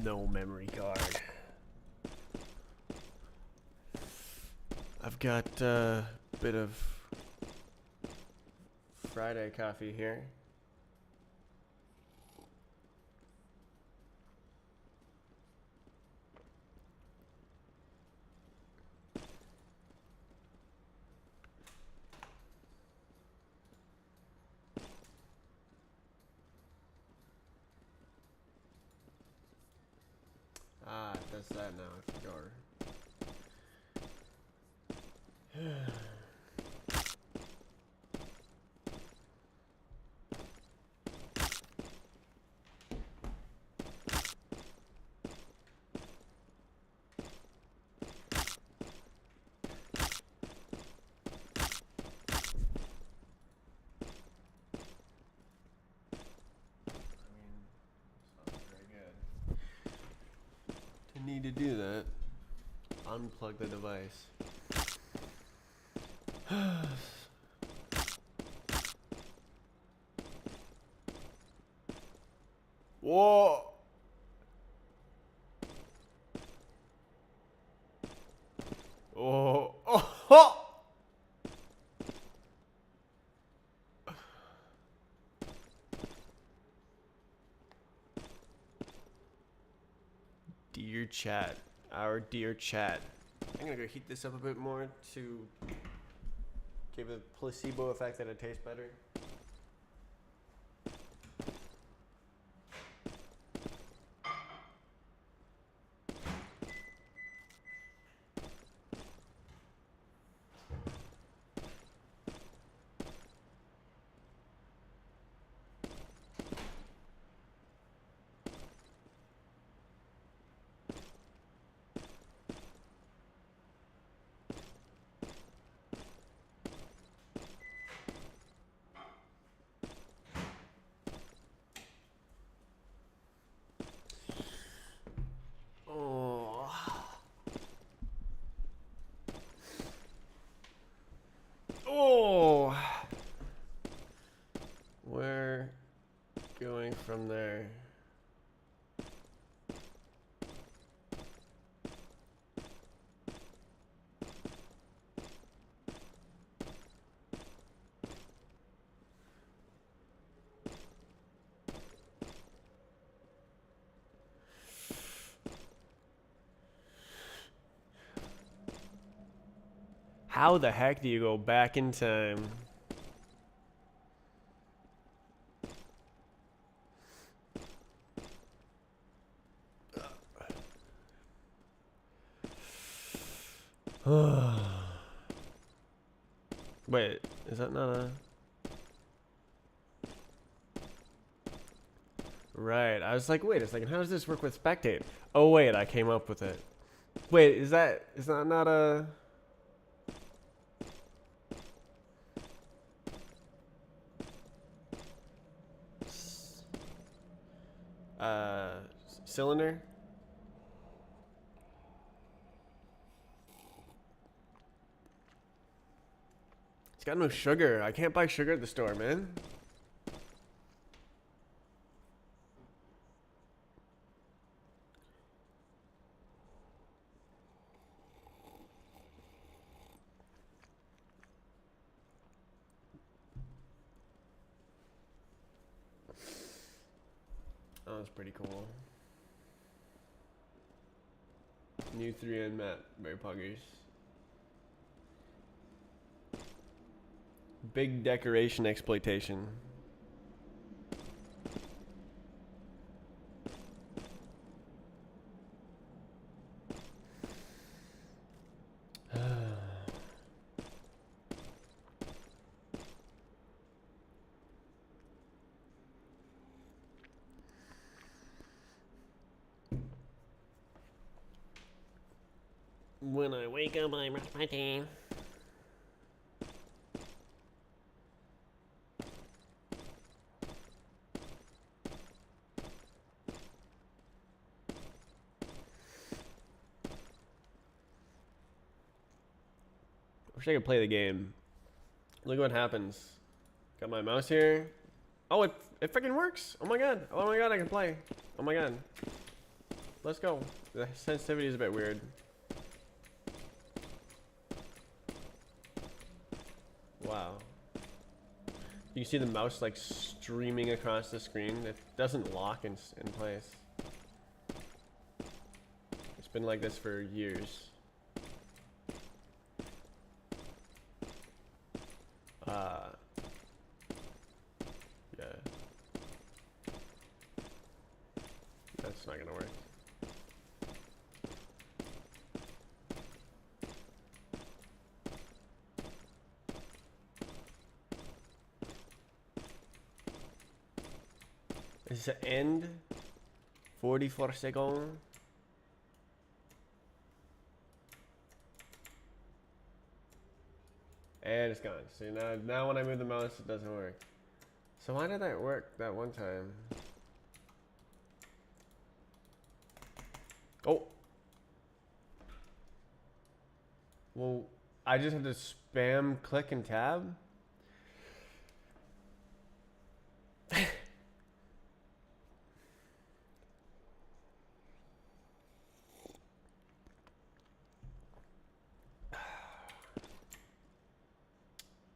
no memory card. I've got a bit of Friday coffee here. Ah, it does that now. I forgot. Need to do that. Unplug the device. Whoa! Oh! Oh! Dear chat, our dear chat. I'm gonna go heat this up a bit more to give a placebo effect that it tastes better. Oh, we're going from there. How the heck do you go back in time? Wait, is that not a... Right, I was like, wait a second, how does this work with spectate? Oh wait, I came up with it. Wait, is that not a... cylinder? It's got no sugar. I can't buy sugar at the store, man. That was pretty cool. New 3N Matt, very poggers. Big decoration exploitation. When I wake up, I brush my teeth. I wish I could play the game. Look what happens. Got my mouse here. Oh, it freaking works. Oh my god. Oh my god, I can play. Oh my god. let's go. The sensitivity is a bit weird. Wow. You can see the mouse like streaming across the screen. It doesn't lock in place. It's been like this for years. Yeah. That's not gonna work. Is the end 44 seconds? And it's gone. See, now when I move the mouse, it doesn't work. So why did that work that one time? Oh. Well, I just have to spam click and tab?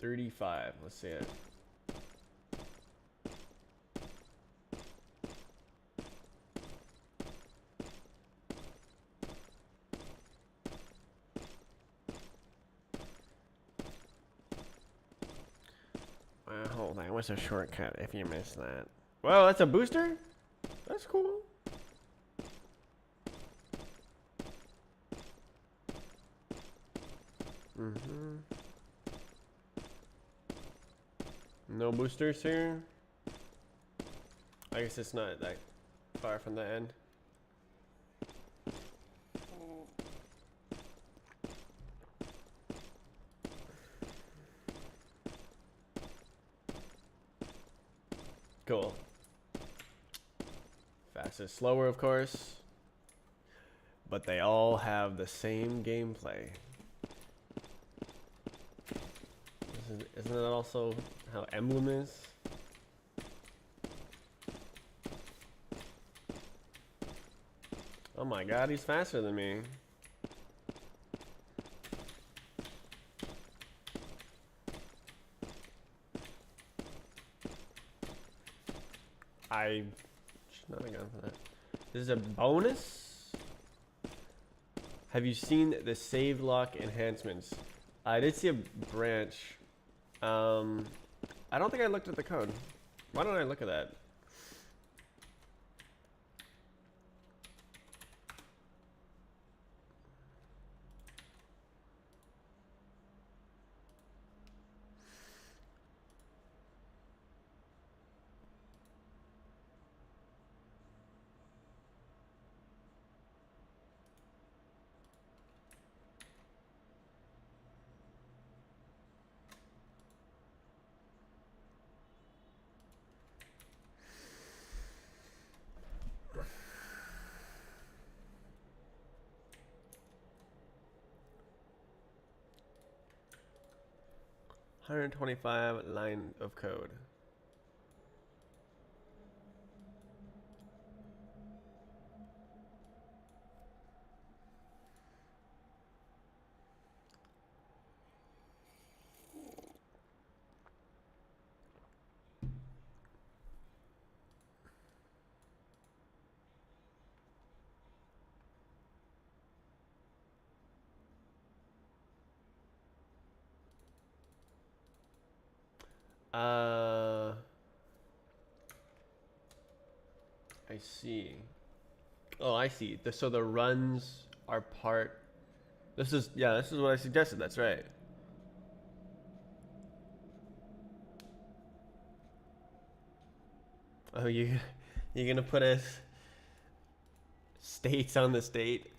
$35. Let's see it. Oh, that was a shortcut if you missed that. Well, that's a booster? That's cool. No boosters here. I guess it's not that far from the end. Cool. Fast is slower, of course. But they all have the same gameplay. Isn't that also how Emblem is? Oh my god, he's faster than me. I should not have gone for that. This is a bonus? Have you seen the save lock enhancements? I did see a branch. I don't think I looked at the code. Why don't I look at that? $125 line of code. I see. Oh, I see. So the runs are part. This is what I suggested. That's right. Oh, you're gonna put us states on the state.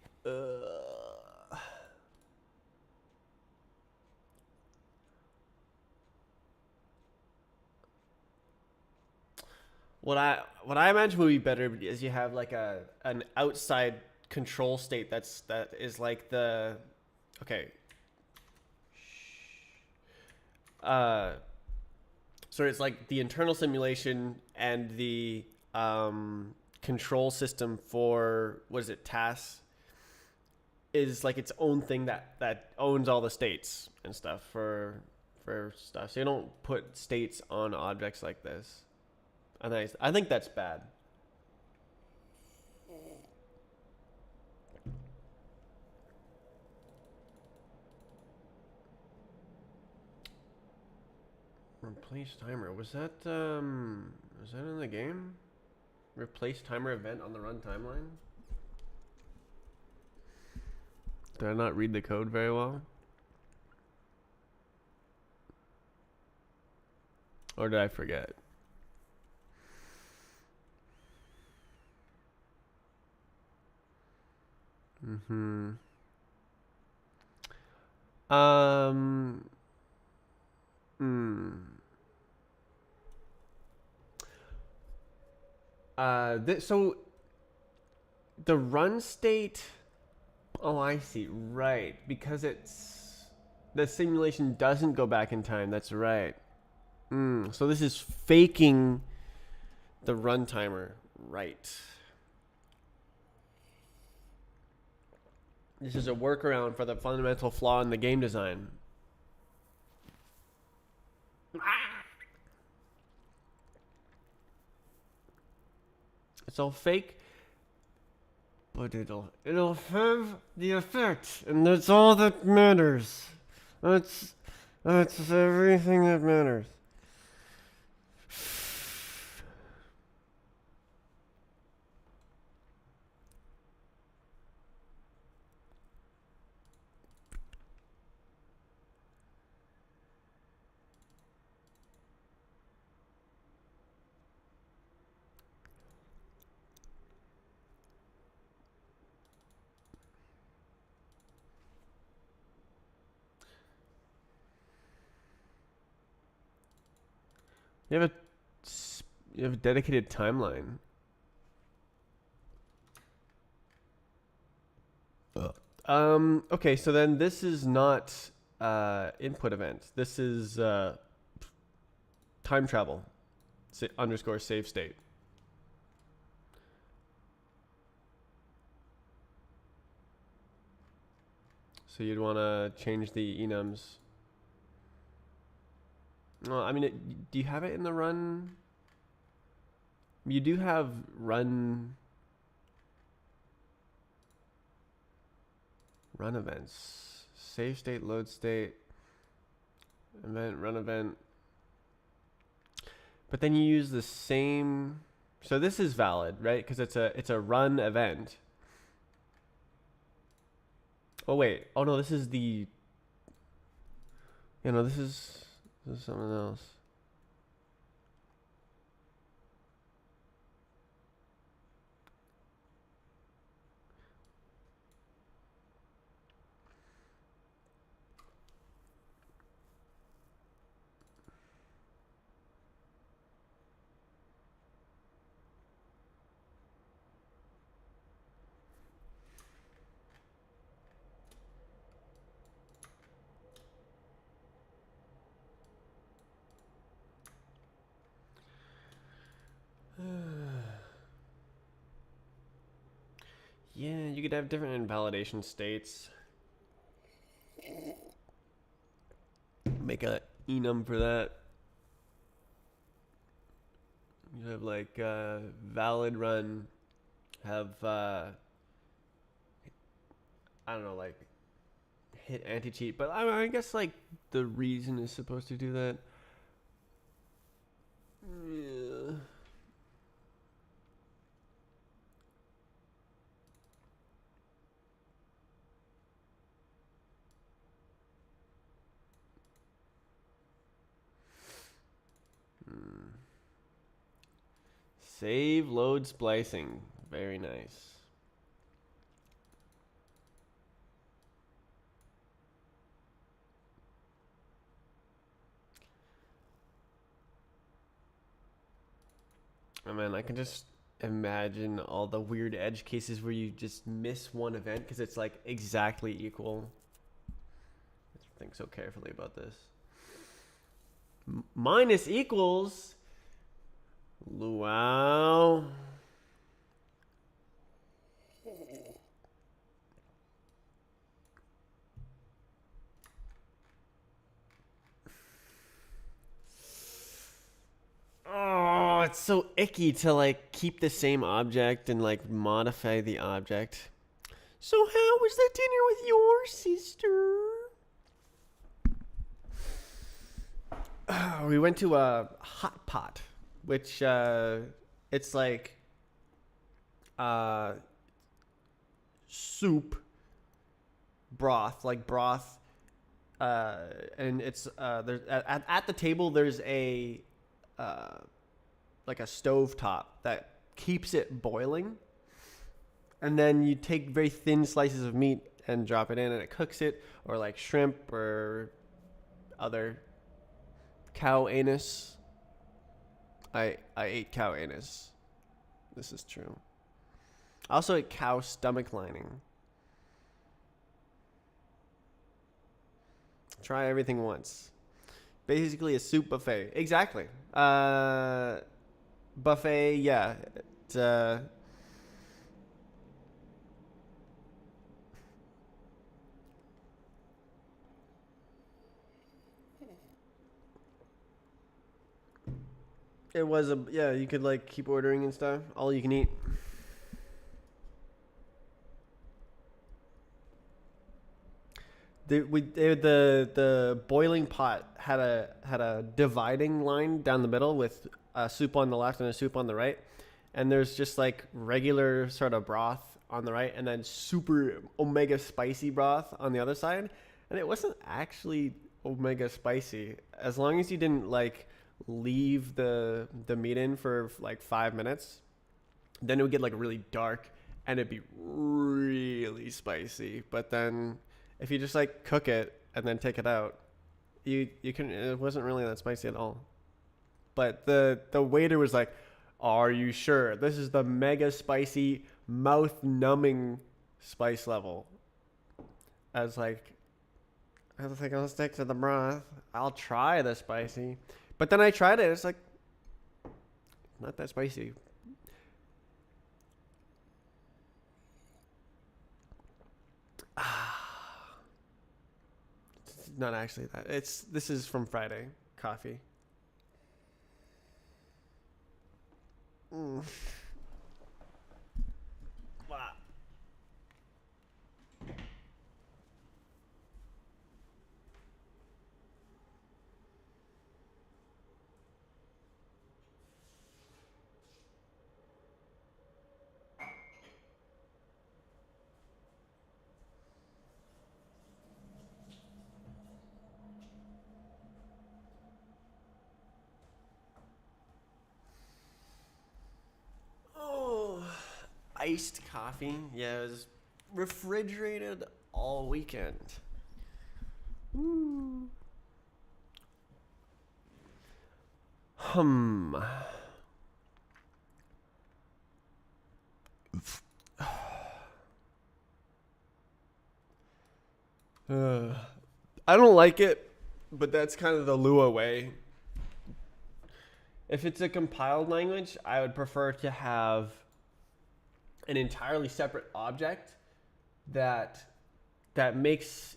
What I imagine would be better is you have like an outside control state that is like the okay. So it's like the internal simulation and the control system for, what is it, tasks, is like its own thing that owns all the states and stuff for stuff. So you don't put states on objects like this. And I think that's bad. Replace timer. Was that in the game? Replace timer event on the run timeline? Did I not read the code very well? Or did I forget? Mm-hmm. So the run state. Oh, I see. Right, because it's the simulation doesn't go back in time. That's right. So this is faking the run timer. Right. This is a workaround for the fundamental flaw in the game design. It's all fake, but it'll have the effect, and that's all that matters. That's everything that matters. You have a dedicated timeline. Okay, so then this is not input event. This is time travel underscore save state. So you'd want to change the enums. Well, I mean, do you have it in the run? You do have run events. Save state, load state, event, run event. But then you use the same. So this is valid, right? Because it's a run event. Oh wait. Oh no, this is the. You know, this is something else. Yeah, you could have different invalidation states. Make a enum for that. You have like valid run, have I don't know, like hit anti-cheat, but I guess like the reason is supposed to do that. Yeah. Save load splicing. Very nice. Oh man, I can just imagine all the weird edge cases where you just miss one event because it's like exactly equal. Think so carefully about this. Minus equals. Wow. it's so icky to like keep the same object and like modify the object. So how was the dinner with your sister? We went to a hot pot, which it's like soup broth, like broth, and it's there's at the table there's a like a stove top that keeps it boiling, and then you take very thin slices of meat and drop it in, and it cooks it, or like shrimp or other cow anus. I ate cow anus. This is true. I also ate cow stomach lining. Try everything once. Basically a soup buffet. Exactly. Buffet, yeah. It's, it was a, yeah, you could like keep ordering and stuff. All you can eat. The boiling pot had a dividing line down the middle with a soup on the left and a soup on the right, and there's just like regular sort of broth on the right, and then super omega spicy broth on the other side, and it wasn't actually omega spicy as long as you didn't like leave the meat in for like 5 minutes. Then it would get like really dark and it'd be really spicy, but then if you just like cook it and then take it out, you can. It wasn't really that spicy at all. But the waiter was like, "Are you sure this is the mega spicy, mouth numbing spice level?" I was like, "I don't think I'll stick to the broth. I'll try the spicy." But then I tried it. It's like not that spicy. Not actually that. This is from Friday. Coffee. Mm. Wow. Oh, iced coffee. Yeah, it was refrigerated all weekend. Ooh. Hmm. I don't like it, but that's kind of the Lua way. If it's a compiled language, I would prefer to have an entirely separate object that makes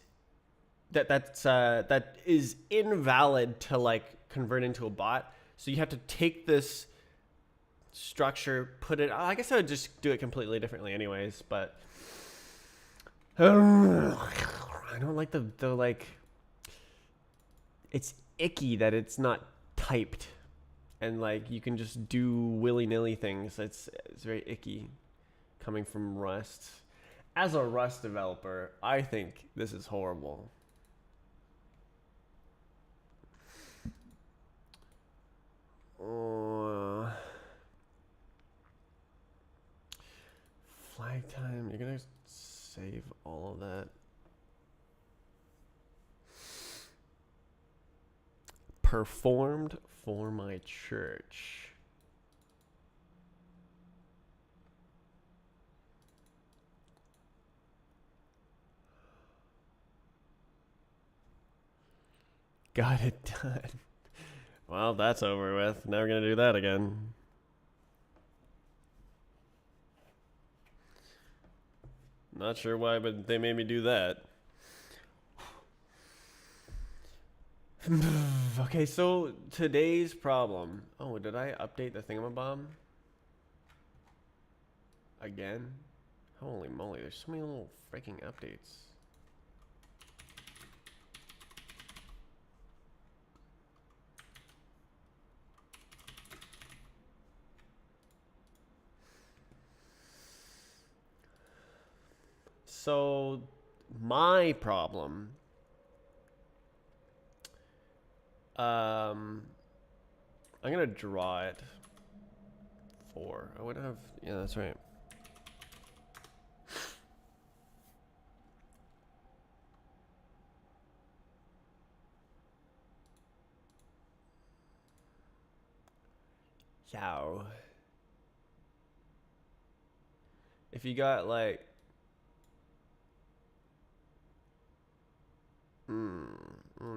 that is invalid to like convert into a bot. So you have to take this structure, put it. I guess I would just do it completely differently, anyways. But I don't like the like. It's icky that it's not typed, and like you can just do willy nilly things. It's very icky, coming from Rust. As a Rust developer, I think this is horrible. Flag time. You're gonna save all of that. Performed for my church. Got it done. Well, that's over with. Never gonna do that again. Not sure why, but they made me do that. Okay, so today's problem. Oh, did I update the thingamabob? Again? Holy moly, there's so many little freaking updates. So, my problem. I'm gonna draw it. 4. I would have. Yeah, that's right. Yow. If you got like.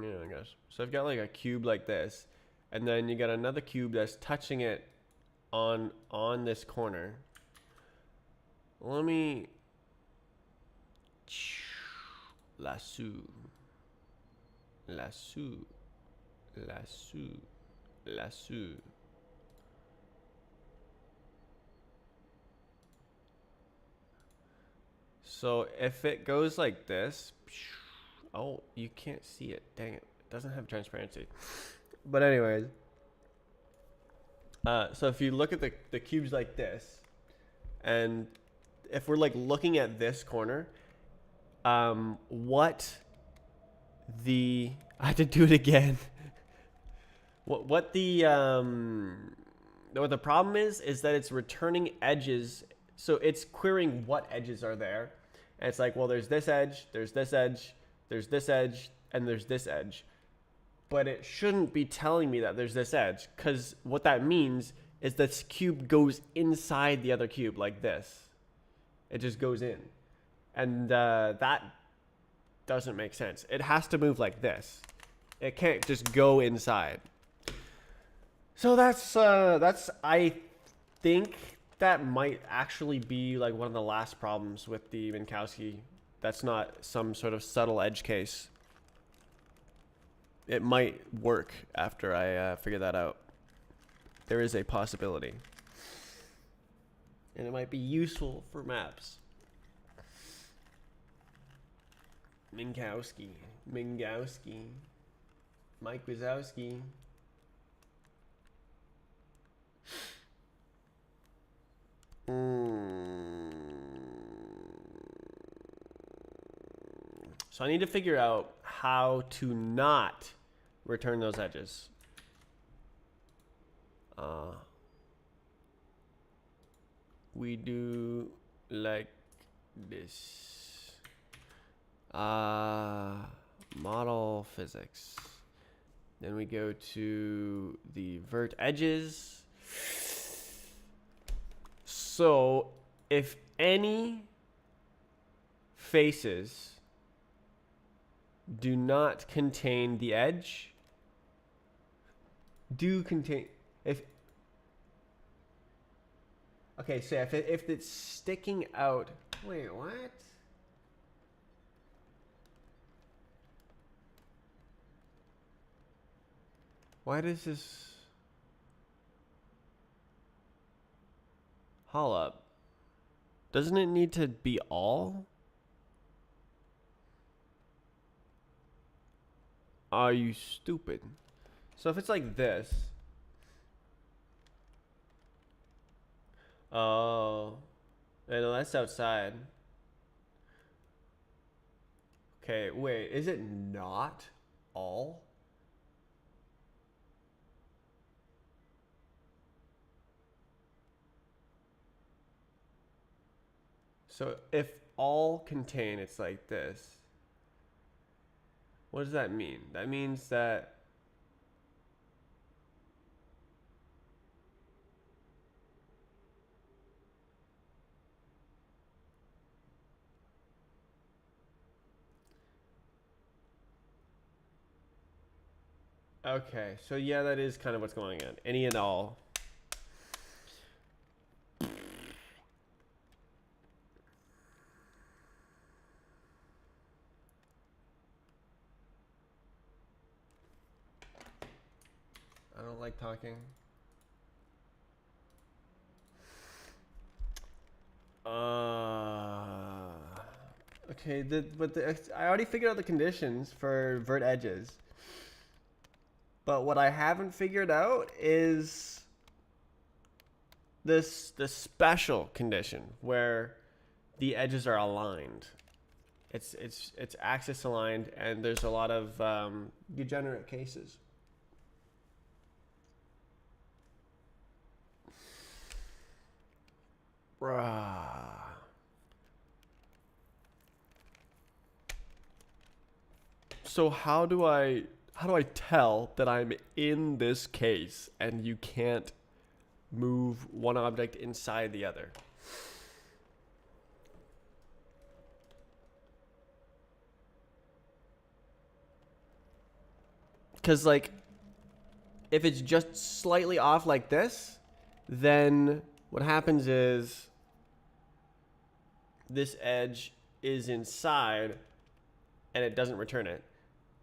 Yeah, I guess. So I've got like a cube like this, and then you got another cube that's touching it on this corner. Let me lasso, lasso, lasso, lasso. So if it goes like this, oh, you can't see it. Dang it. It doesn't have transparency. But anyways, so if you look at the cubes like this, and if we're like looking at this corner, what the I had to do it again. what the problem is that it's returning edges, so it's querying what edges are there, and it's like, well, there's this edge, there's this edge, there's this edge, and there's this edge, but it shouldn't be telling me that there's this edge, because what that means is this cube goes inside the other cube like this. It just goes in, and that doesn't make sense. It has to move like this. It can't just go inside. So that's I think that might actually be like one of the last problems with the Minkowski. That's not some sort of subtle edge case. It might work after I figure that out. There is a possibility. And it might be useful for maps. Minkowski. Mike Wazowski. So I need to figure out how to not return those edges. We do like this. Model physics. Then we go to the vert edges. So if any faces do not contain the edge, okay, so if it's sticking out, wait, what? Why does this haul up? Doesn't it need to be all? Are you stupid? So if it's like this. Oh. No, that's outside. Okay, wait, is it not all? So if all contain, it's like this. What does that mean? That means that okay, so yeah, that is kind of what's going on. Any and all. like talking. Okay, I already figured out the conditions for vert edges. But what I haven't figured out is the special condition where the edges are aligned. It's axis aligned, and there's a lot of degenerate cases. So how do I tell that I'm in this case and you can't move one object inside the other? Because like if it's just slightly off like this, then what happens is this edge is inside and it doesn't return it.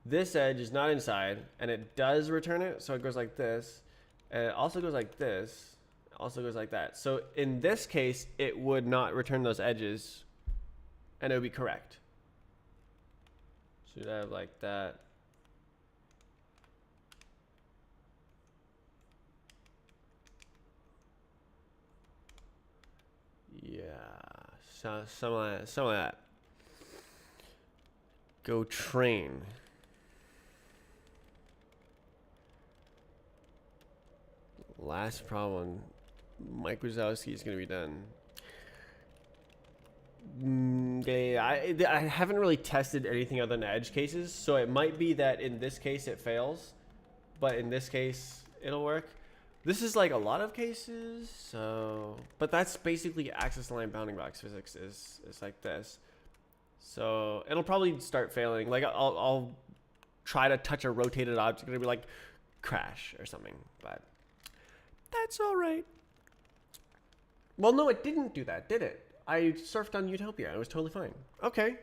This edge is not inside and it does return it, so it goes like this, and it also goes like this, also goes like that. So in this case, it would not return those edges and it would be correct. Should I have like that? Yeah, some of that. Go train. Last problem. Mike Wazowski is going to be done. Okay, I haven't really tested anything other than edge cases, so it might be that in this case it fails, but in this case it'll work. This is like a lot of cases, so but that's basically axis line bounding box physics is like this. So it'll probably start failing. Like I'll try to touch a rotated object and it'll be like crash or something, but that's all right. Well, no, it didn't do that, did it? I surfed on Utopia. It was totally fine. Okay.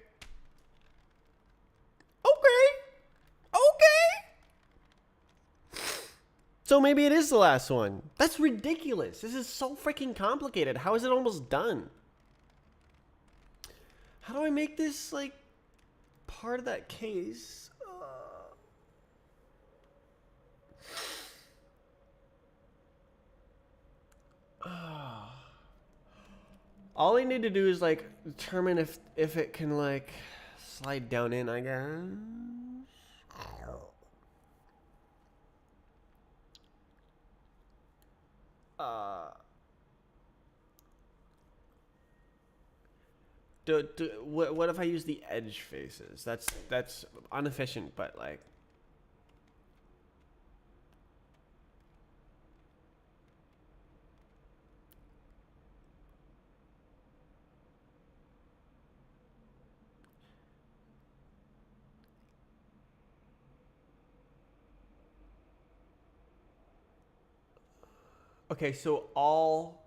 So maybe it is the last one. That's ridiculous. This is so freaking complicated. How is it almost done? How do I make this, like, part of that case? All I need to do is, like, determine if it can, like, slide down in, I guess. What if I use the edge faces? That's inefficient, but like. Okay, so all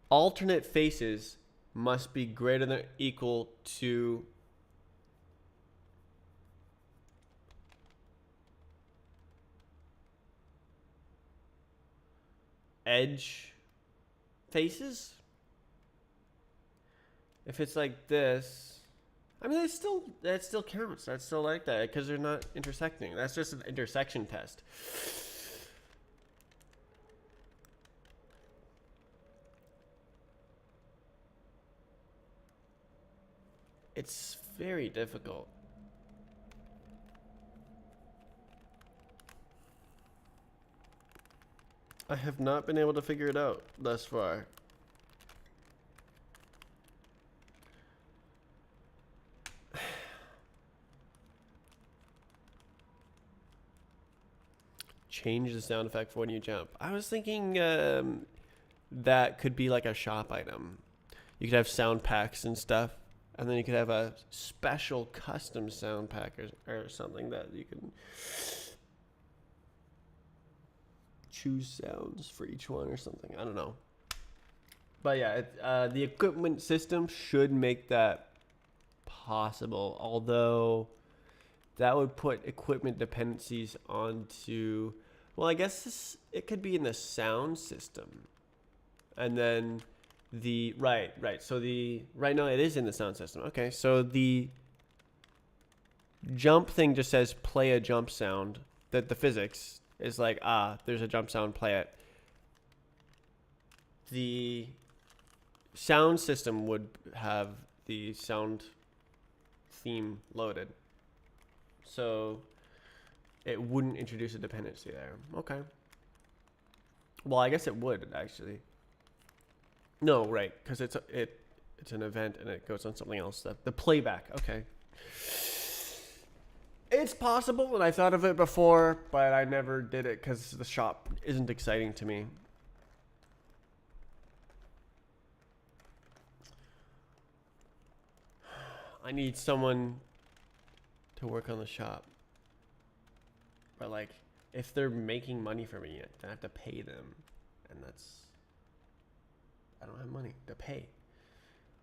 alternate faces must be greater than or equal to edge faces. If it's like this, I mean, that still counts. That's still like that because they're not intersecting. That's just an intersection test. It's very difficult. I have not been able to figure it out thus far. Change the sound effect for when you jump. I was thinking that could be like a shop item. You could have sound packs and stuff, and then you could have a special custom sound pack or something that you can choose sounds for each one or something. I don't know. But yeah, the equipment system should make that possible, although that would put equipment dependencies onto, well, I guess it could be in the sound system. And then right. So right now it is in the sound system. Okay, so the jump thing just says play a jump sound. That the physics is like, there's a jump sound, play it. The sound system would have the sound theme loaded. So it wouldn't introduce a dependency there. Okay. Well, I guess it would actually. No, right, because it's an event and it goes on something else. The playback. Okay. It's possible, and I thought of it before, but I never did it because the shop isn't exciting to me. I need someone to work on the shop. But like, if they're making money for me, I have to pay them, and I don't have money to pay.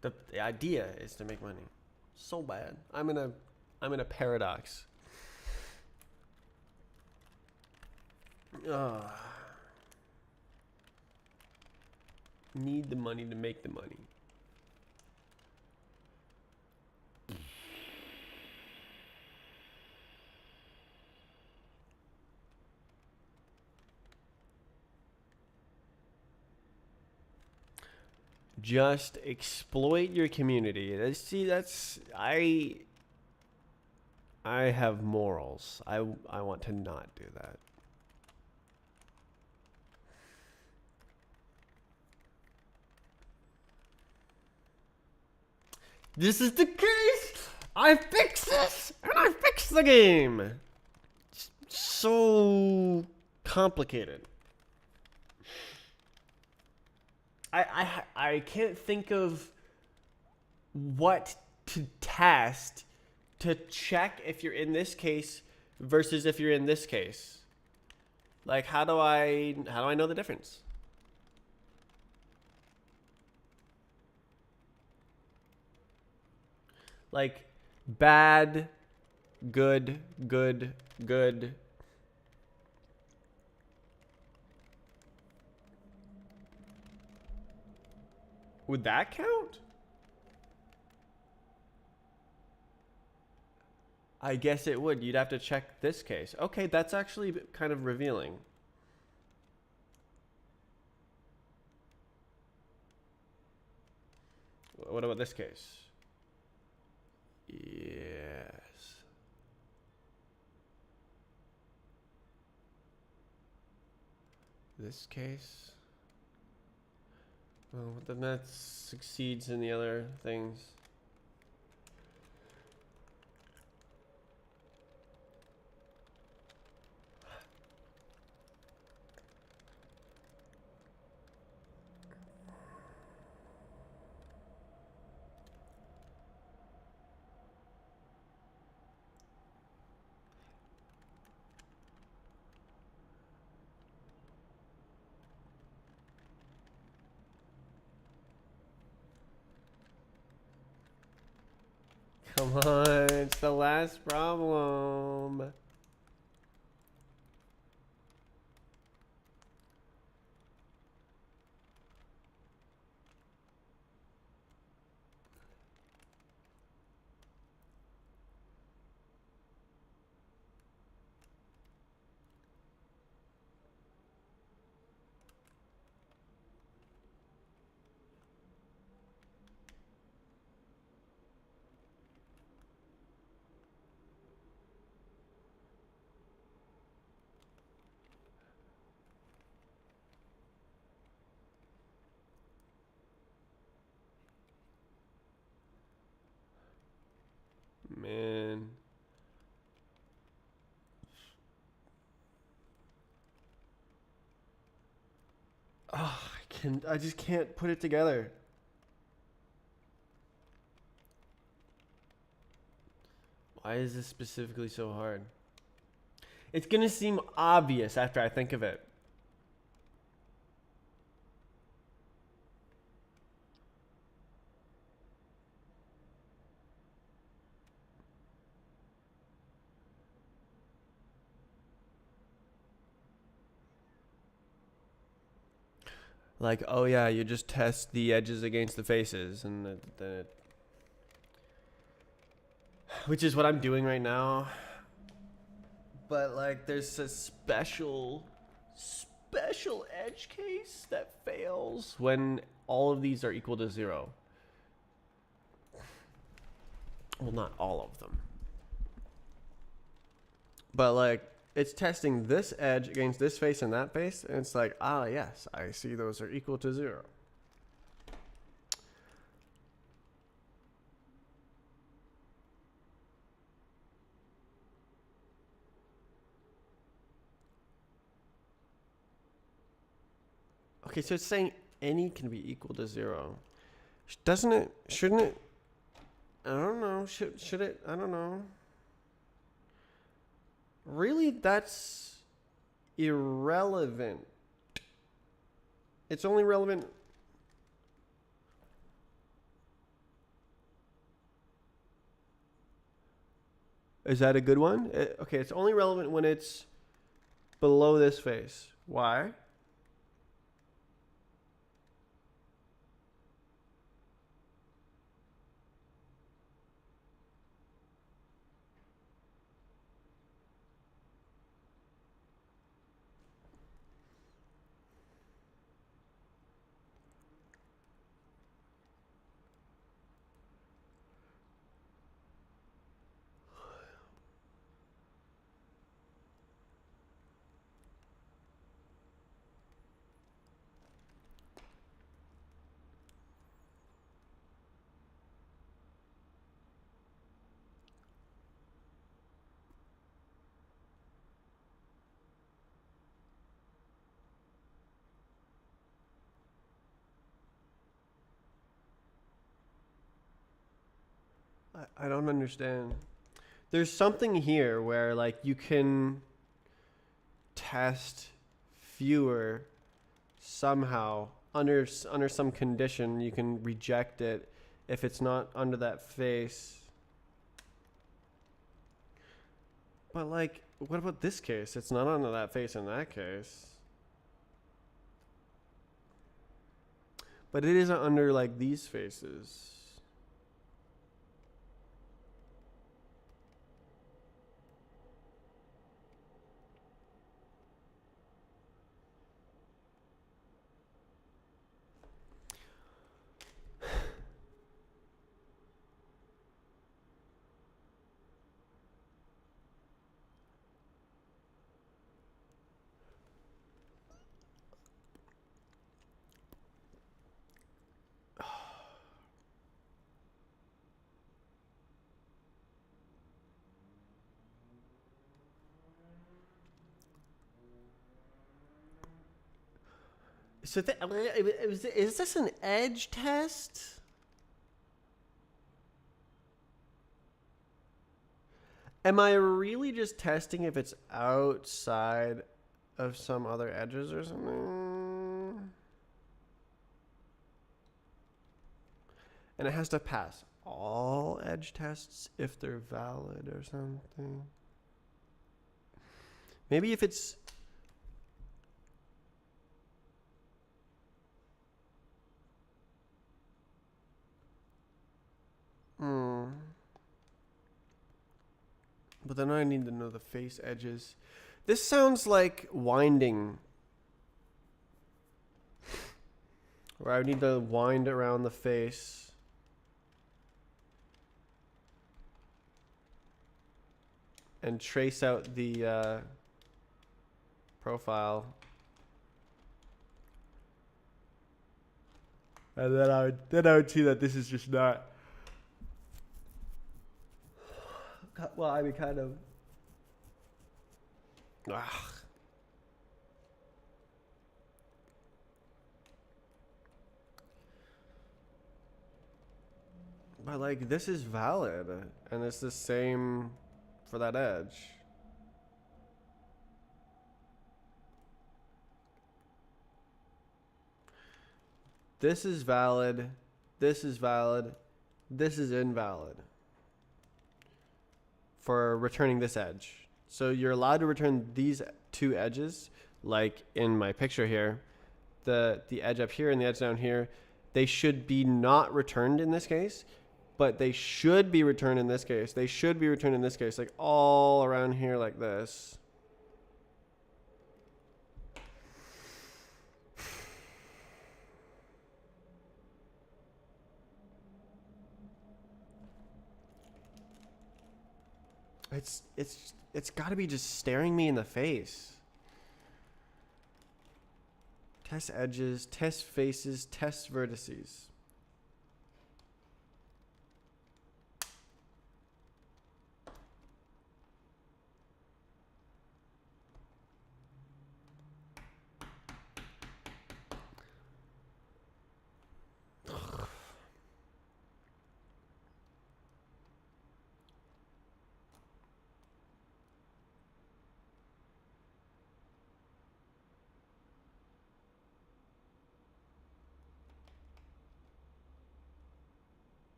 The idea is to make money. So bad. I'm in a paradox. Need the money to make the money. Just exploit your community. See, I have morals. I want to not do that. This is the case. I fixed this, and I fixed the game. It's so complicated. I can't think of what to test to check if you're in this case versus if you're in this case. Like, how do I know the difference? Like, bad, good, good, good. Would that count? I guess it would. You'd have to check this case. Okay, that's actually kind of revealing. What about this case? Yes. This case? Well, then that succeeds in the other things. Come on, it's the last problem. Man. Oh, I just can't put it together. Why is this specifically so hard? It's gonna seem obvious after I think of it. Like, oh yeah, you just test the edges against the faces, and which is what I'm doing right now. But like, there's a special edge case that fails when all of these are equal to 0. Well, not all of them. But like, it's testing this edge against this face and that face, and it's like, ah, yes, I see those are equal to 0. Okay, so it's saying any can be equal to 0. Doesn't it? Shouldn't it? I don't know. Should it? I don't know. Really, that's irrelevant. It's only relevant. Is that a good one? Okay, it's only relevant when it's below this face. Why? I don't understand. There's something here where like you can test fewer somehow under some condition. You can reject it if it's not under that face. But like, what about this case? It's not under that face in that case. But it isn't under like these faces. So is this an edge test? Am I really just testing if it's outside of some other edges or something? And it has to pass all edge tests if they're valid or something. Maybe if it's... But then I need to know the face edges. This sounds like winding. Where I need to wind around the face. And trace out the profile. And then I would see that this is just not... Well, I mean, kind of. Ugh. But like, this is valid, and it's the same for that edge. This is valid. This is valid. This is invalid for returning this edge. So you're allowed to return these two edges, like in my picture here. the edge up here and the edge down here, they should be not returned in this case, but they should be returned in this case. They should be returned in this case, like all around here like this. It's got to be just staring me in the face. Test edges, test faces, test vertices.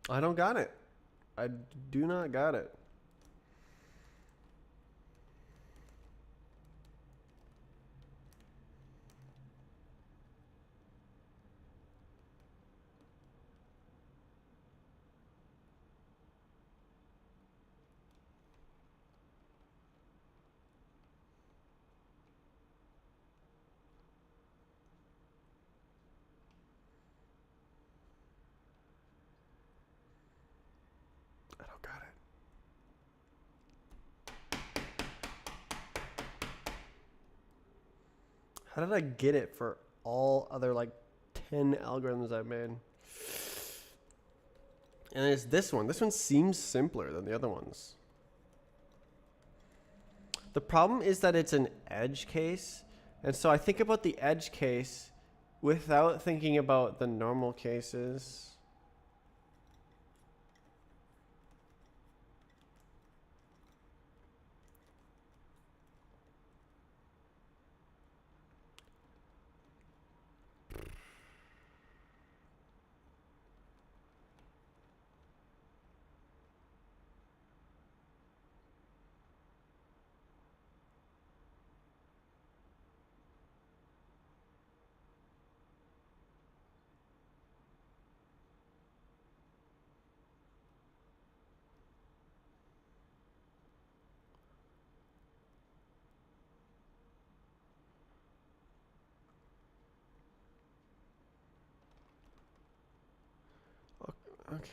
I don't got it. I do not got it. I don't got it. How did I get it for all other like 10 algorithms I've made? And it's this one. This one seems simpler than the other ones. The problem is that it's an edge case. And so I think about the edge case without thinking about the normal cases. Okay.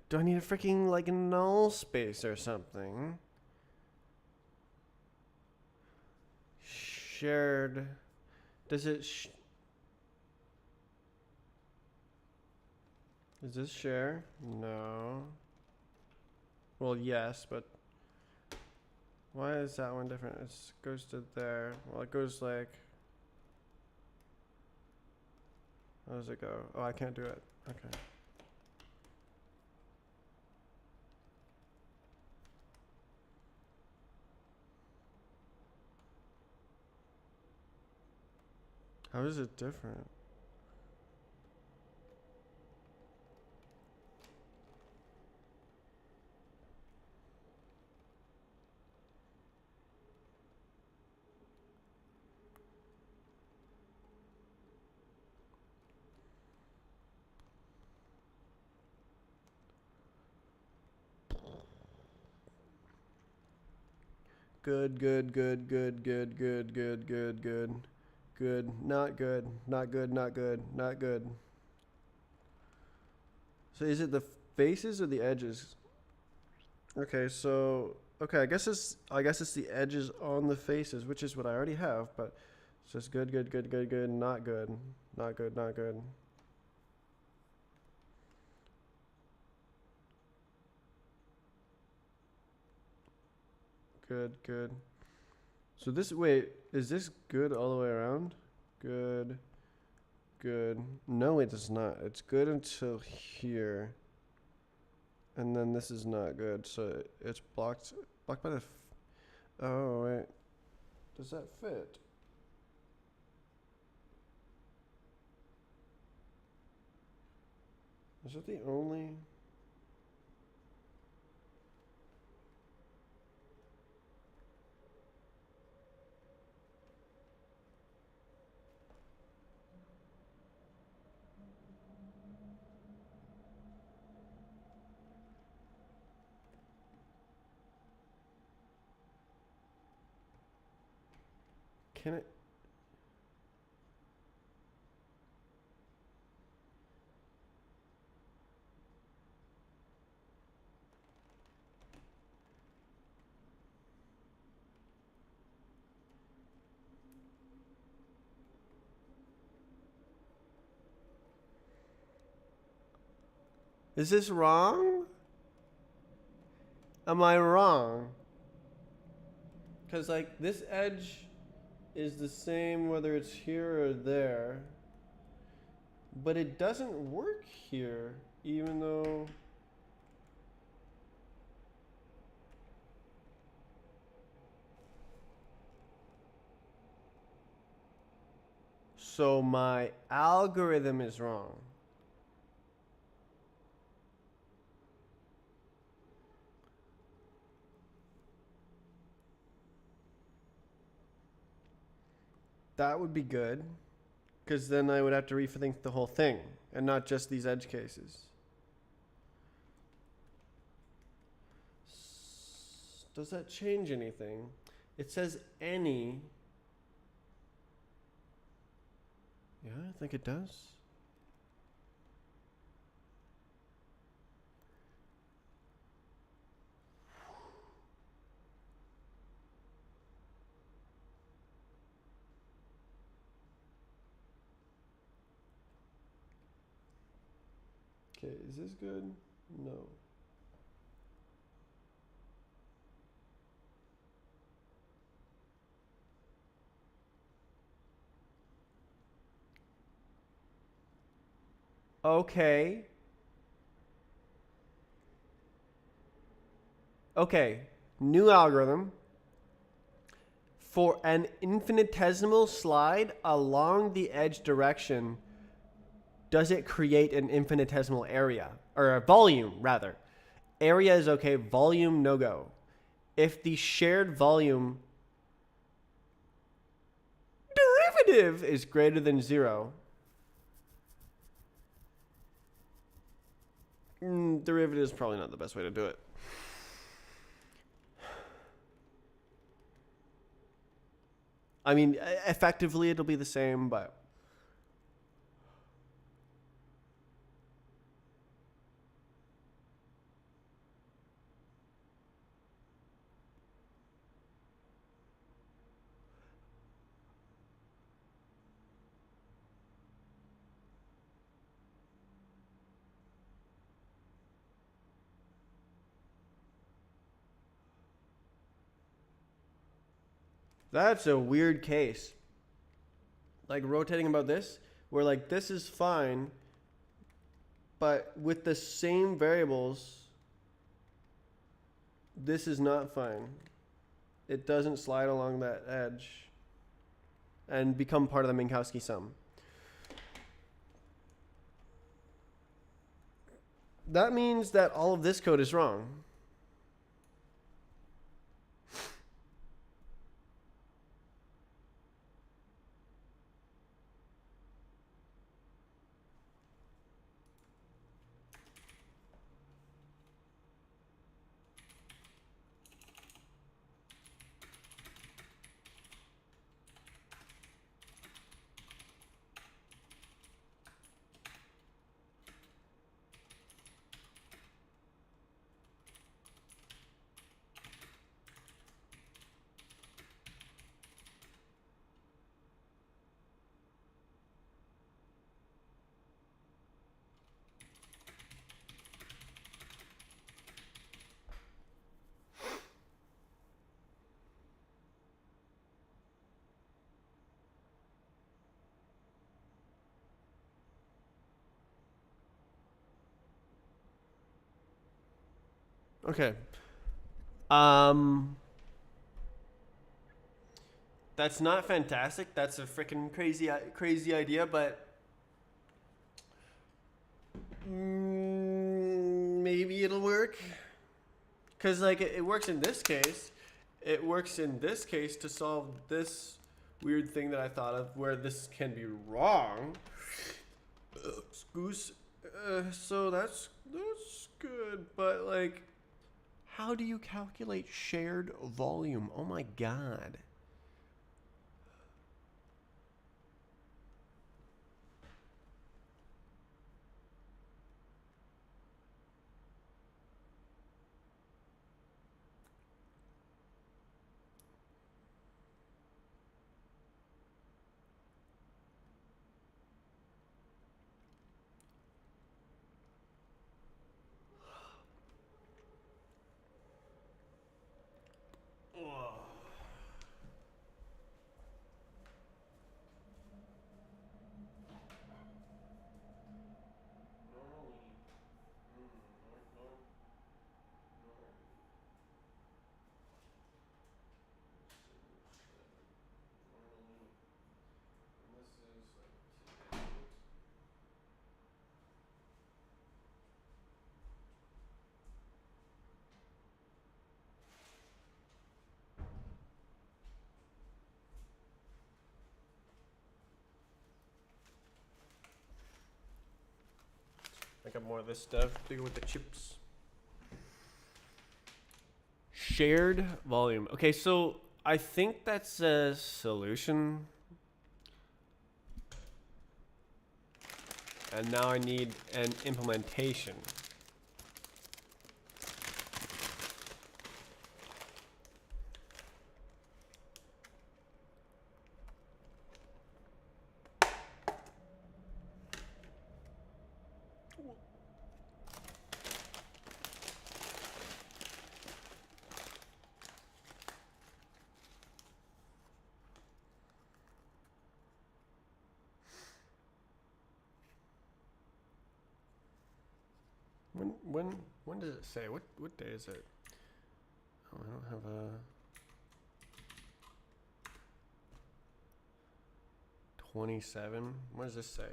Do I need a freaking like null space or something? Shared. Does it? Is this share? No. Well, yes, but why is that one different? It goes to there. Well, it goes like. How does it go? Oh, I can't do it. Okay. How is it different? Good, good, good, good, good, good, good, good, good. Good, not good, not good, not good, not good. So is it the faces or the edges? Okay, so okay, I guess it's the edges on the faces, which is what I already have, but it's just good, good, good, good, good, not good, not good, not good. Good, good. So this, wait, is this good all the way around? Good, good. No, it is not. It's good until here. And then this is not good, so it's blocked by the. Oh wait, does that fit? Is it the only? Can it? Is this wrong? Am I wrong? Because, like, this edge is the same whether it's here or there. But it doesn't work here, even though... So my algorithm is wrong. That would be good, because then I would have to rethink the whole thing, and not just these edge cases. Does that change anything? It says any. Yeah, I think it does. Okay, is this good? No. Okay. Okay, new algorithm. For an infinitesimal slide along the edge direction, does it create an infinitesimal area? Or a volume, rather. Area is okay, volume, no go. If the shared volume derivative is greater than 0, derivative is probably not the best way to do it. I mean, effectively it'll be the same, but... That's a weird case. Like rotating about this, where like this is fine, but with the same variables, this is not fine. It doesn't slide along that edge and become part of the Minkowski sum. That means that all of this code is wrong. Okay. That's not fantastic. That's a freaking crazy idea, but maybe it'll work. Because, like, it works in this case. It works in this case to solve this weird thing that I thought of where this can be wrong. Goose. So that's good. But, like, how do you calculate shared volume? Oh, my God. I got more of this stuff to go with the chips. Shared volume. Okay, so I think that's a solution. And now I need an implementation. When does it say? What day is it? Oh, I don't have a 27. What does this say?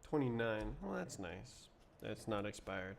29. Well, that's nice. That's not expired.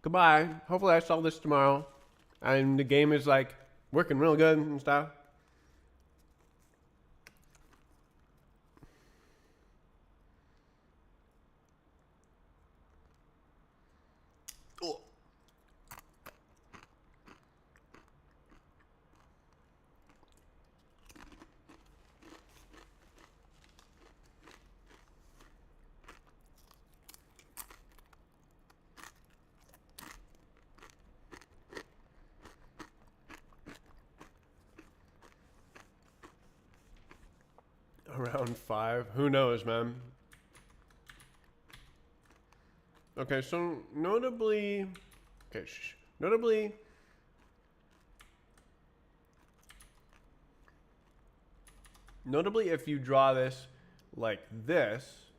Goodbye. Hopefully I solve this tomorrow. And the game is like working real good and stuff. Around 5. Who knows, man? Okay, so notably, notably, if you draw this like this,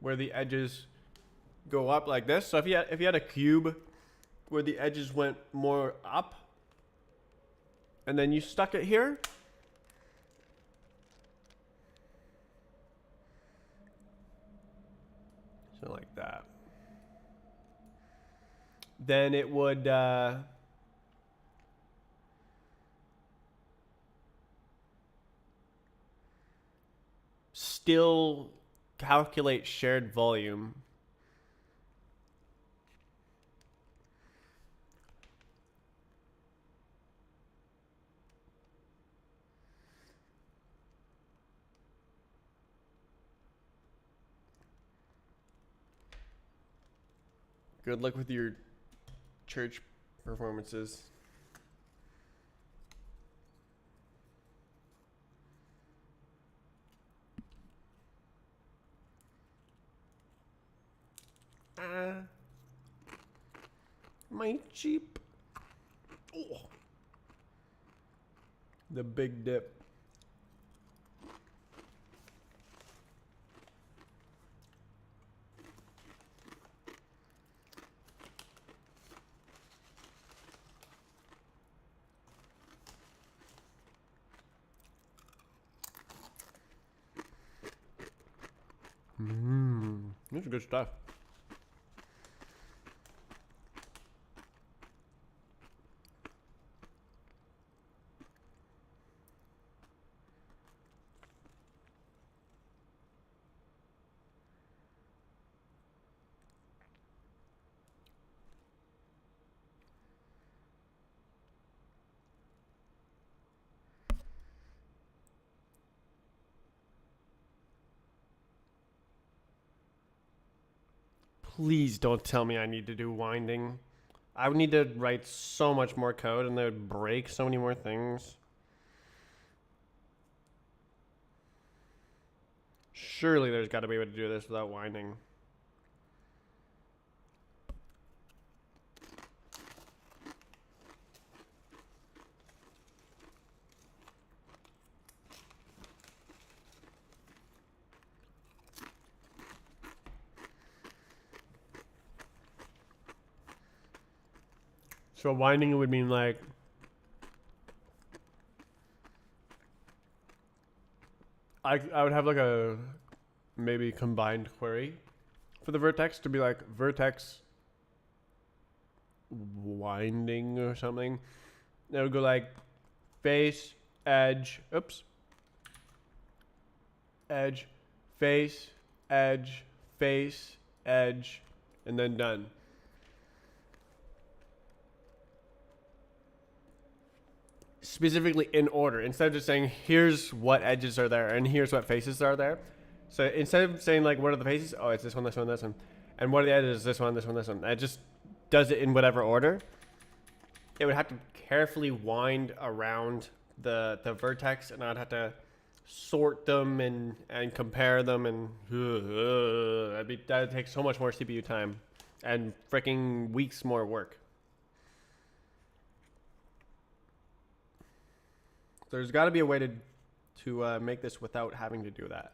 where the edges go up like this. So if you had a cube where the edges went more up, and then you stuck it here. So like that. Then it would still calculate shared volume. Good luck with your church performances. My Jeep. Oh. The big dip. This is good stuff. Please don't tell me I need to do winding. I would need to write so much more code and that would break so many more things. Surely there's got to be a way to do this without winding. So winding would mean like I would have like a maybe combined query for the vertex to be like vertex winding or something. It would go like face, edge, oops, edge, face, edge, face, edge, and then done. Specifically in order, instead of just saying here's what edges are there and here's what faces are there. So instead of saying like what are the faces, oh it's this one, this one, this one, and what are the edges, this one, this one, this one, it just does it in whatever order. It would have to carefully wind around the vertex, and I'd have to sort them and compare them, and that'd take so much more CPU time and freaking weeks more work. There's got to be a way to make this without having to do that.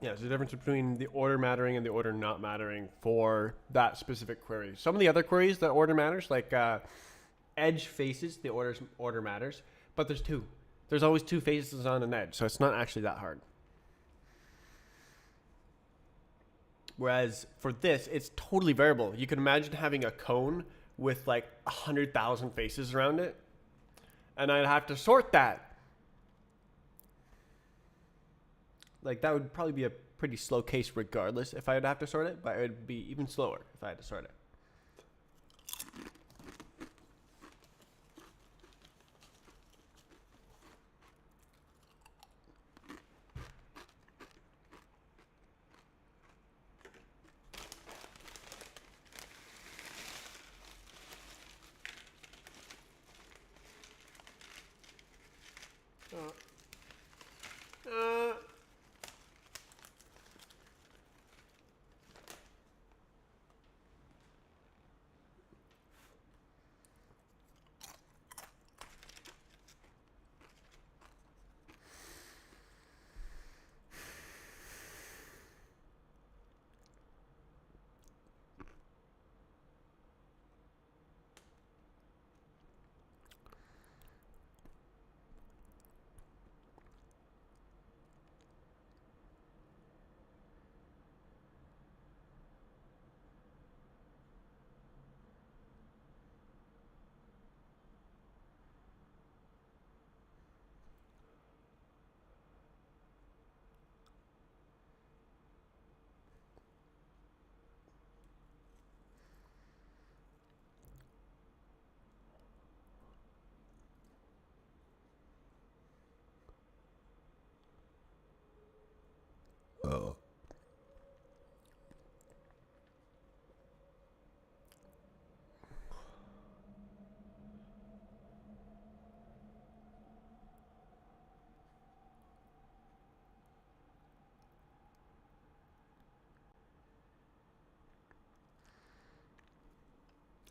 Yeah, there's a difference between the order mattering and the order not mattering for that specific query. Some of the other queries that order matters, like edge faces, the order matters, but there's two. There's always two faces on an edge, so it's not actually that hard. Whereas for this, it's totally variable. You can imagine having a cone with like 100,000 faces around it, and I'd have to sort that. Like that would probably be a pretty slow case regardless if I would have to sort it, but it would be even slower if I had to sort it.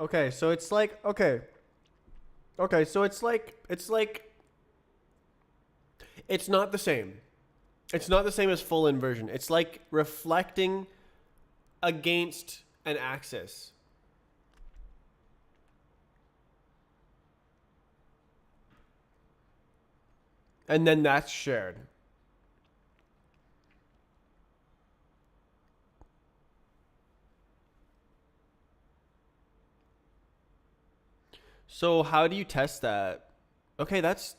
Okay, so it's like okay, so it's like it's not the same. It's not the same as full inversion. It's like reflecting against an axis. And then that's shared. So how do you test that? Okay, that's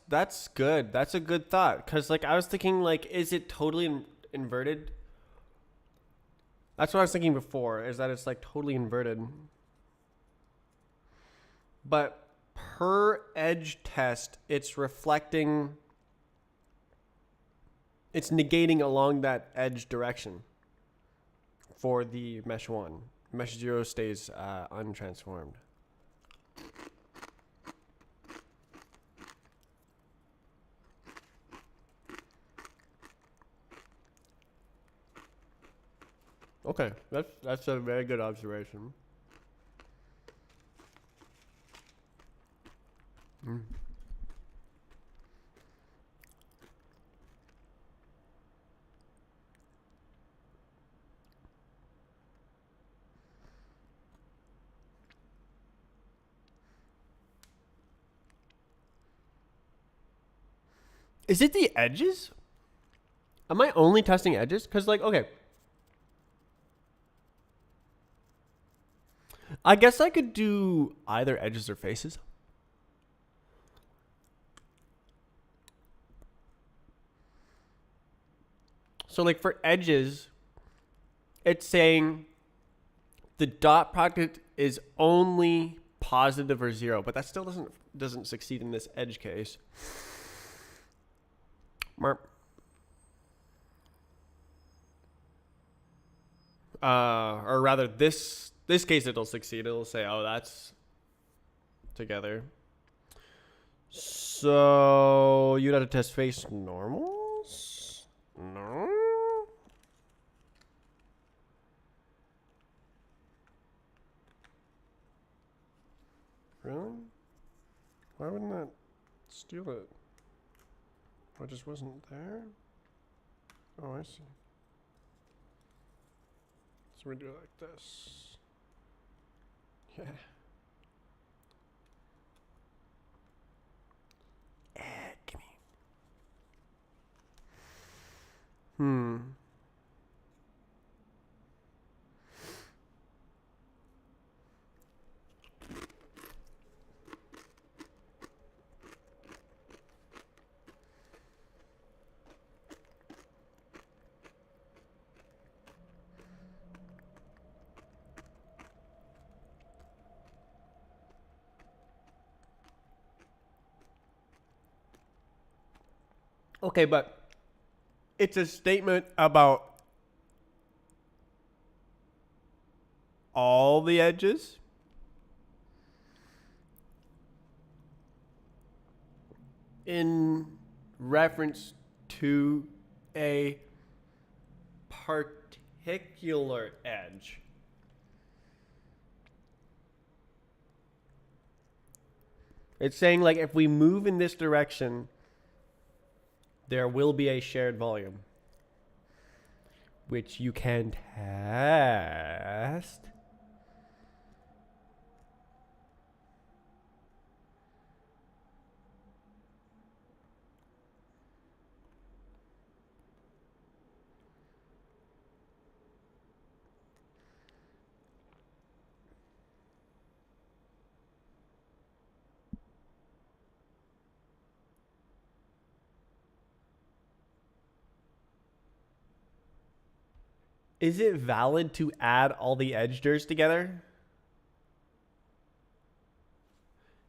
good. That's a good thought cuz like I was thinking like is it totally inverted? That's what I was thinking before is that it's like totally inverted. But per edge test, it's reflecting it's negating along that edge direction for the mesh 1. Mesh 0 stays untransformed. Okay, that's a very good observation. Mm. Is it the edges? Am I only testing edges? Because like okay, I guess I could do either edges or faces. So like for edges, it's saying the dot product is only positive or 0, but that still doesn't succeed in this edge case. Marp. Or rather, this case it'll succeed. It'll say, "Oh, that's together." So you'd have to test face normals. No. Really? Why wouldn't that steal it? Oh, it just wasn't there? Oh, I see. So we do it like this. Yeah. Gimme. Hmm. Okay, but it's a statement about all the edges in reference to a particular edge. It's saying like if we move in this direction, there will be a shared volume, which you can test. Is it valid to add all the edgers together?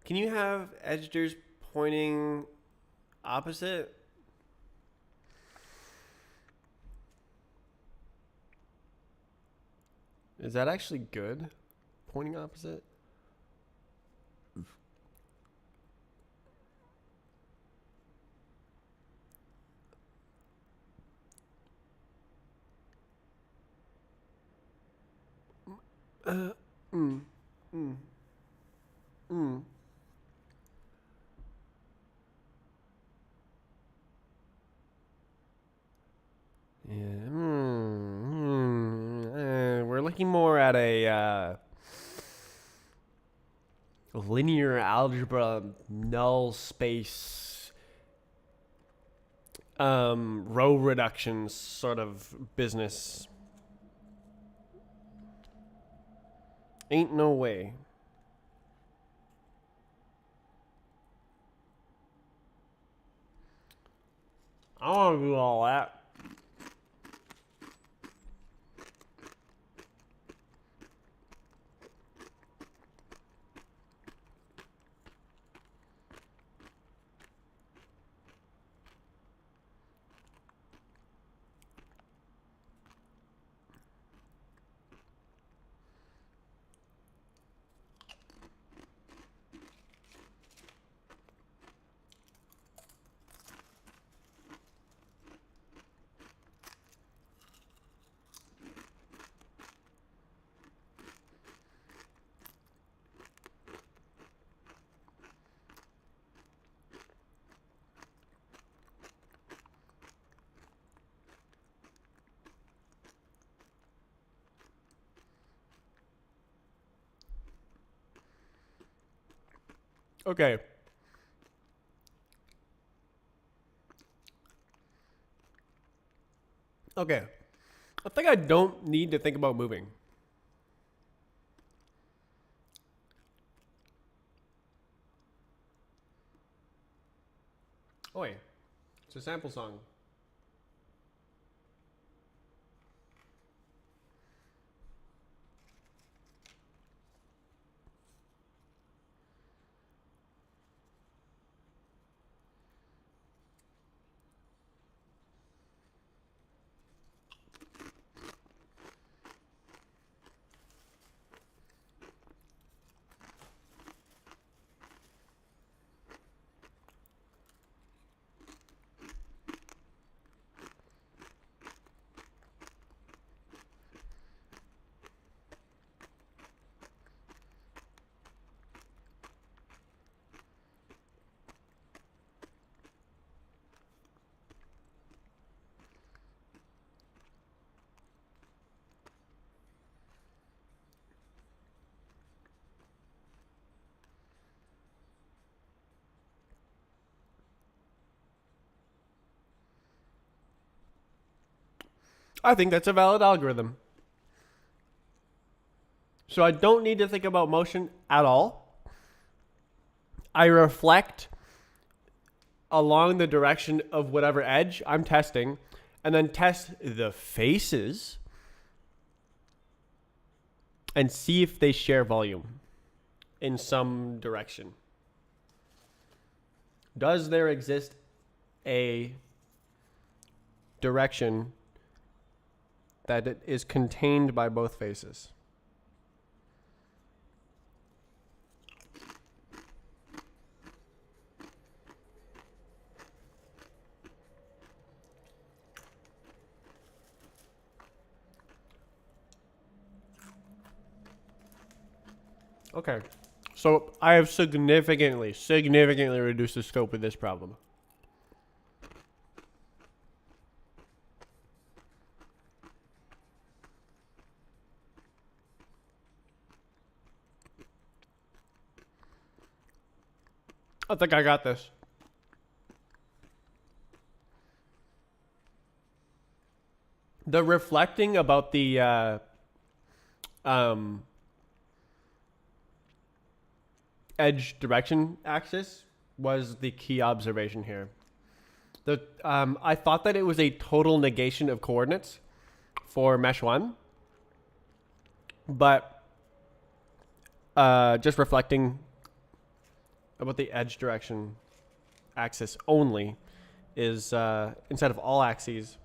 Can you have edgers pointing opposite? Is that actually good? Pointing opposite? Uh, mm, mm. Mm. Yeah. We're looking more at a linear algebra null space row reductions sort of business. Ain't no way. I don't want to do all that. Okay. Okay. I think I don't need to think about moving. Oh wait, it's a sample song. I think that's a valid algorithm. So I don't need to think about motion at all. I reflect along the direction of whatever edge I'm testing and then test the faces and see if they share volume in some direction. Does there exist a direction that it is contained by both faces? Okay. So I have significantly reduced the scope of this problem. I think I got this. The reflecting about the edge direction axis was the key observation here. I thought that it was a total negation of coordinates for mesh 1, but just reflecting about the edge direction axis only is instead of all axes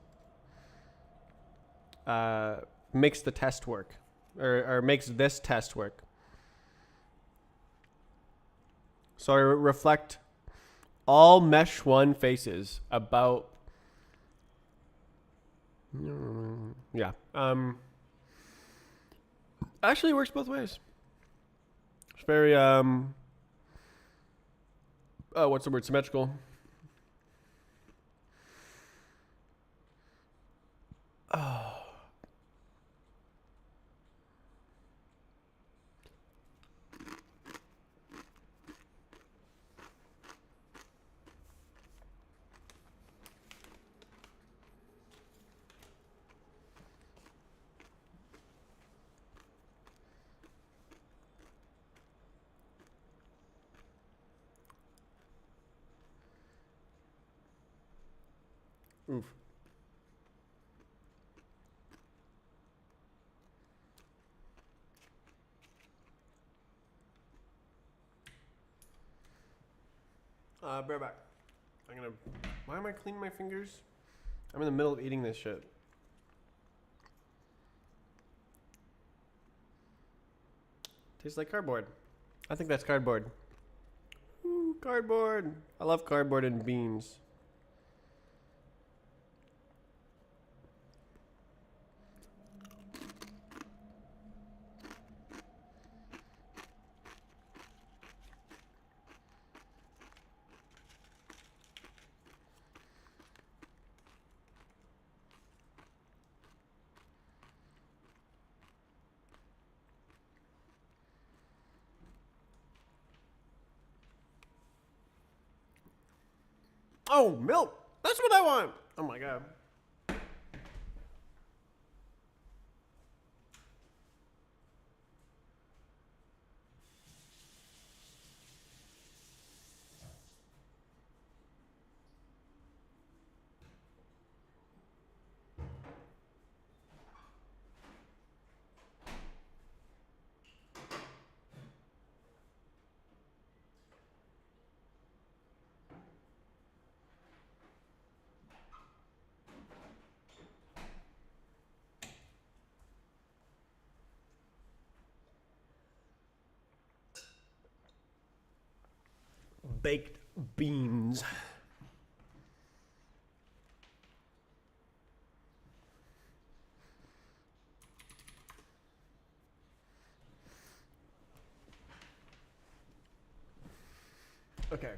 makes the test work or makes this test work. So I reflect all mesh 1 faces about yeah. Actually works both ways. It's very What's the word? Symmetrical. Oh. Oof. Bear back. I'm gonna. Why am I cleaning my fingers? I'm in the middle of eating this shit. Tastes like cardboard. I think that's cardboard. Ooh, cardboard. I love cardboard and beans. Oh, milk! That's what I want! Oh my god. Baked beans. Okay.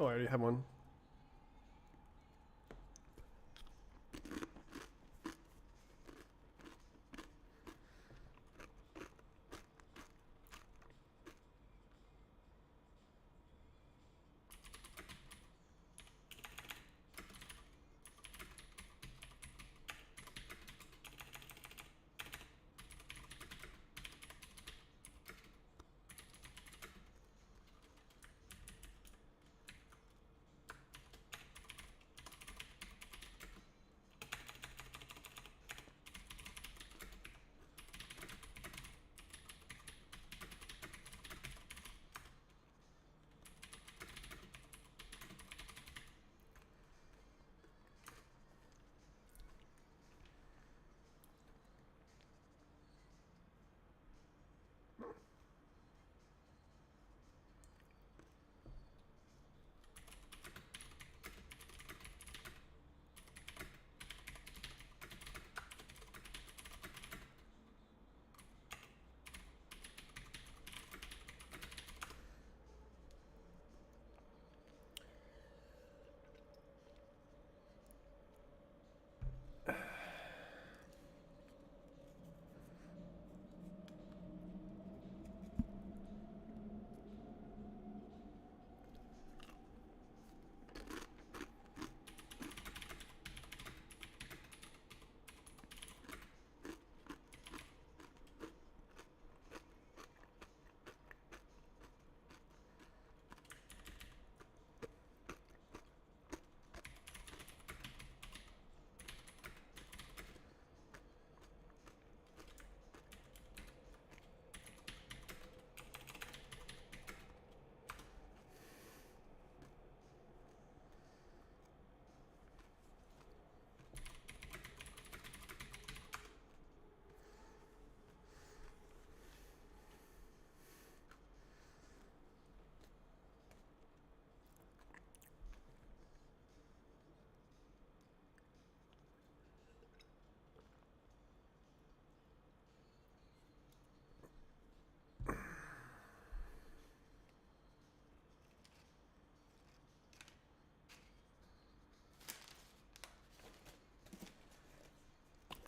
Oh, I already have one.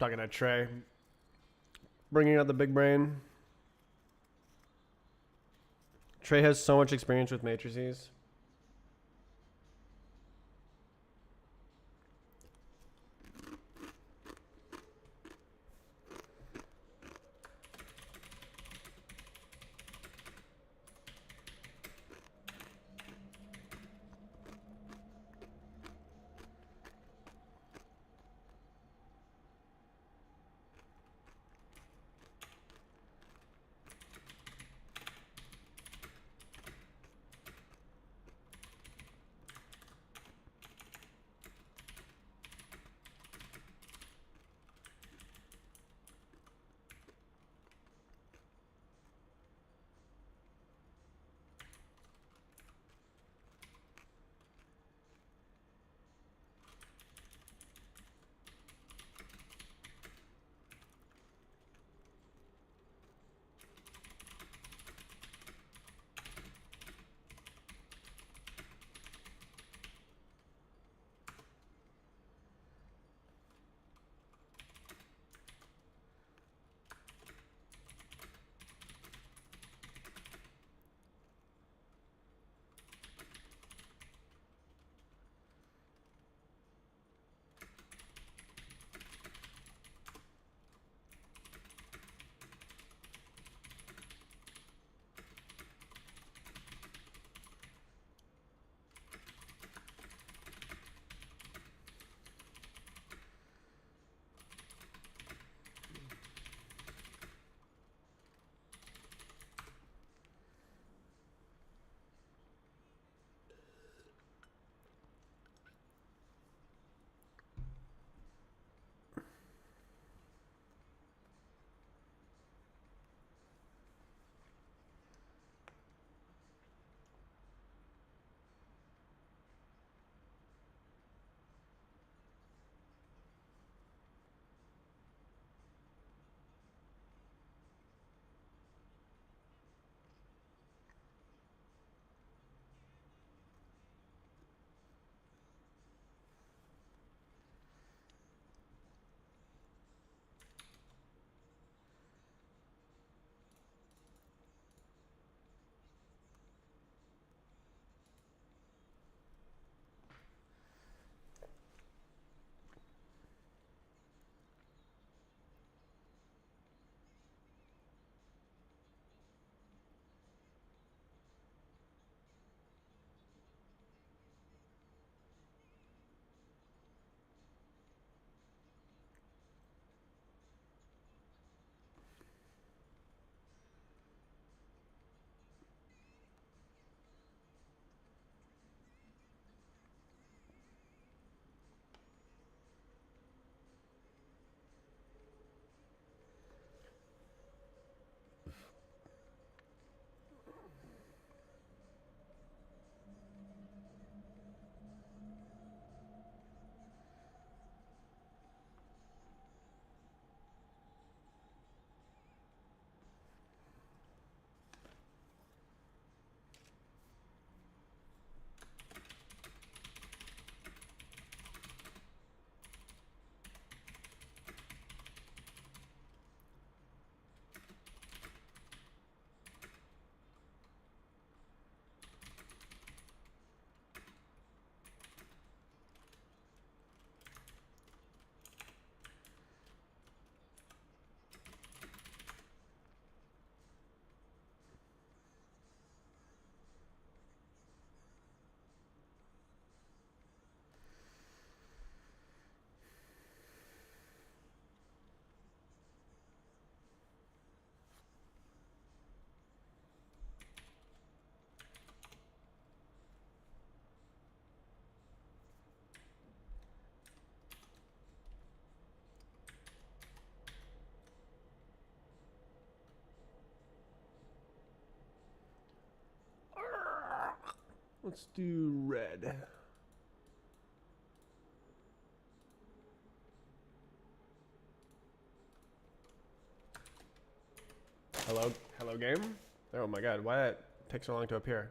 Talking to Trey. Bringing out the big brain. Trey has so much experience with matrices. Let's do red. Hello, hello game? Oh my god, why did it take so long to appear?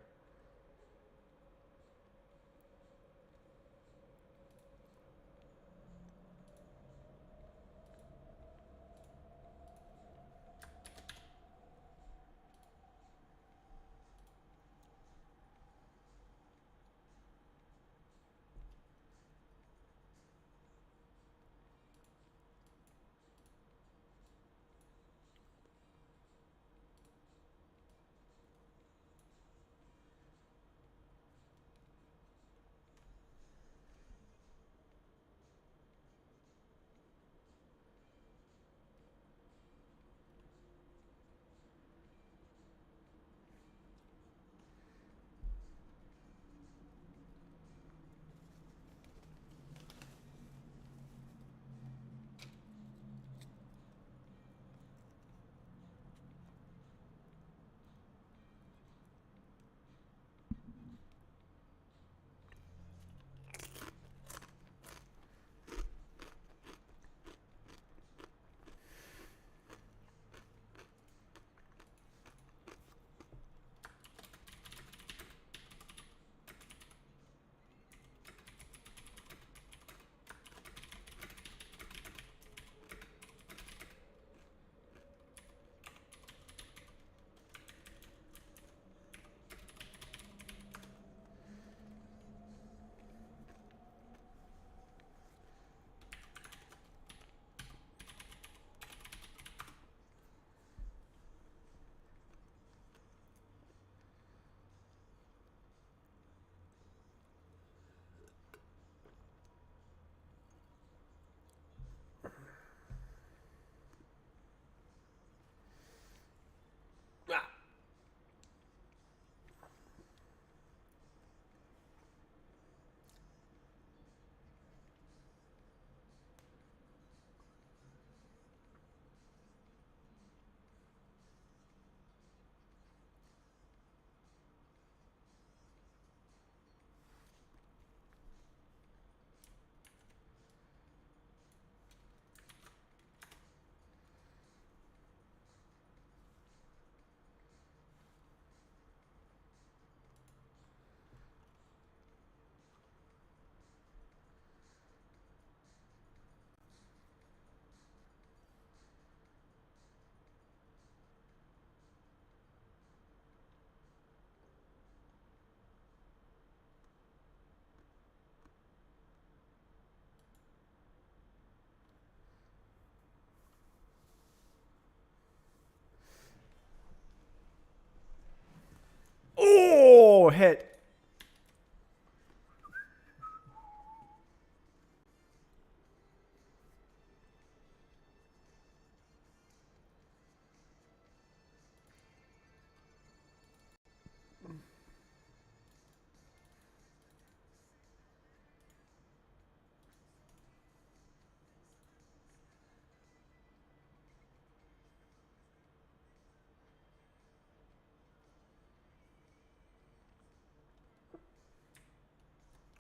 Oh, hit.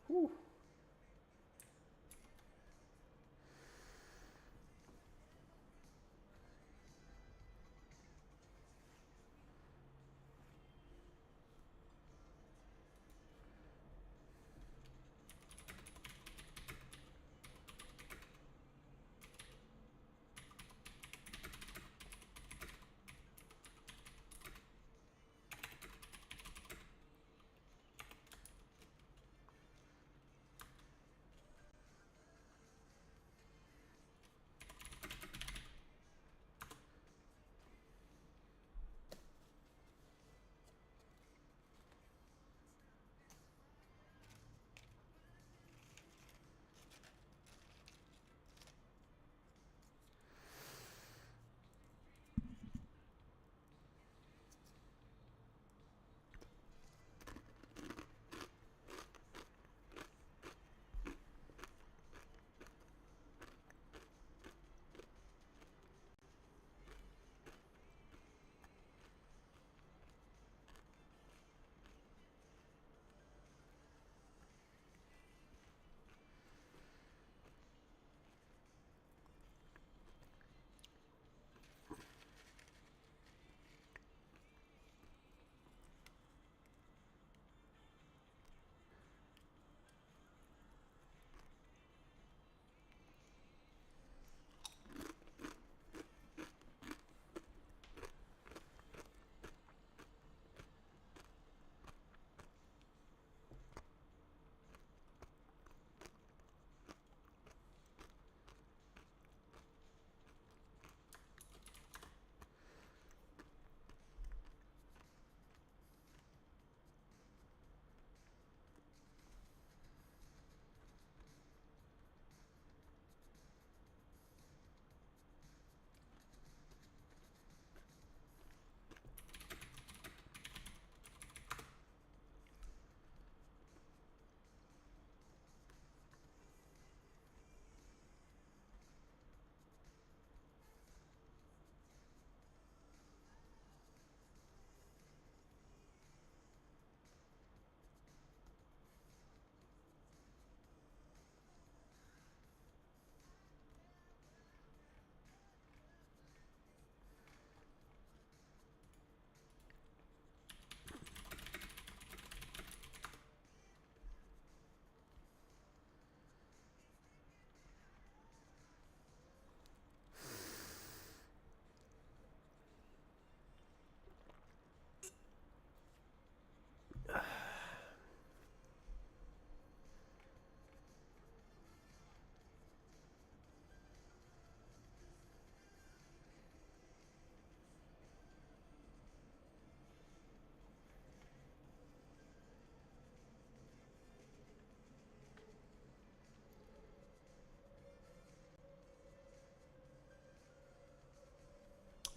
Whew.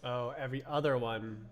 Oh, every other one.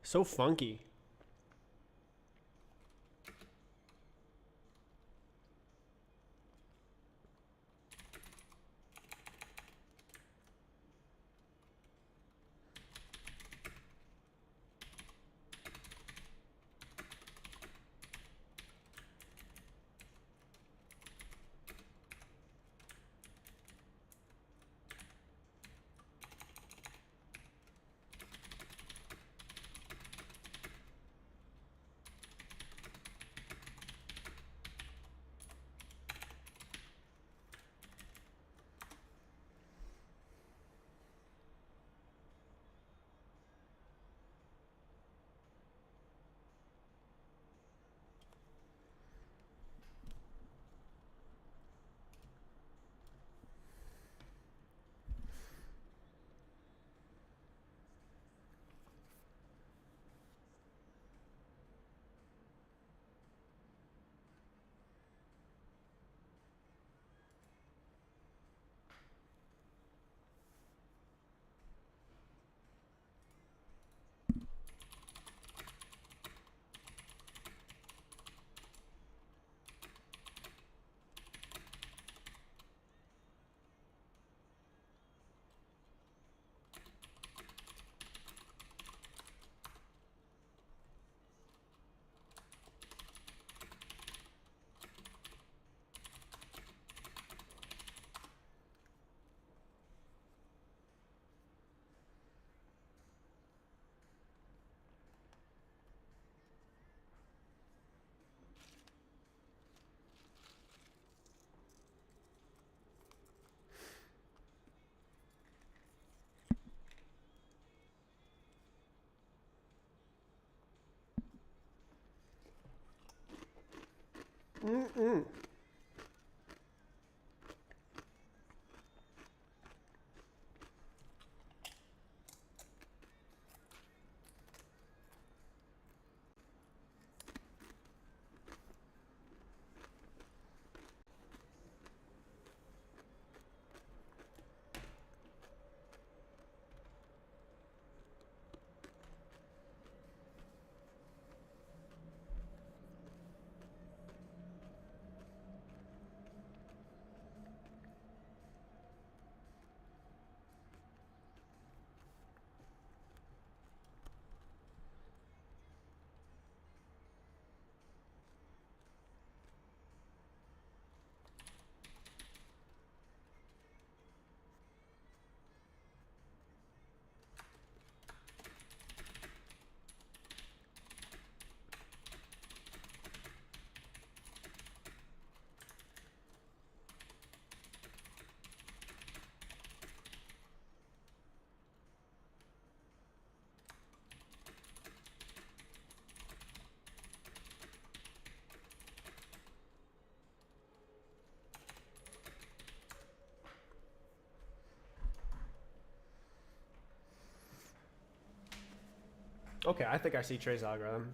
So funky. Okay, I think I see Trey's algorithm.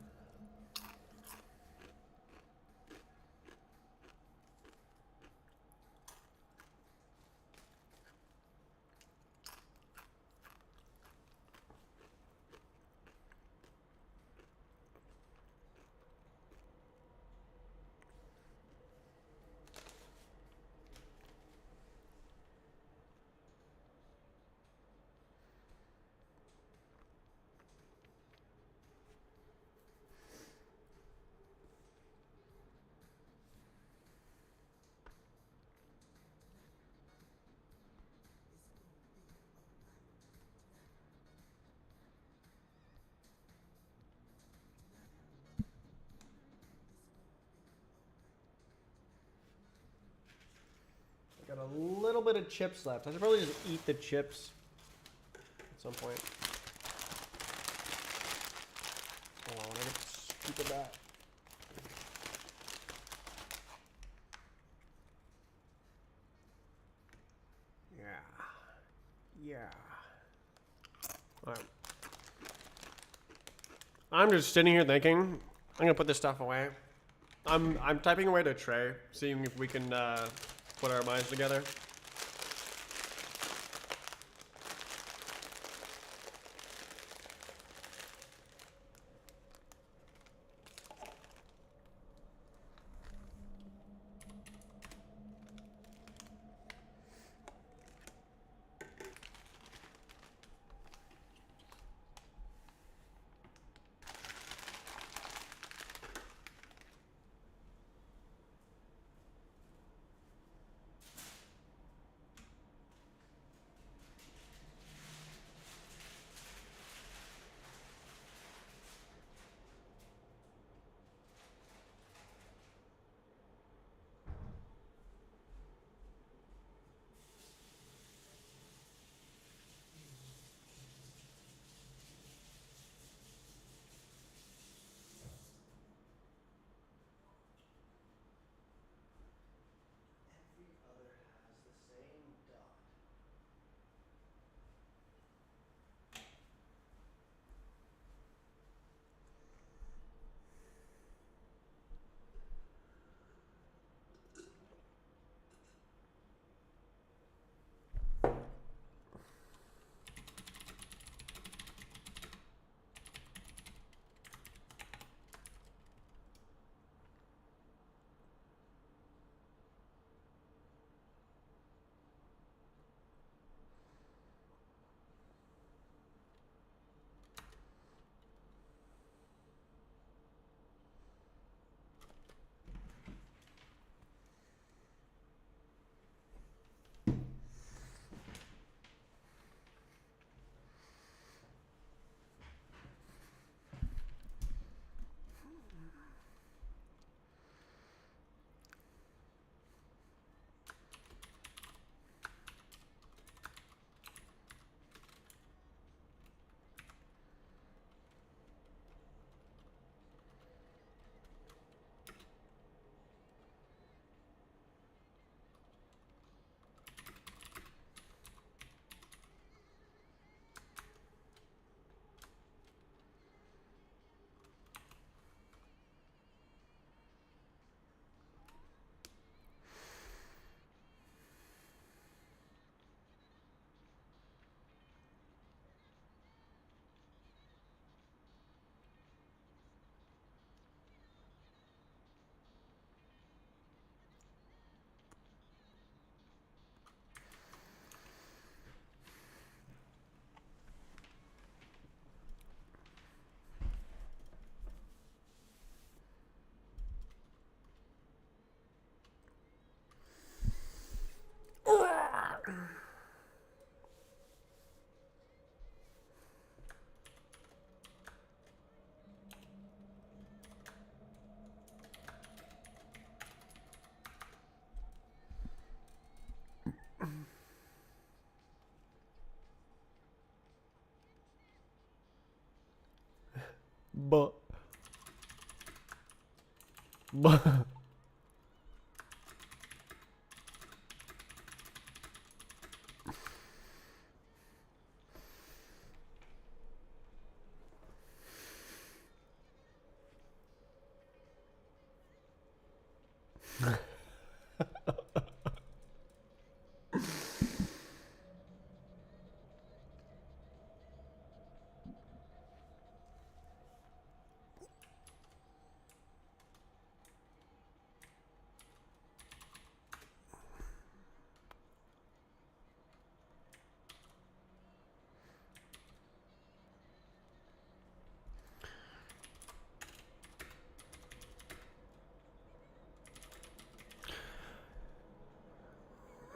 Got a little bit of chips left. I should probably just eat the chips at some point. Hold on, I get scoop of that. Yeah. All right. I'm just sitting here thinking, I'm gonna put this stuff away. I'm typing away to Trey, seeing if we can put our minds together. But. But.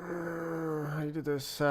How do you do this?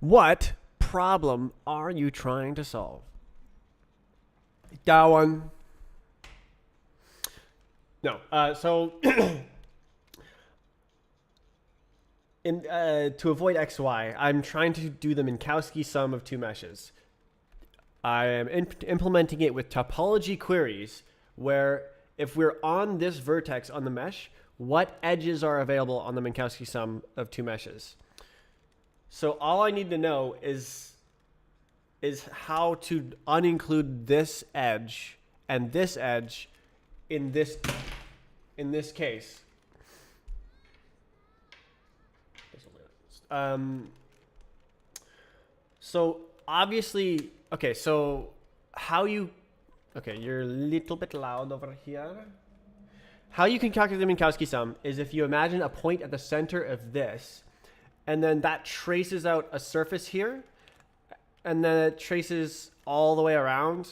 What problem are you trying to solve? That one. No. So to avoid XY, I'm trying to do the Minkowski sum of two meshes. I am implementing it with topology queries where if we're on this vertex on the mesh, what edges are available on the Minkowski sum of two meshes? So all I need to know is how to uninclude this edge and this edge in this case. So obviously, okay, so how you, okay, you're a little bit loud over here. How you can calculate the Minkowski sum is if you imagine a point at the center of this, and then that traces out a surface here, and then it traces all the way around.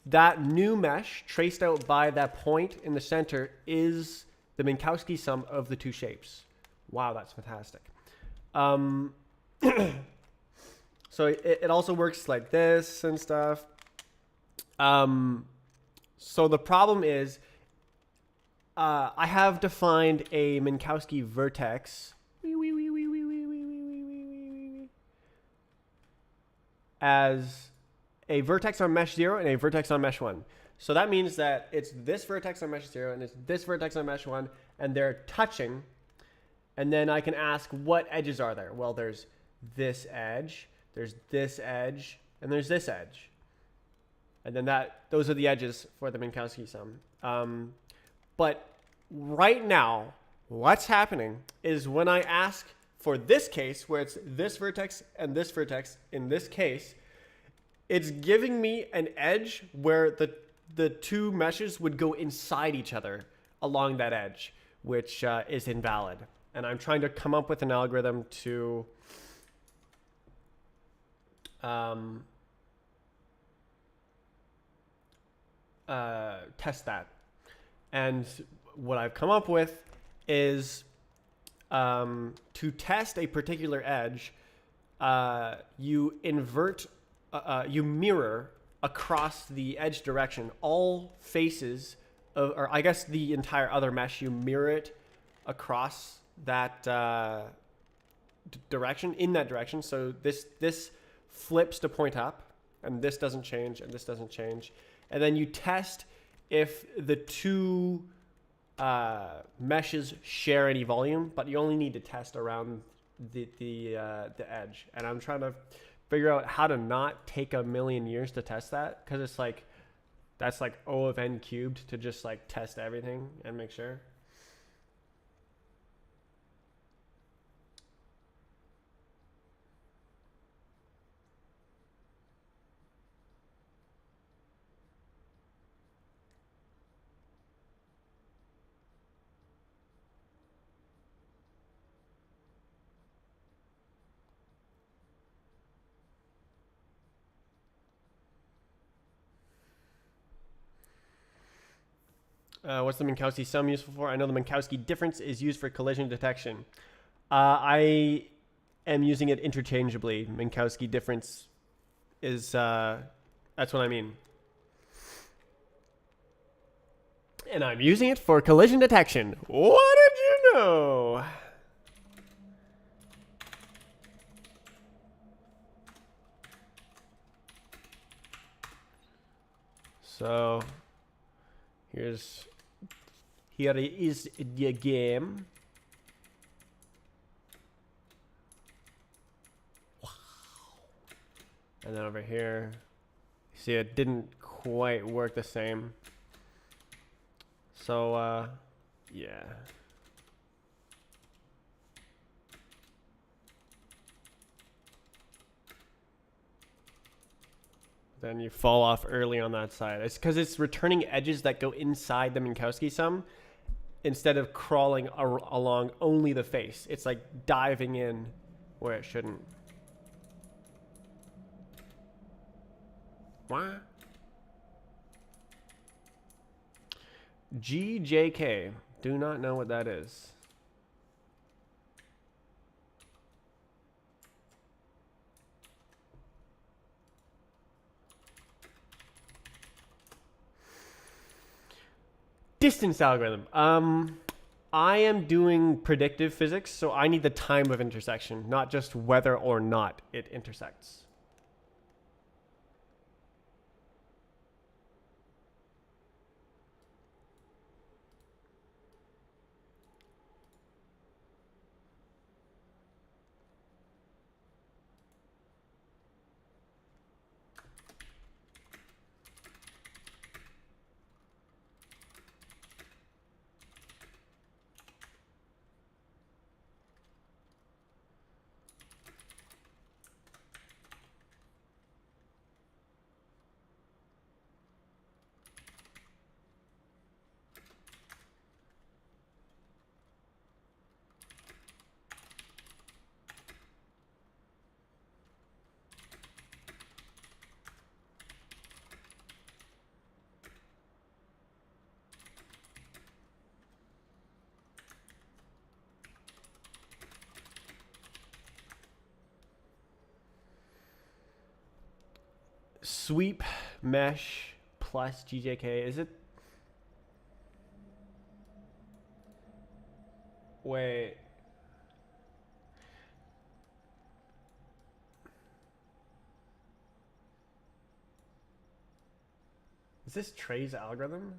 That new mesh traced out by that point in the center is the Minkowski sum of the two shapes. Wow, that's fantastic. So it also works like this and stuff. So the problem is I have defined a Minkowski vertex as a vertex on mesh 0 and a vertex on mesh 1. So that means that it's this vertex on mesh 0 and it's this vertex on mesh 1, and they're touching. And then I can ask, what edges are there? Well, there's this edge, there's this edge, and there's this edge. And then those are the edges for the Minkowski sum. But right now, what's happening is when I ask for this case, where it's this vertex and this vertex, in this case, it's giving me an edge where the two meshes would go inside each other along that edge, which is invalid. And I'm trying to come up with an algorithm to test that. And what I've come up with is to test a particular edge, you invert, you mirror across the edge direction all faces of, or I guess the entire other mesh, you mirror it across that direction, in that direction. So this flips to point up, and this doesn't change, and this doesn't change. And then you test if the two meshes share any volume, but you only need to test around the edge. And I'm trying to figure out how to not take a million years to test that, because it's like that's like O of n cubed to just like test everything and make sure. What's the Minkowski sum useful for? I know the Minkowski difference is used for collision detection. I am using it interchangeably. Minkowski difference is, that's what I mean. And I'm using it for collision detection. What did you know? So, here is the game. Wow. And then over here, see, it didn't quite work the same. So, yeah. Then you fall off early on that side. It's because it's returning edges that go inside the Minkowski sum instead of crawling along only the face. It's like diving in where it shouldn't. What? GJK. Do not know what that is. Distance algorithm. I am doing predictive physics, so I need the time of intersection, not just whether or not it intersects. Sweep mesh plus GJK. Is it? Wait. Is this Trey's algorithm?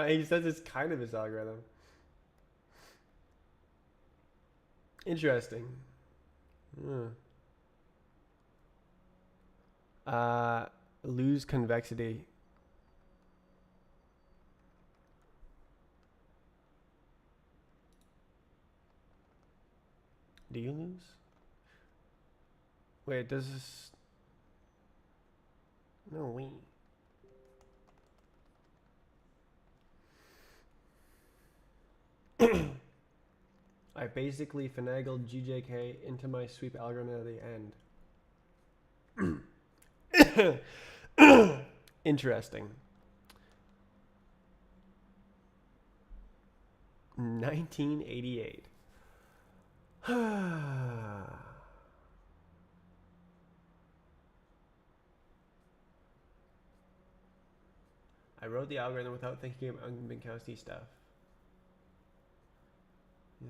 He says it's kind of his algorithm. Interesting. Lose convexity. Do you lose? Wait, does this... No, wait. I basically finagled GJK into my sweep algorithm at the end. Interesting. 1988. I wrote the algorithm without thinking of Minkowski stuff. Yeah.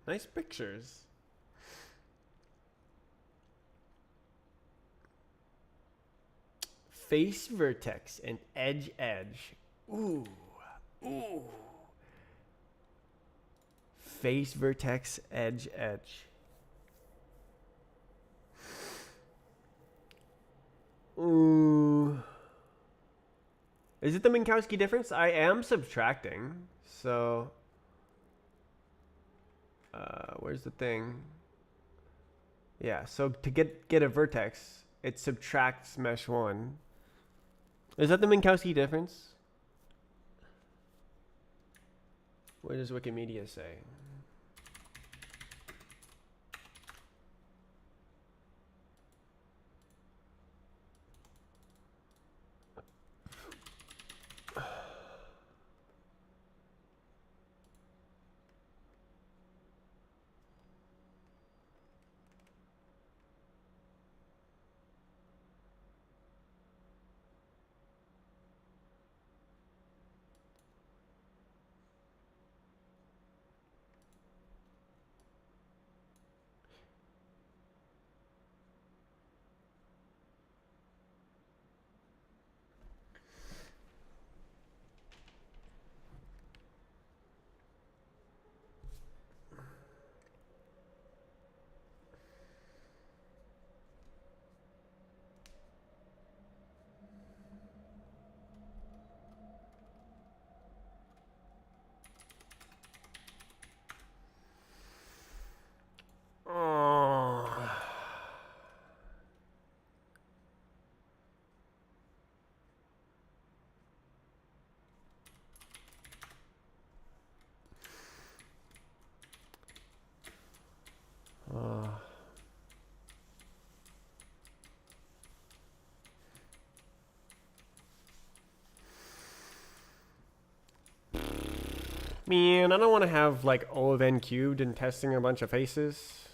Nice pictures. Face vertex and edge edge. Ooh. Ooh. Face vertex edge edge. Ooh. Is it the Minkowski difference? I am subtracting. So where's the thing? Yeah, so to get a vertex, it subtracts mesh 1. Is that the Minkowski difference? What does Wikimedia say? Man, I don't want to have like O of n cubed and testing a bunch of faces.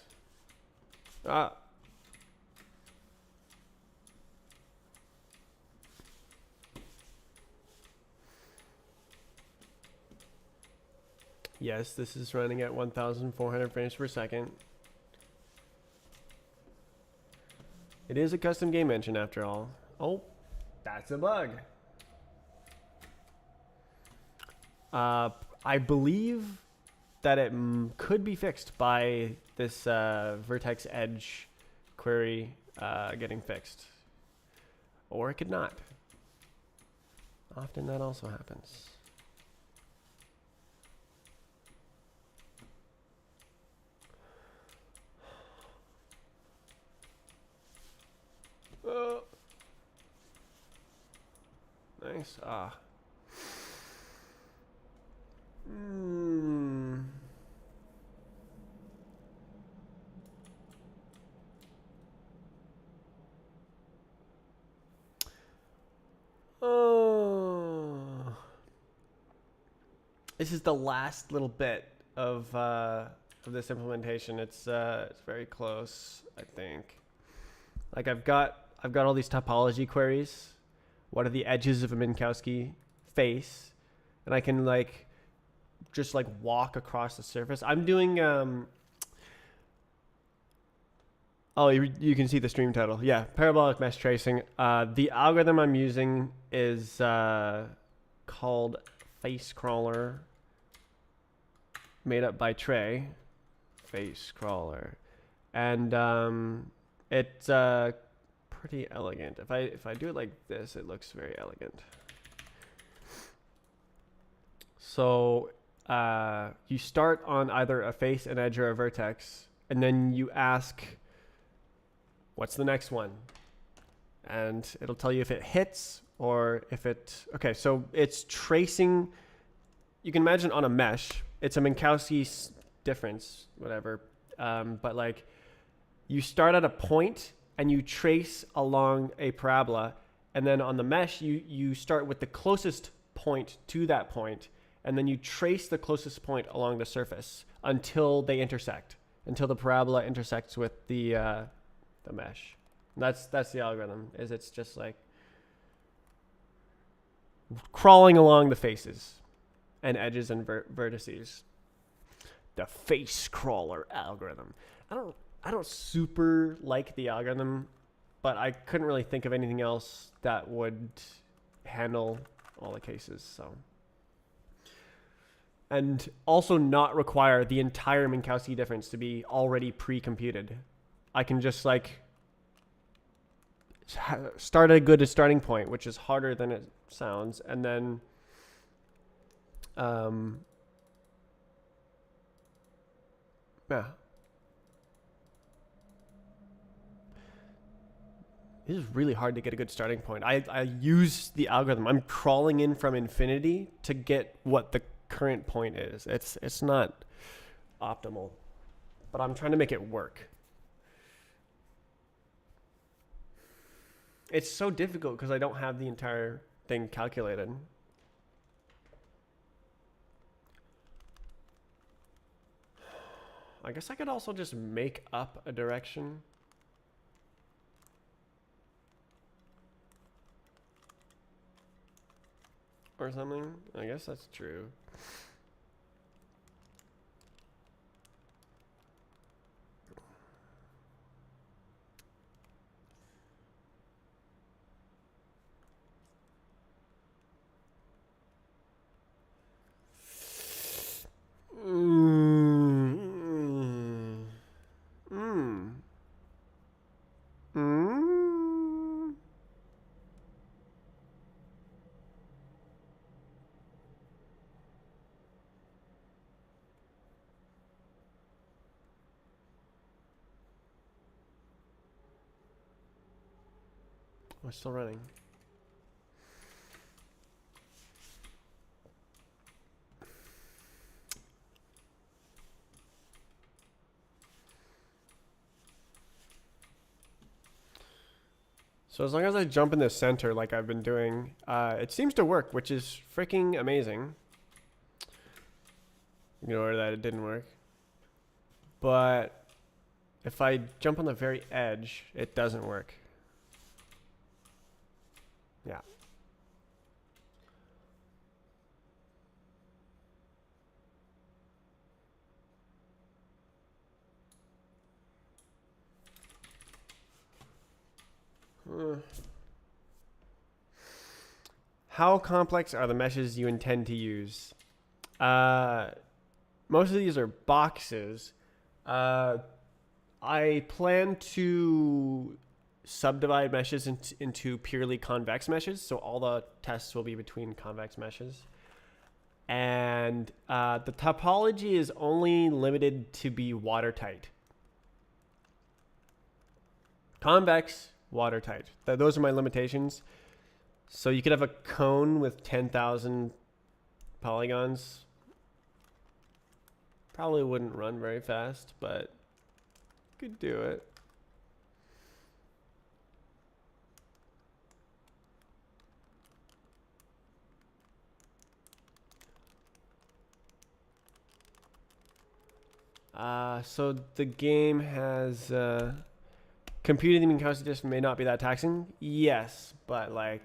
Yes, this is running at 1,400 frames per second. It is a custom game engine after all. Oh, that's a bug. I believe that it could be fixed by this vertex edge query getting fixed. Or it could not. Often that also happens. Nice. This is the last little bit of this implementation. It's very close, I think. Like I've got all these topology queries. What are the edges of a Minkowski face? And I can like just like walk across the surface. I'm doing oh, you can see the stream title. Yeah, parabolic mesh tracing. The algorithm I'm using is called Face Crawler, made up by Trey. Face Crawler, and it's pretty elegant. If I do it like this, it looks very elegant. So you start on either a face, an edge, or a vertex, and then you ask, what's the next one? And it'll tell you if it hits or if it... Okay, so it's tracing... You can imagine on a mesh, it's a Minkowski difference, whatever. But like, you start at a point and you trace along a parabola, and then on the mesh you start with the closest point to that point, and then you trace the closest point along the surface until they intersect, until the parabola intersects with the mesh. And that's the algorithm. Is it's just like crawling along the faces and edges and vertices. The face crawler algorithm. I don't super like the algorithm, but I couldn't really think of anything else that would handle all the cases. So, and also not require the entire Minkowski difference to be already pre-computed. I can just like start a good starting point, which is harder than it sounds, and then yeah. It is really hard to get a good starting point. I use the algorithm. I'm crawling in from infinity to get what the current point is. It's not optimal, but I'm trying to make it work. It's so difficult because I don't have the entire thing calculated. I guess I could also just make up a direction. Or something. I guess that's true. We're still running. So as long as I jump in the center like I've been doing, it seems to work, which is freaking amazing. Ignore that it didn't work. But if I jump on the very edge, it doesn't work. Yeah. How complex are the meshes you intend to use? Most of these are boxes. I plan to subdivide meshes into purely convex meshes, so all the tests will be between convex meshes. And the topology is only limited to be watertight. Convex, watertight. Those are my limitations. So you could have a cone with 10,000 polygons. Probably wouldn't run very fast, but could do it. So the game has computing the Minkowski disk may not be that taxing. Yes, but like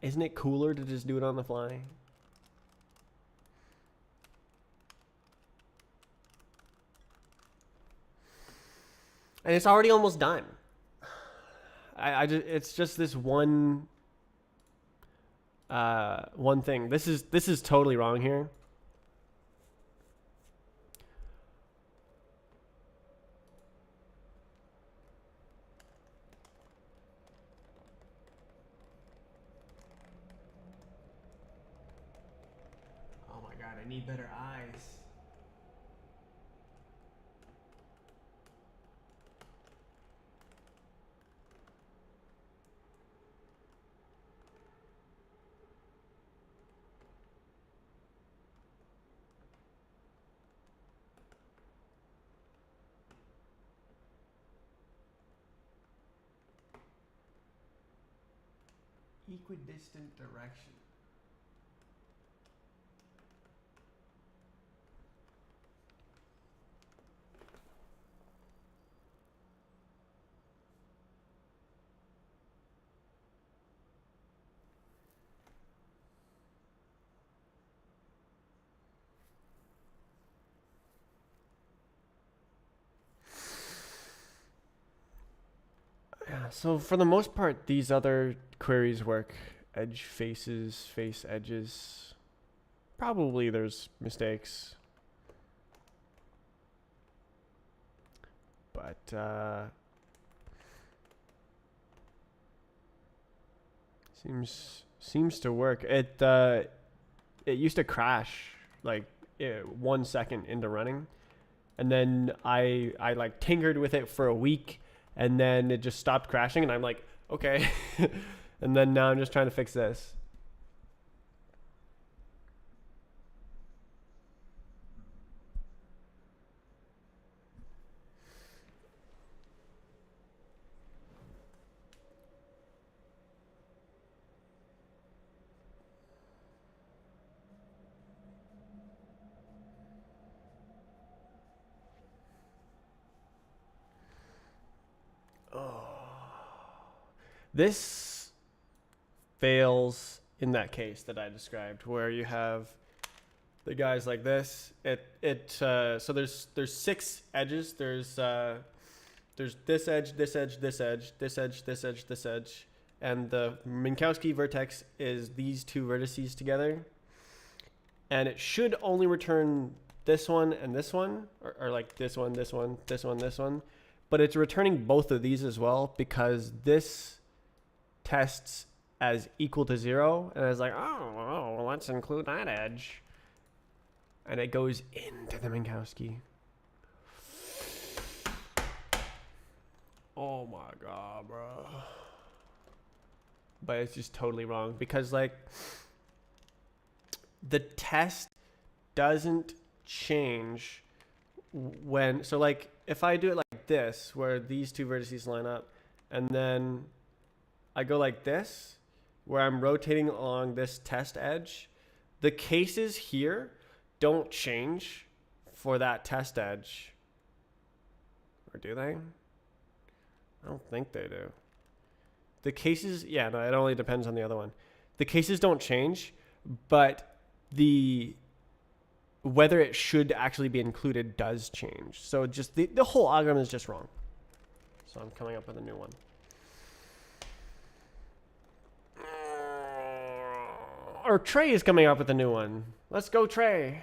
isn't it cooler to just do it on the fly? And it's already almost done. It's just this one thing. This is totally wrong here. Oh my god, I need better eyes. equidistant direction. Yeah, so for the most part, these other queries work. Edge faces, face edges. Probably there's mistakes. But seems to work. It used to crash like 1 second into running, and then I like tinkered with it for a week, and then it just stopped crashing, and I'm like, okay. And then now I'm just trying to fix this. This fails in that case that I described, where you have the guys like this. So there's 6 edges. There's this edge, this edge, this edge, this edge, this edge, this edge, and the Minkowski vertex is these 2 vertices together, and it should only return this one and this one, or like this one, this one, this one, this one, but it's returning both of these as well because this tests as equal to 0, and it's like, oh, well, let's include that edge, and it goes into the Minkowski. Oh my god, bro. But it's just totally wrong because like the test doesn't change when, so like if I do it like this, where these 2 vertices line up, and then I go like this, where I'm rotating along this test edge, the cases here don't change for that test edge. Or do they? I don't think they do. The cases, yeah, no, it only depends on the other one. The cases don't change, but the whether it should actually be included does change. So just the whole algorithm is just wrong. So I'm coming up with a new one. Or Trey is coming up with a new one. Let's go, Trey.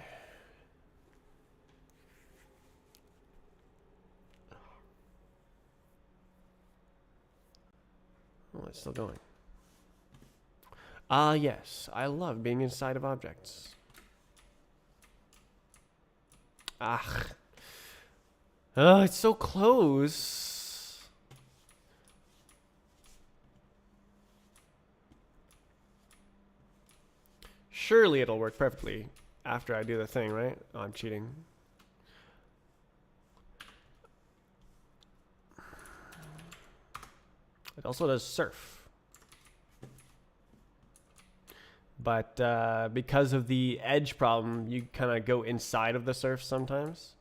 Oh, it's still going. Yes. I love being inside of objects. Oh, it's so close. Surely it'll work perfectly after I do the thing, right? Oh, I'm cheating. It also does surf. But because of the edge problem, you kind of go inside of the surf sometimes.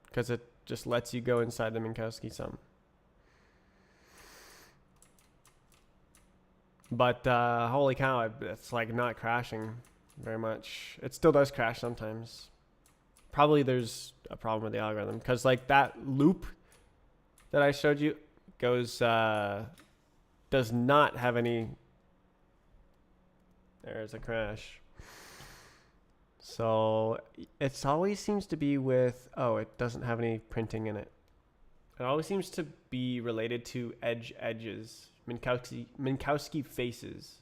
Because it just lets you go inside the Minkowski sum. But holy cow, it's like not crashing very much. It still does crash sometimes. Probably there's a problem with the algorithm. Because like that loop that I showed you goes, does not have any... There's a crash. So it always seems to be with, oh, it doesn't have any printing in it. It always seems to be related to edges, Minkowski faces.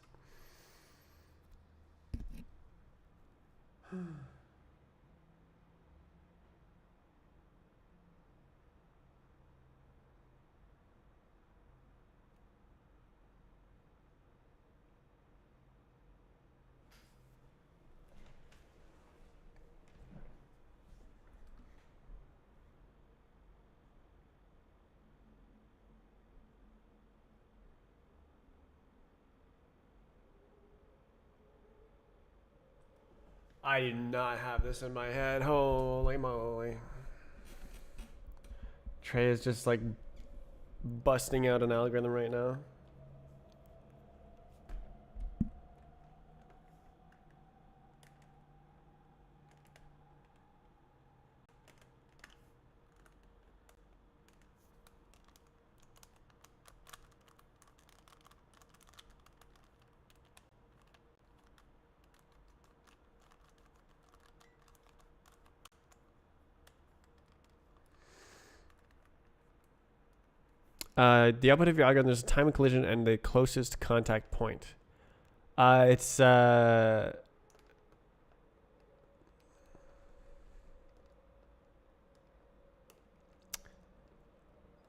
I do not have this in my head. Holy moly. Trey is just like busting out an algorithm right now. The output of your algorithm is a time of collision and the closest contact point. It's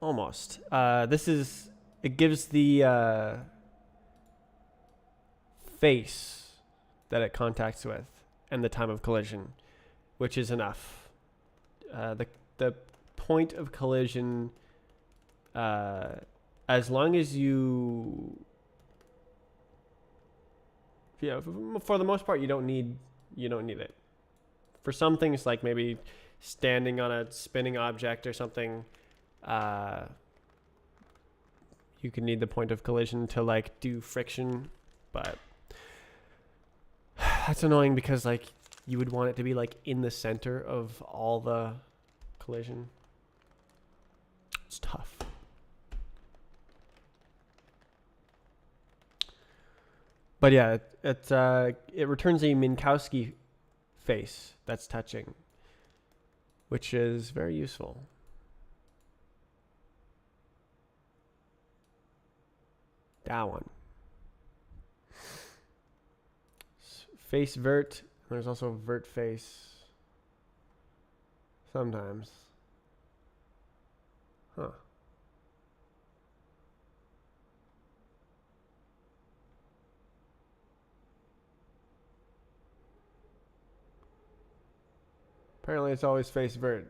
almost. It gives the face that it contacts with and the time of collision, which is enough. The point of collision, as long as you, for the most part, you don't need it. For some things, like maybe standing on a spinning object or something, you could need the point of collision to like do friction, but that's annoying because like you would want it to be like in the center of all the collision. It's tough. But yeah, it returns a Minkowski face that's touching, which is very useful. That one. Face vert. There's also vert face. Sometimes. Huh. Apparently it's always face vert.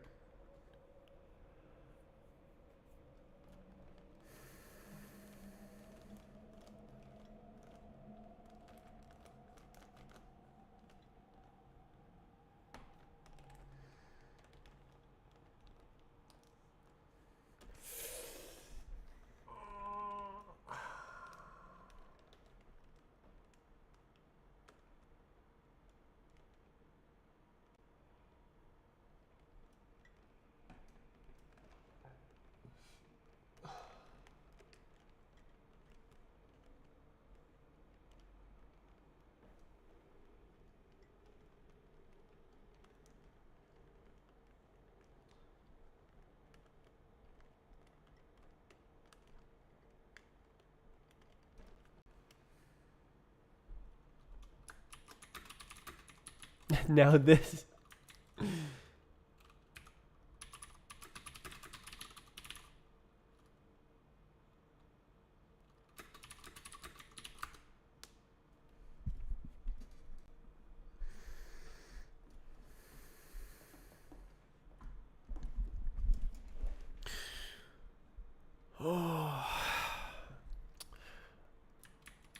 Now this.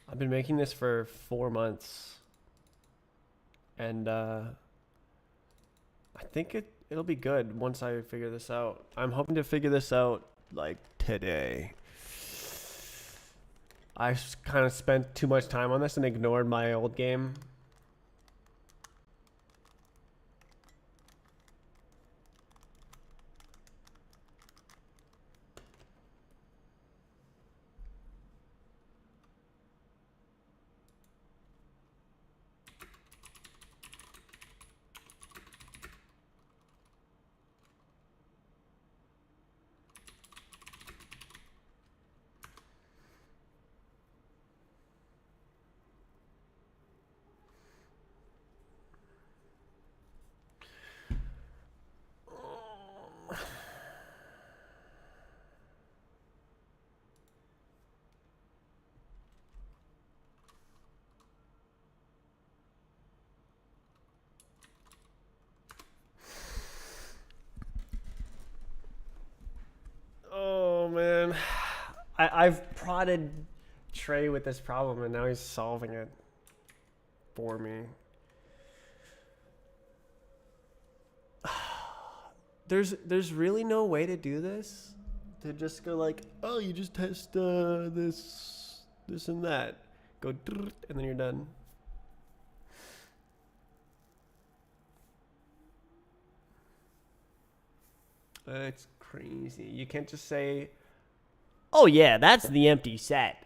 I've been making this for 4 months, and I think it'll be good once I figure this out. I'm hoping to figure this out like today. I kind of spent too much time on this and ignored my old game. Oh man, I've prodded Trey with this problem and now he's solving it for me. there's really no way to do this. To just go like, oh, you just test this and that. Go and then you're done. That's crazy. You can't just say, oh yeah, that's the empty set.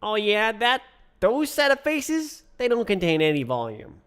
Oh yeah, those set of faces, they don't contain any volume.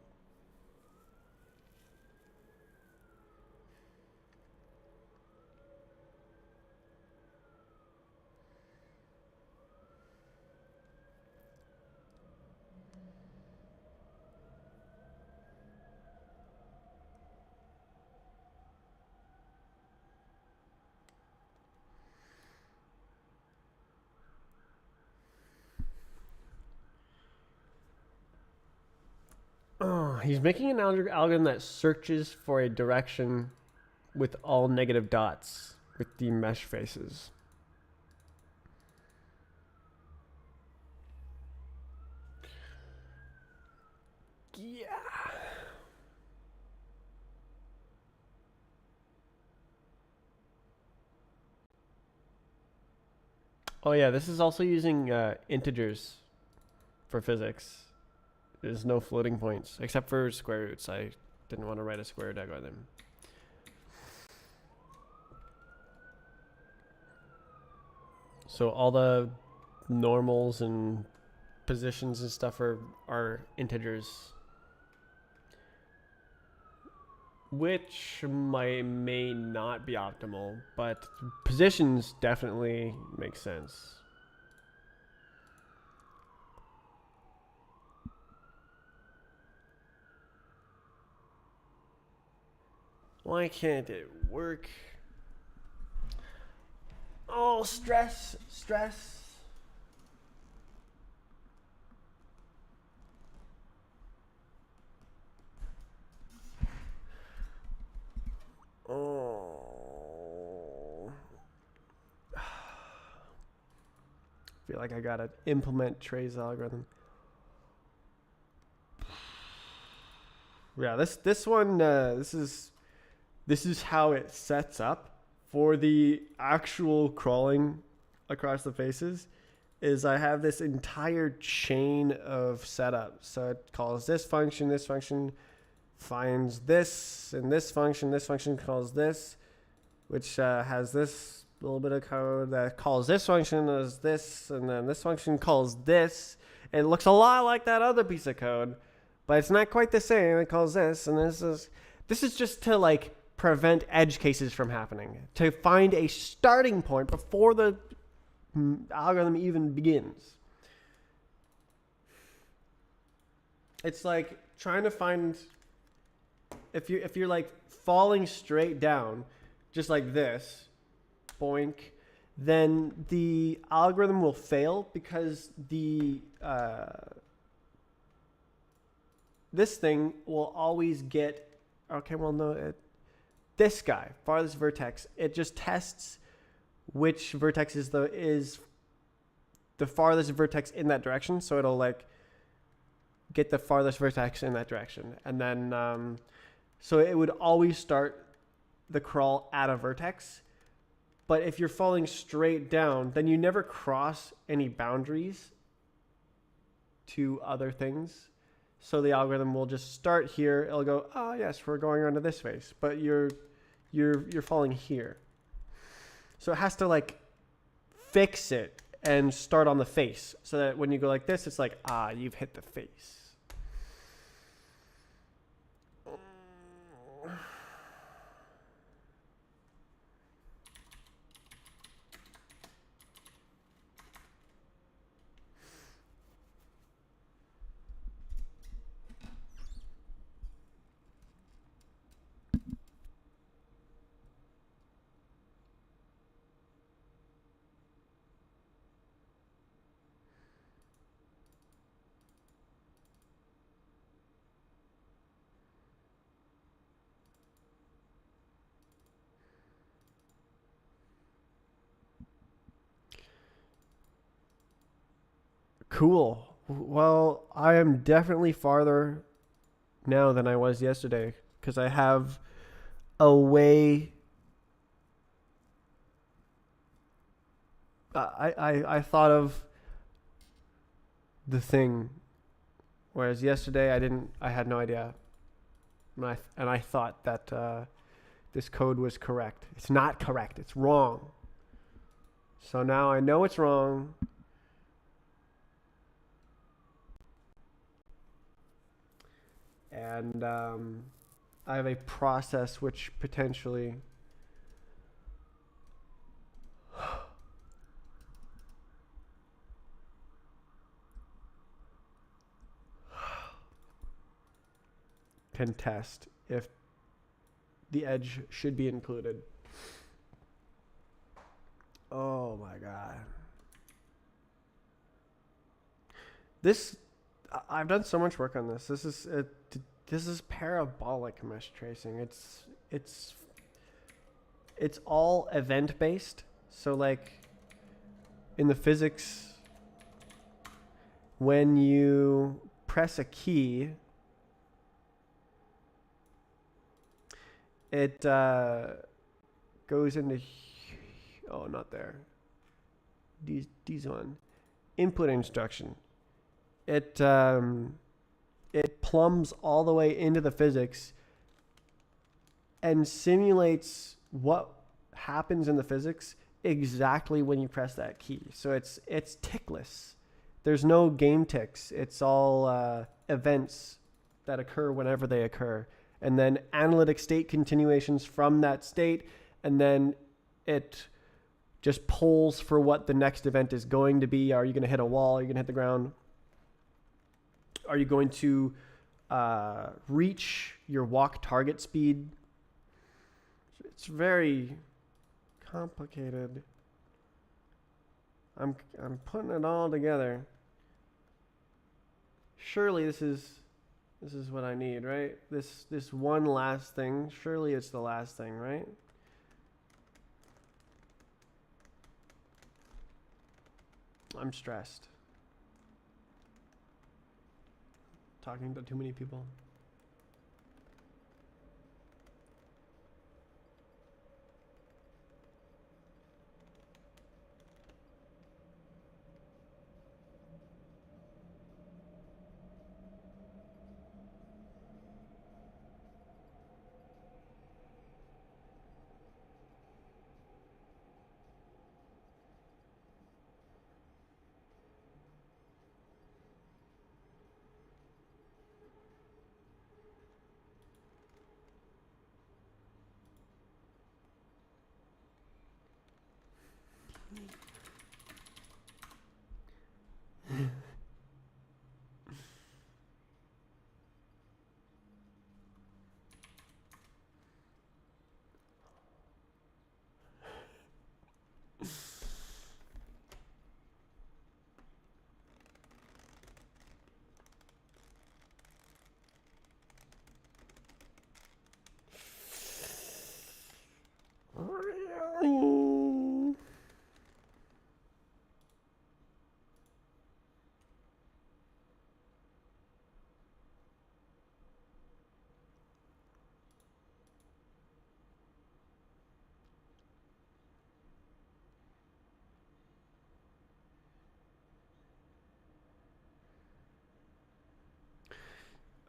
Oh, he's making an algorithm that searches for a direction with all negative dots with the mesh faces. Yeah. Oh yeah, this is also using integers for physics. There's no floating points except for square roots. I didn't want to write a square root algorithm. So all the normals and positions and stuff are integers, which may not be optimal, but positions definitely make sense. Why can't it work? Oh, stress. Oh. I feel like I gotta implement Trey's algorithm. Yeah, this one this is how it sets up for the actual crawling across the faces. Is I have this entire chain of setup. So it calls this function, finds this, and this function calls this, which has this little bit of code that calls this function as this, and then this function calls this. It looks a lot like that other piece of code, but it's not quite the same. It calls this, and this is just to like prevent edge cases from happening, to find a starting point before the algorithm even begins. It's like trying to find, if you're like falling straight down, just like this, boink, then the algorithm will fail because the this thing will always get, okay, well no, this guy, farthest vertex, it just tests which vertex is the farthest vertex in that direction. So it'll like get the farthest vertex in that direction. And then, so it would always start the crawl at a vertex. But if you're falling straight down, then you never cross any boundaries to other things. So the algorithm will just start here. It'll go, oh yes, we're going onto this face, but you're falling here. So it has to like fix it and start on the face, so that when you go like this, it's like, you've hit the face. Cool. Well, I am definitely farther now than I was yesterday because I have a way. I thought of the thing, whereas yesterday I didn't. I had no idea, and I thought that this code was correct. It's not correct. It's wrong. So now I know it's wrong. And I have a process which potentially can test if the edge should be included. Oh my god. I've done so much work on this. This is parabolic mesh tracing. It's all event based. So like in the physics, when you press a key, it goes into, oh, not there. These one input instruction. It plumbs all the way into the physics and simulates what happens in the physics exactly when you press that key. So it's tickless. There's no game ticks. It's all events that occur whenever they occur. And then analytic state continuations from that state. And then it just pulls for what the next event is going to be. Are you going to hit a wall? Are you going to hit the ground? Are you going to reach your walk target speed? It's very complicated. I'm putting it all together. Surely this is what I need, right? This one last thing. Surely it's the last thing, right? I'm stressed. Talking to too many people.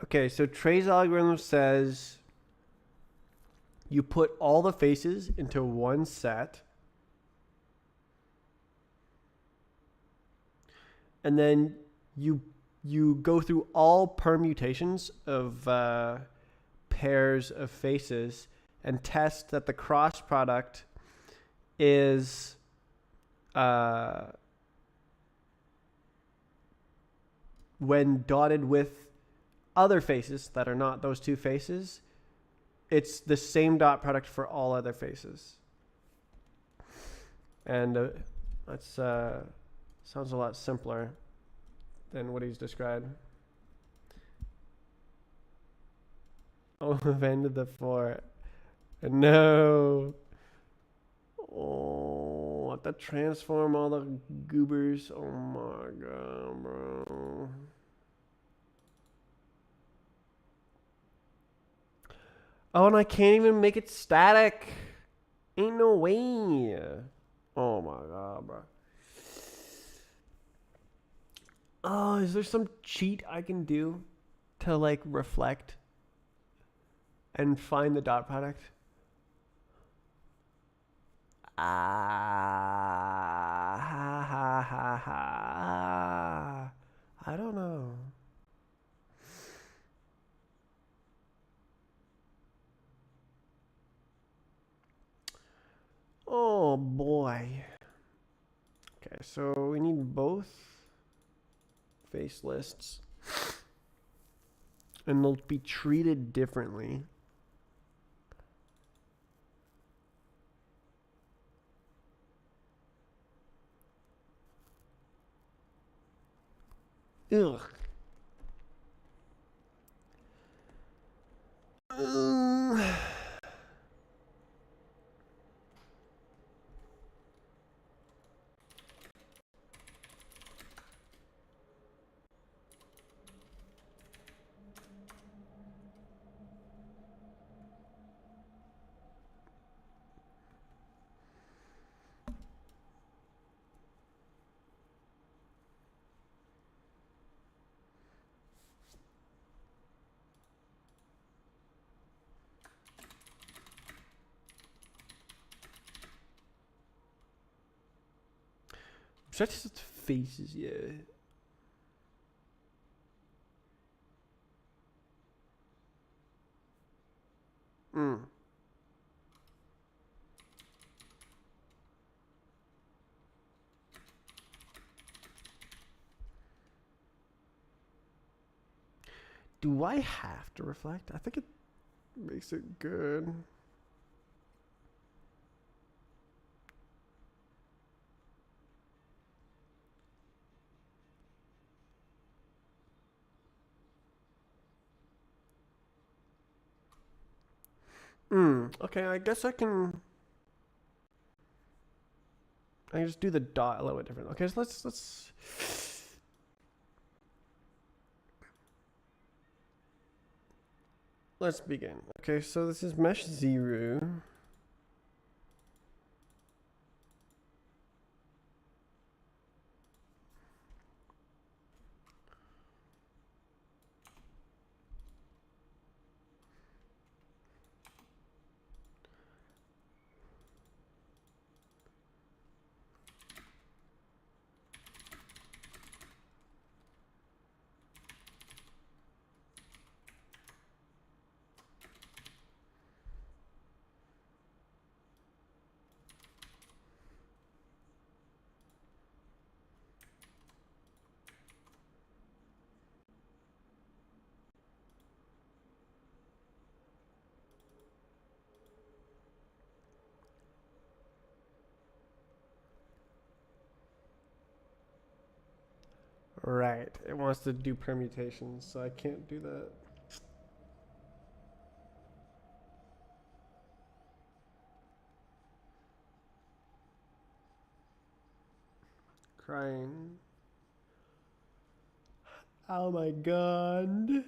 Okay, so Trey's algorithm says you put all the faces into one set, and then you go through all permutations of pairs of faces and test that the cross product is when dotted with other faces that are not those two faces, it's the same dot product for all other faces. And that's sounds a lot simpler than what he's described. Oh, I've ended the 4. No. Oh, I have to transform all the goobers. Oh my god, bro. Oh, and I can't even make it static. Ain't no way. Oh my god, bro. Oh, is there some cheat I can do to like reflect and find the dot product? Ah, ha ha ha ha. I don't know. Oh boy. Okay, so we need both face lists, and they'll be treated differently. Ugh. Should I just faces? Yeah. Mm. Do I have to reflect? I think it makes it good. Okay, I guess I can just do the dot a little bit different. Okay, so let's begin. Okay, so this is mesh 0. Right. It wants to do permutations, so I can't do that. Crying. Oh my god.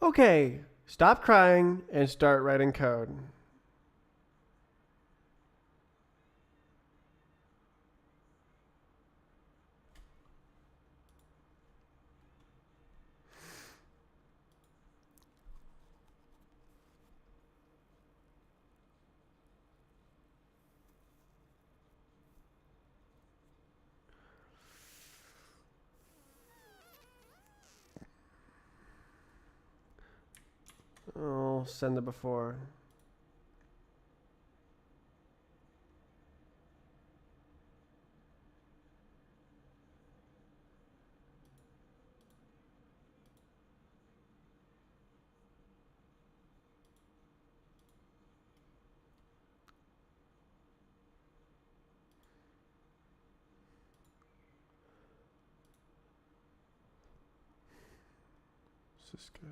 Okay, stop crying and start writing code. normal sender before. This guy.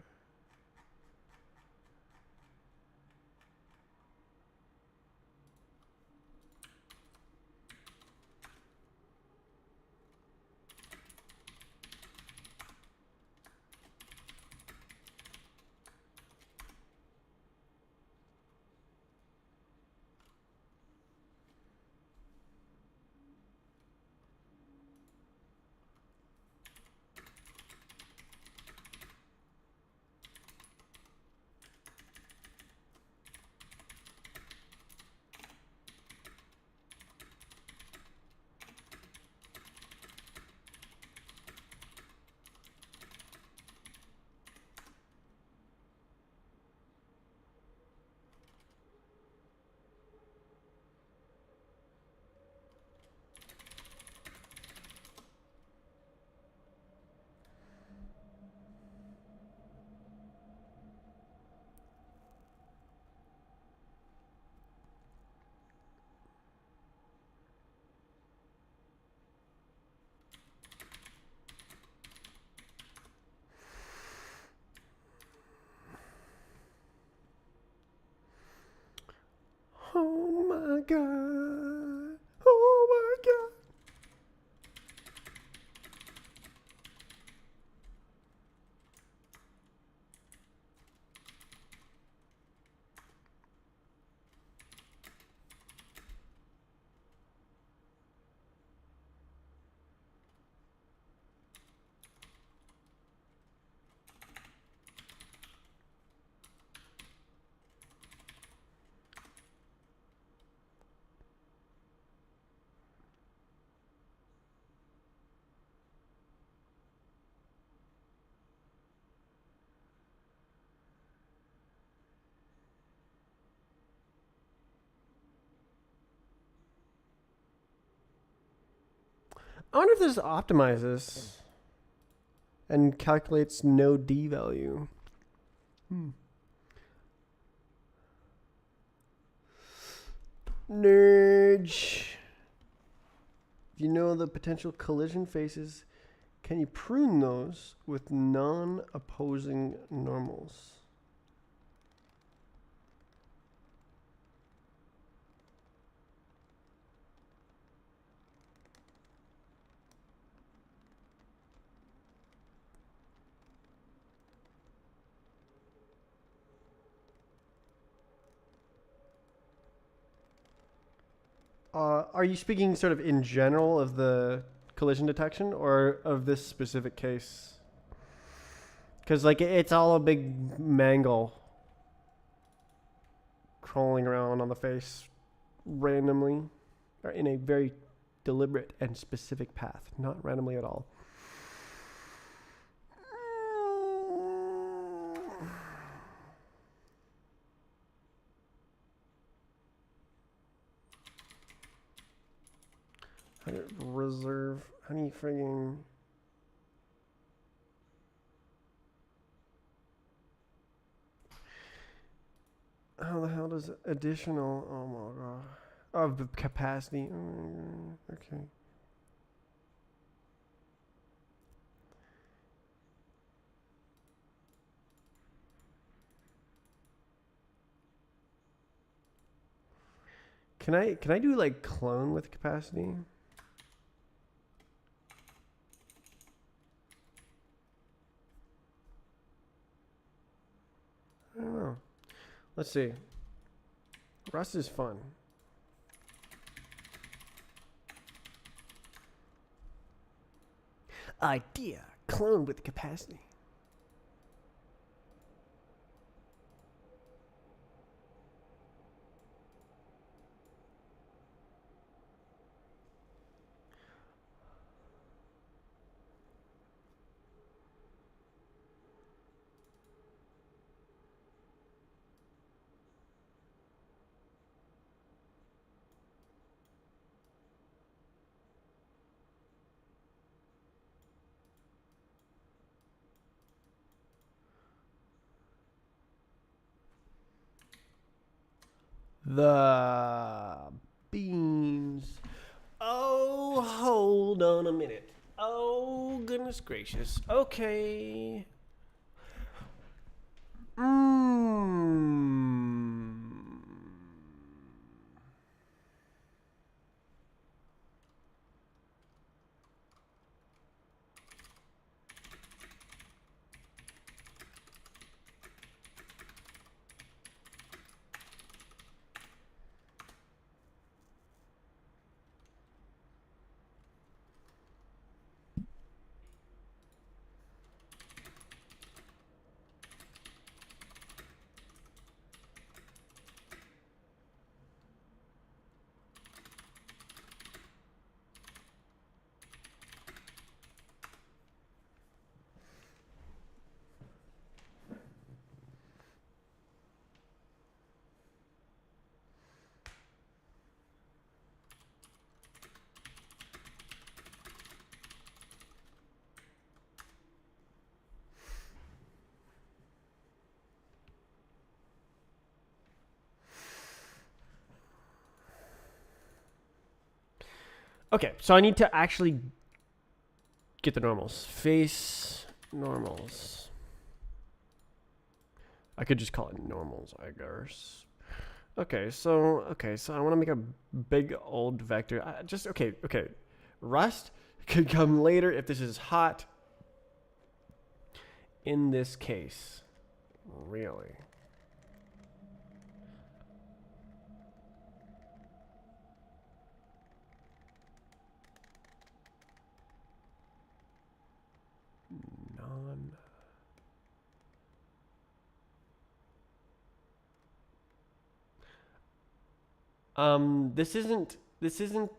Oh my god. Oh my god. I wonder if this optimizes and calculates no D value. Nudge. If you know the potential collision faces, can you prune those with non-opposing normals? Are you speaking sort of in general of the collision detection or of this specific case? Because like it's all a big mangle crawling around on the face randomly or in a very deliberate and specific path, not randomly at all. How do you reserve? How do you frigging? How the hell does additional? Oh my god! Of the capacity. Okay. Can I do like clone with capacity? I don't know. Let's see. Rust is fun. Idea. Clone with capacity. The beans. Oh, hold on a minute. Oh, goodness gracious. Okay. Okay, so I need to actually get the normals. Face normals. I could just call it normals, I guess. Okay, so I want to make a big old vector. Okay. Rust could come later if this is hot. In this case, really. This isn't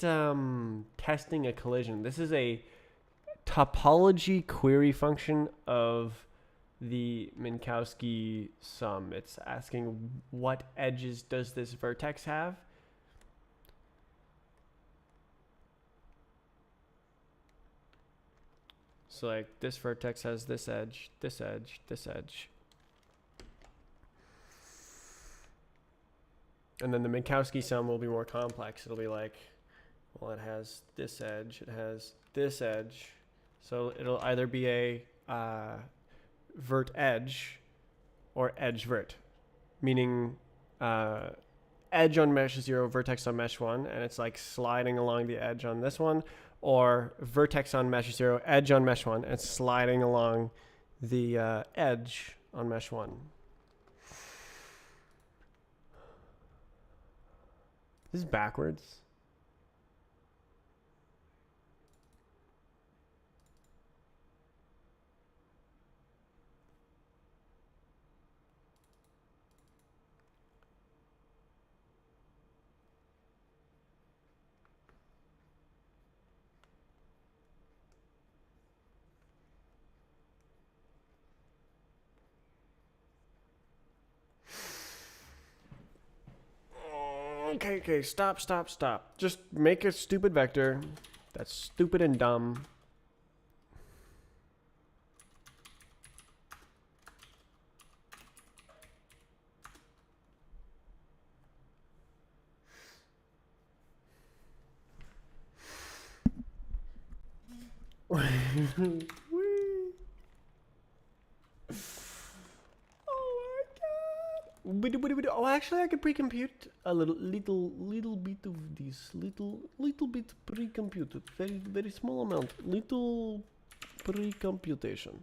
testing a collision. This is a topology query function of the Minkowski sum. It's asking what edges does this vertex have? So like this vertex has this edge, this edge, this edge. And then the Minkowski sum will be more complex. It'll be like, well, it has this edge, it has this edge. So it'll either be a vert edge or edge vert, meaning edge on mesh 0, vertex on mesh 1, and it's like sliding along the edge on this one, or vertex on mesh 0, edge on mesh 1, and it's sliding along the edge on mesh 1. This is backwards. Okay, stop. Just make a stupid vector that's stupid and dumb. Oh, actually, I could pre-compute a little bit of this. Little bit pre-computed. Very small amount. Little pre-computation.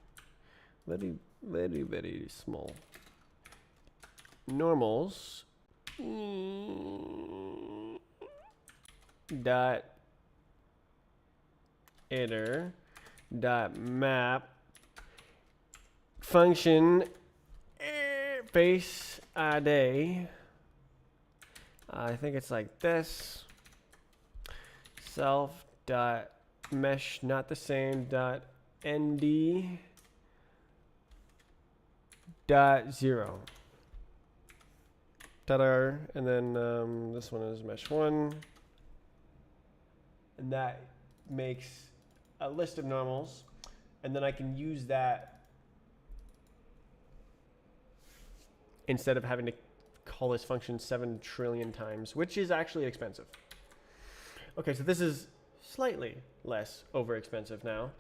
Very small. Normals. Dot iter. Dot map. Function. Face a day. I think it's like this. Self dot mesh not the same dot nd dot 0. Ta-da. And then this one is mesh 1. And that makes a list of normals. And then I can use that instead of having to call this function 7 trillion times, which is actually expensive. Okay, so this is slightly less over expensive now.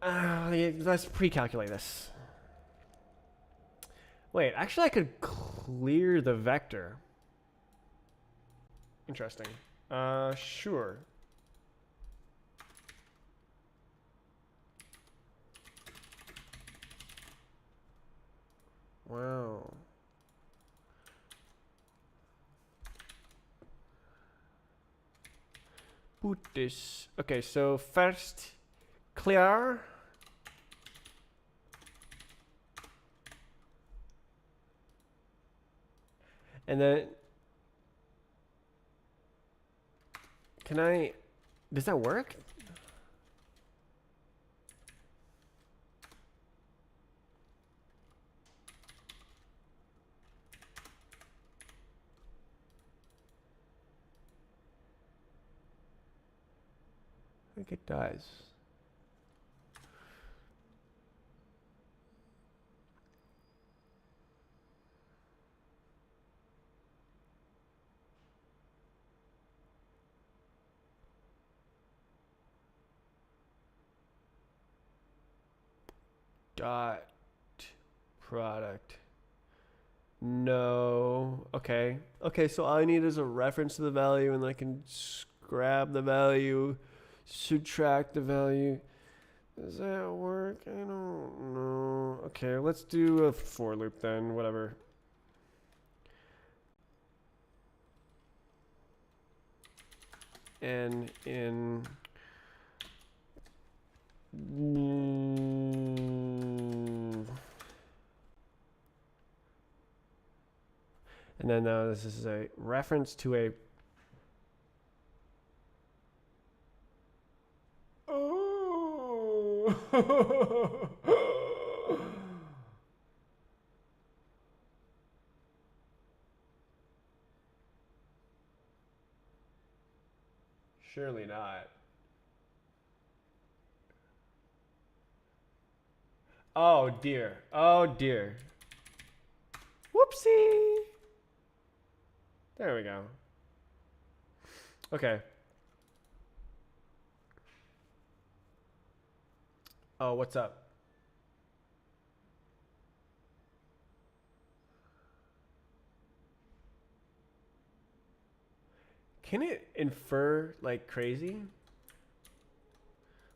Let's pre-calculate this. Wait, actually I could clear the vector. Interesting. Sure. Wow. Put this. Okay, so first clear. And then can I, does that work? I think it does. Dot product. No. Okay. Okay, so all I need is a reference to the value, and then I can grab the value, subtract the value. Does that work? I don't know. Okay, let's do a for loop then, whatever. And in and then this is a reference to a surely not. Oh dear. Oh dear. Whoopsie. There we go. Okay. Oh, what's up? Can it infer like crazy?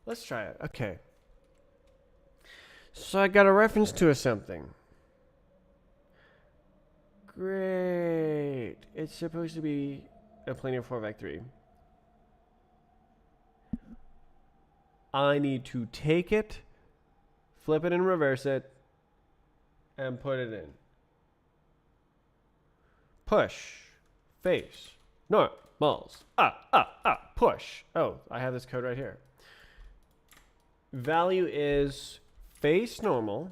Let's try it. Okay. So I got a reference to a something. Great. It's supposed to be a planar 4-vec3. I need to take it, flip it and reverse it, and put it in. Push, face, normals, push. Oh, I have this code right here. Value is face normal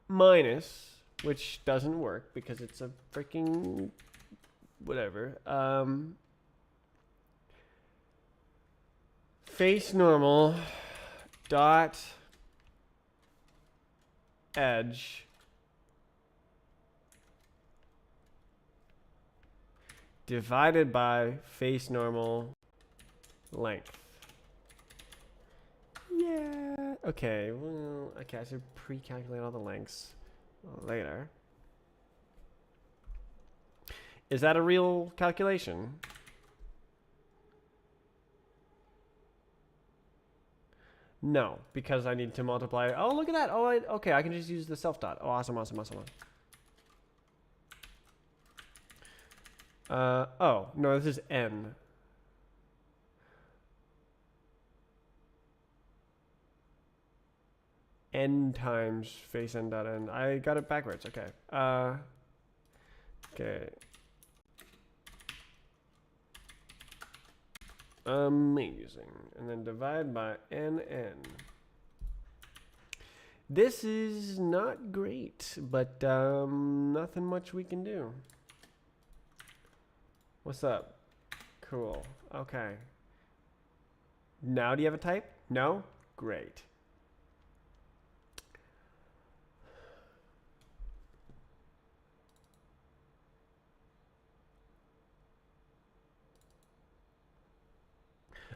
minus, which doesn't work because it's a freaking whatever. Face normal dot edge divided by face normal length. Yeah. Okay. Well, okay. I should pre-calculate all the lengths later. Is that a real calculation? No, because I need to multiply. Oh, look at that. Oh, okay. I can just use the self dot. Oh, awesome, awesome, awesome. Oh, no, this is n. N times face n dot n. I got it backwards. Okay. Okay. Amazing. And then divide by nn. This is not great, but nothing much we can do. What's up? Cool. Okay. Now do you have a type? No? Great.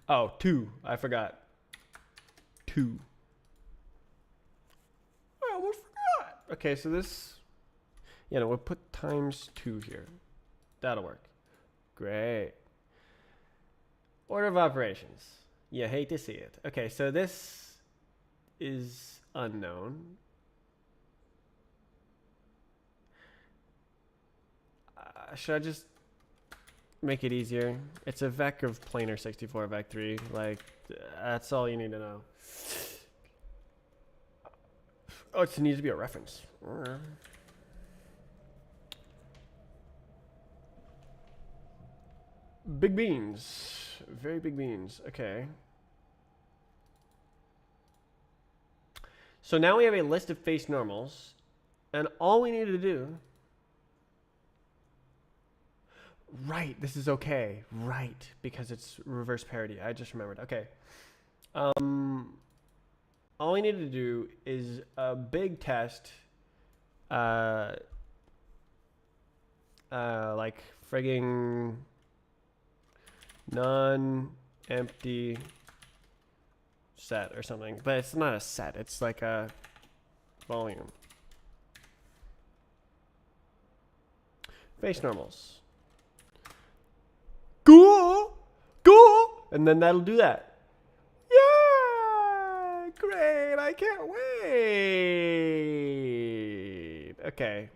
Oh, 2. I forgot. 2. I almost forgot. Okay, so this, yeah, no, we'll put times 2 here. That'll work. Great. Order of operations. You hate to see it. Okay, so this is unknown. Should I just make it easier? It's a vec of planar 64 vec 3. Like, that's all you need to know. Oh, it needs to be a reference. Big beans. Very big beans. Okay. So now we have a list of face normals. And all we need to do... Right, this is okay. Right, because it's reverse parity. I just remembered. Okay. All we need to do is a big test. Like frigging non-empty set or something. But it's not a set. It's like a volume. Face normals. Cool. Cool. And then that'll do that. Yeah. Great. I can't wait. Okay.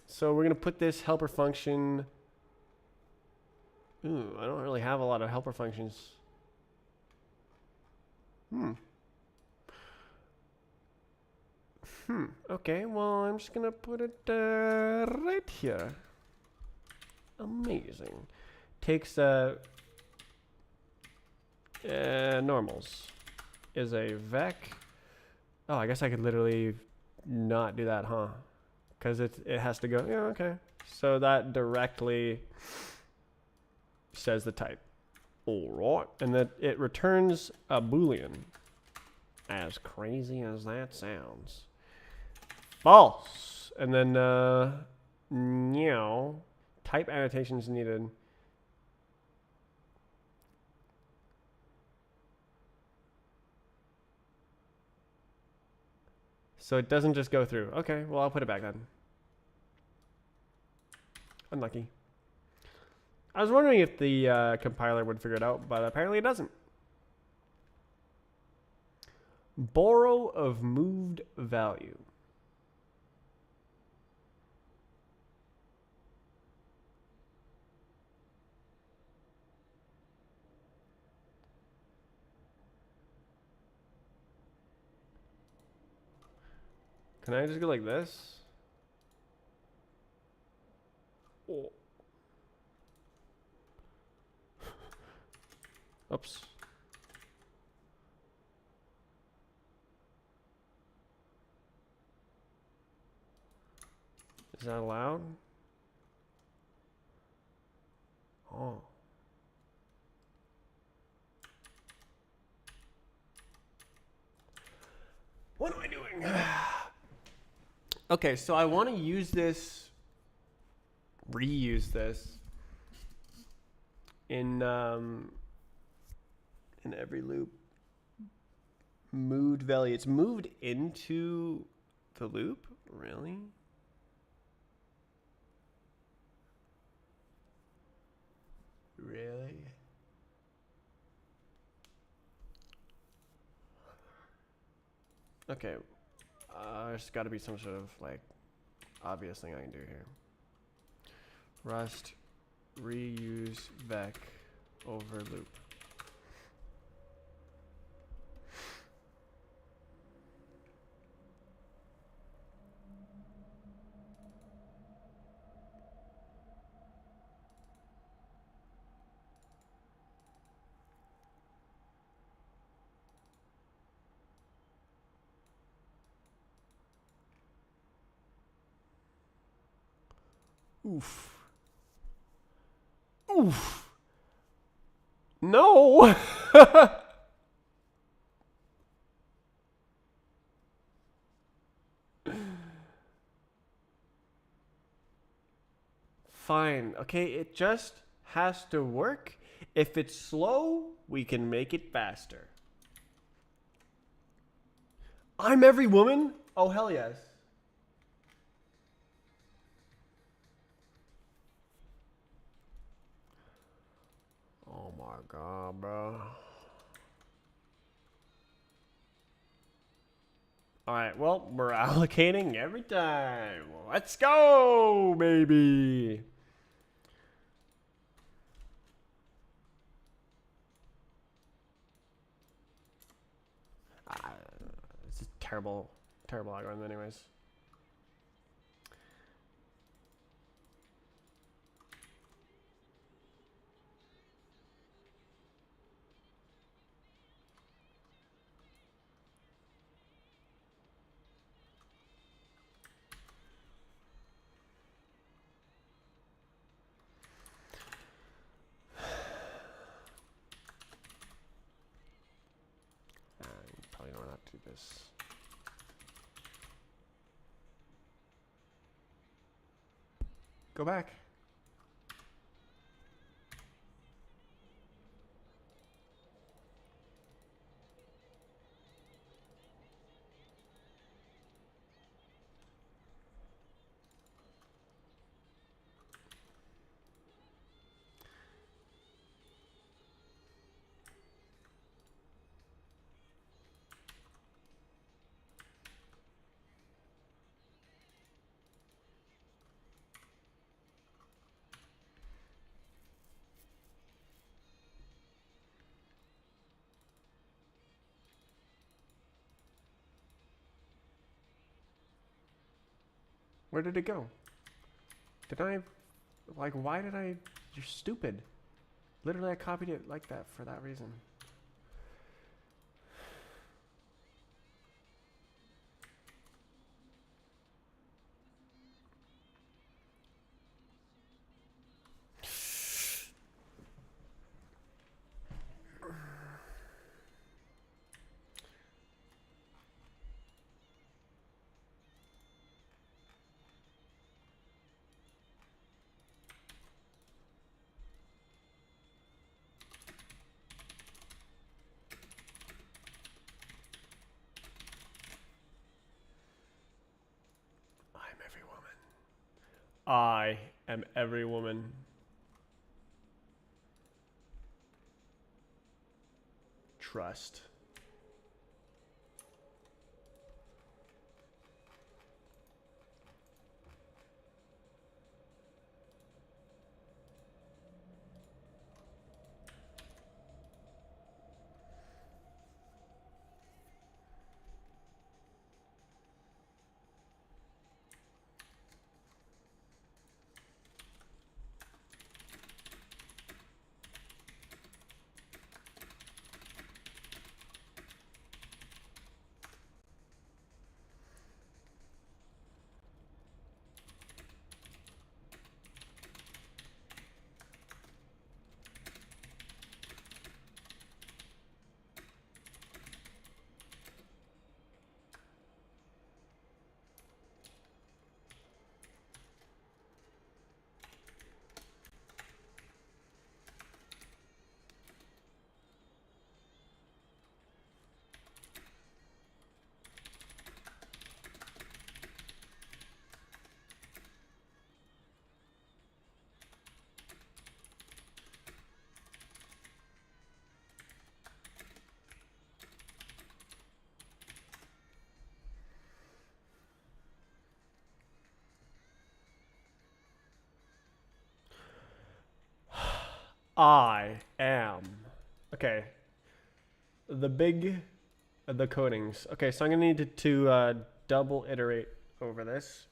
So we're going to put this helper function. Ooh, I don't really have a lot of helper functions. Okay, well, I'm just going to put it right here. Amazing. Takes normals. Is a vec. Oh, I guess I could literally not do that, huh? Because it has to go. Yeah, okay. So that directly says the type. All right. And that it returns a Boolean. As crazy as that sounds. False. And then, meow. Type annotations needed. So it doesn't just go through. Okay, well, I'll put it back then. Unlucky. I was wondering if the compiler would figure it out, but apparently it doesn't. Borrow of moved value. Can I just go like this? Oh. Oops. Is that allowed? Oh. What am I doing? Okay, so I want to use this, reuse this in every loop. Moved value. It's moved into the loop? Really? Really? Okay. There's got to be some sort of like obvious thing I can do here. Rust reuse vec over loop. Oof. Oof. No. Fine. Okay, it just has to work. If it's slow, we can make it faster. I'm every woman? Oh, hell yes. Oh my god, bro. Alright, well, we're allocating every time. Let's go, baby. This is terrible, terrible algorithm anyways. Probably don't have to do this. Go back. Where did it go? Did I, like, why did I, you're stupid. Literally, I copied it like that for that reason. I am every woman. Trust. I am. Okay. The codings. Okay, so I'm gonna need to double iterate over this.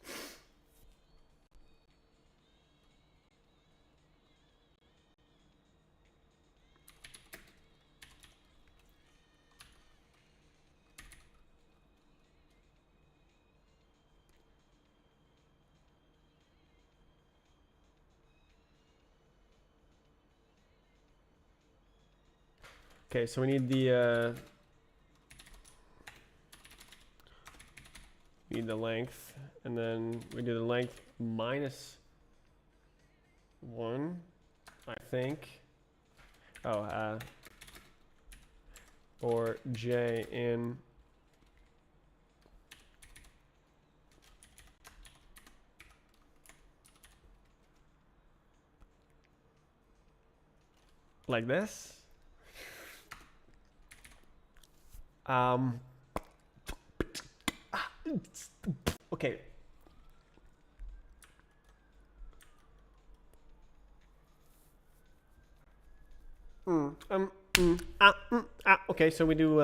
Okay, so we need the length, and then we do the length minus 1, I think. Oh, or j in like this. Okay. Okay, so we do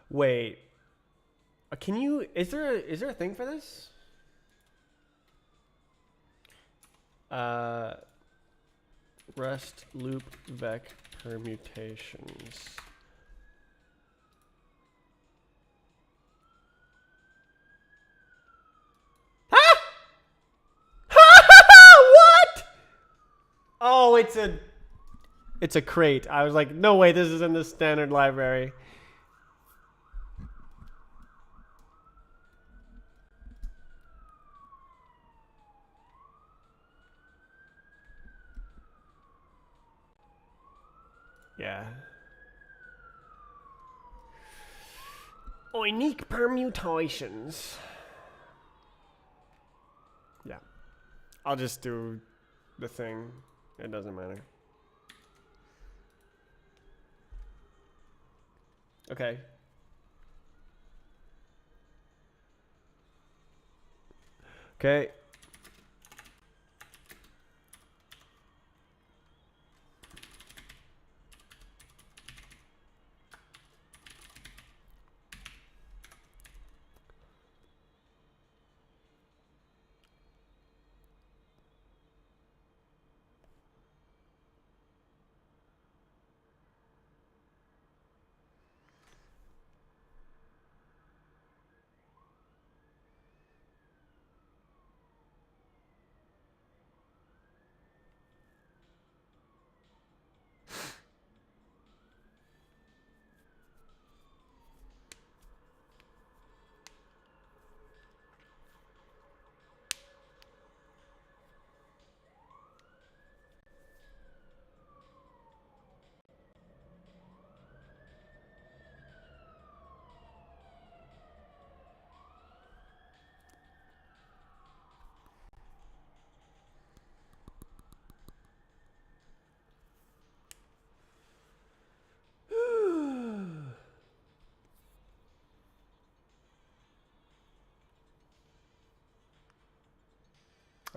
wait. Can you is there a thing for this? Rest loop vec permutations. What? Oh, it's a crate. I was like, no way, this is in the standard library. Yeah. Unique permutations. Yeah. I'll just do the thing. It doesn't matter. Okay. Okay.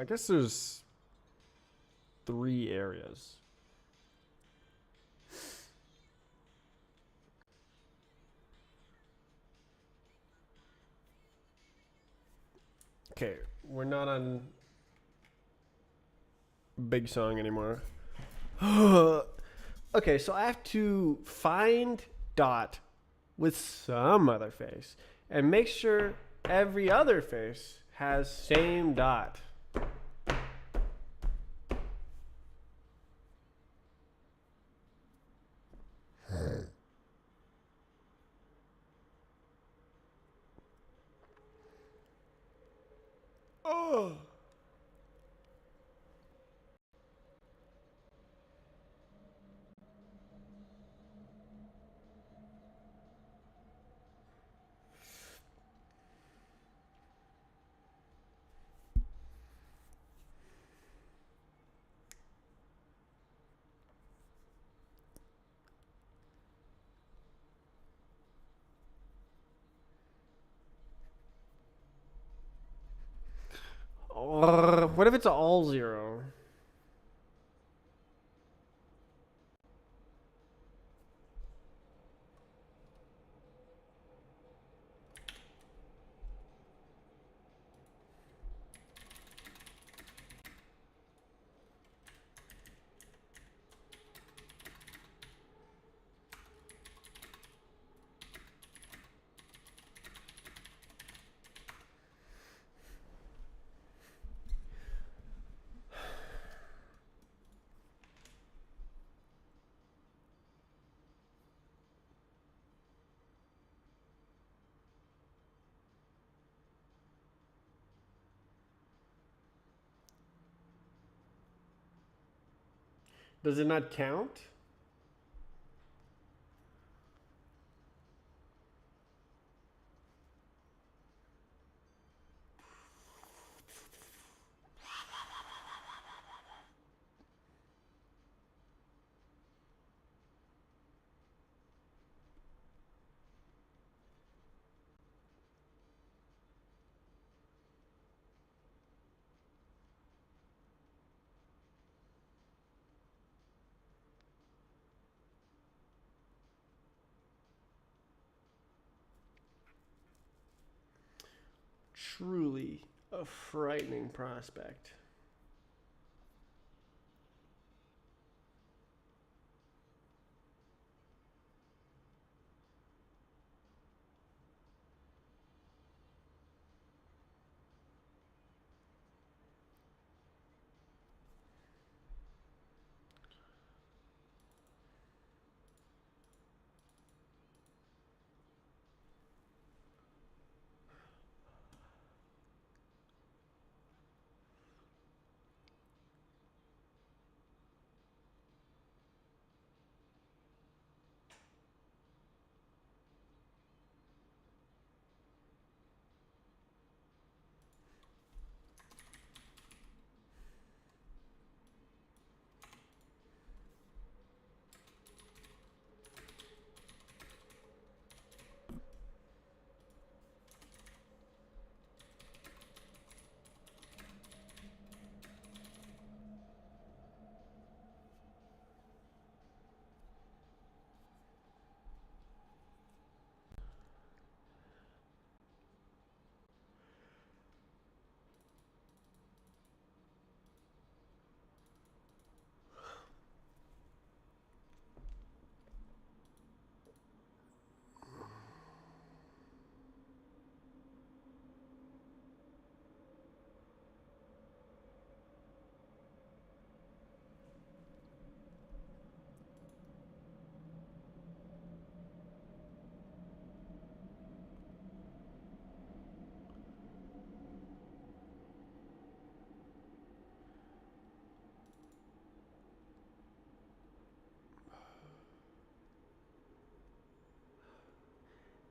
I guess there's 3 areas. Okay, we're not on Big Song anymore. Okay, so I have to find dot with some other face and make sure every other face has same dot. Oh. What if it's all 0? Does it not count? Truly a frightening prospect.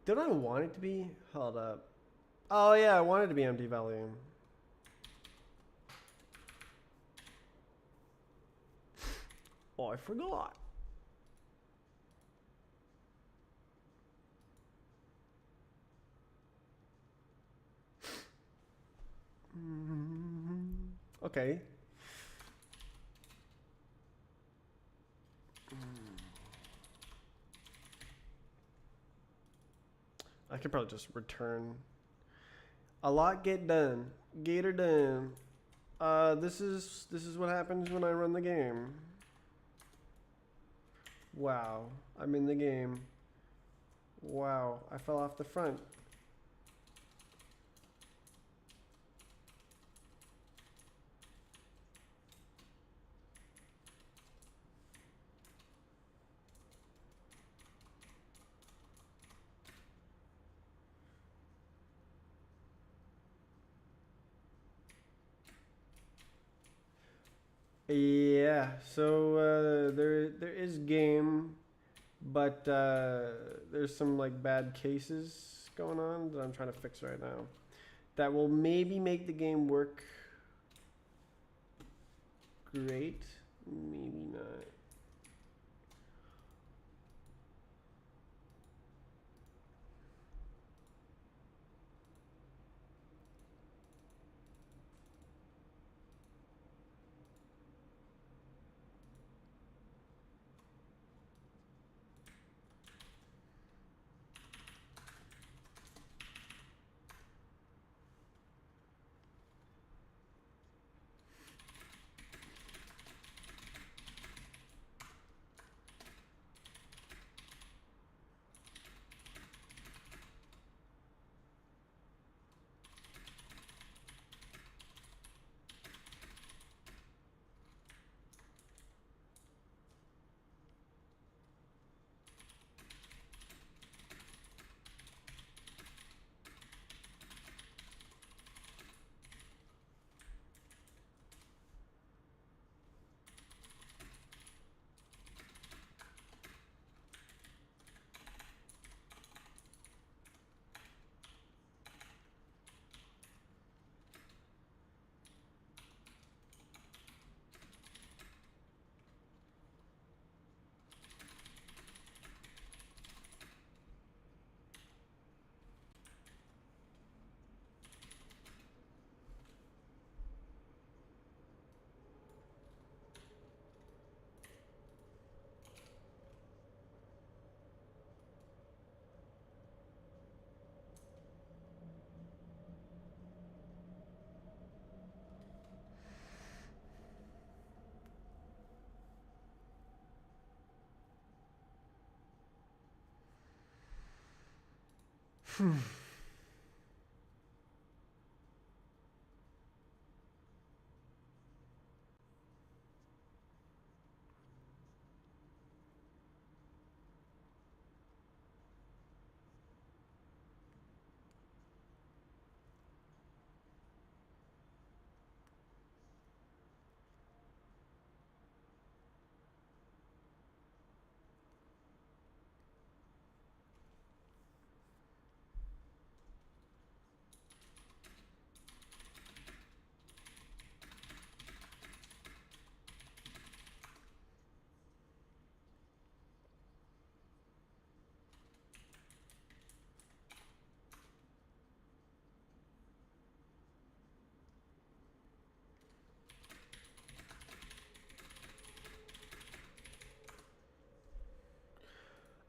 Don't I want it to be? Hold up. Oh yeah, I want it to be empty volume. Oh, I forgot. Okay. I could probably just return. A lot get done. Gator done. This is what happens when I run the game. Wow, I'm in the game. Wow, I fell off the front. Yeah, so there is game, but there's some like bad cases going on that I'm trying to fix right now. That will maybe make the game work great, maybe not. All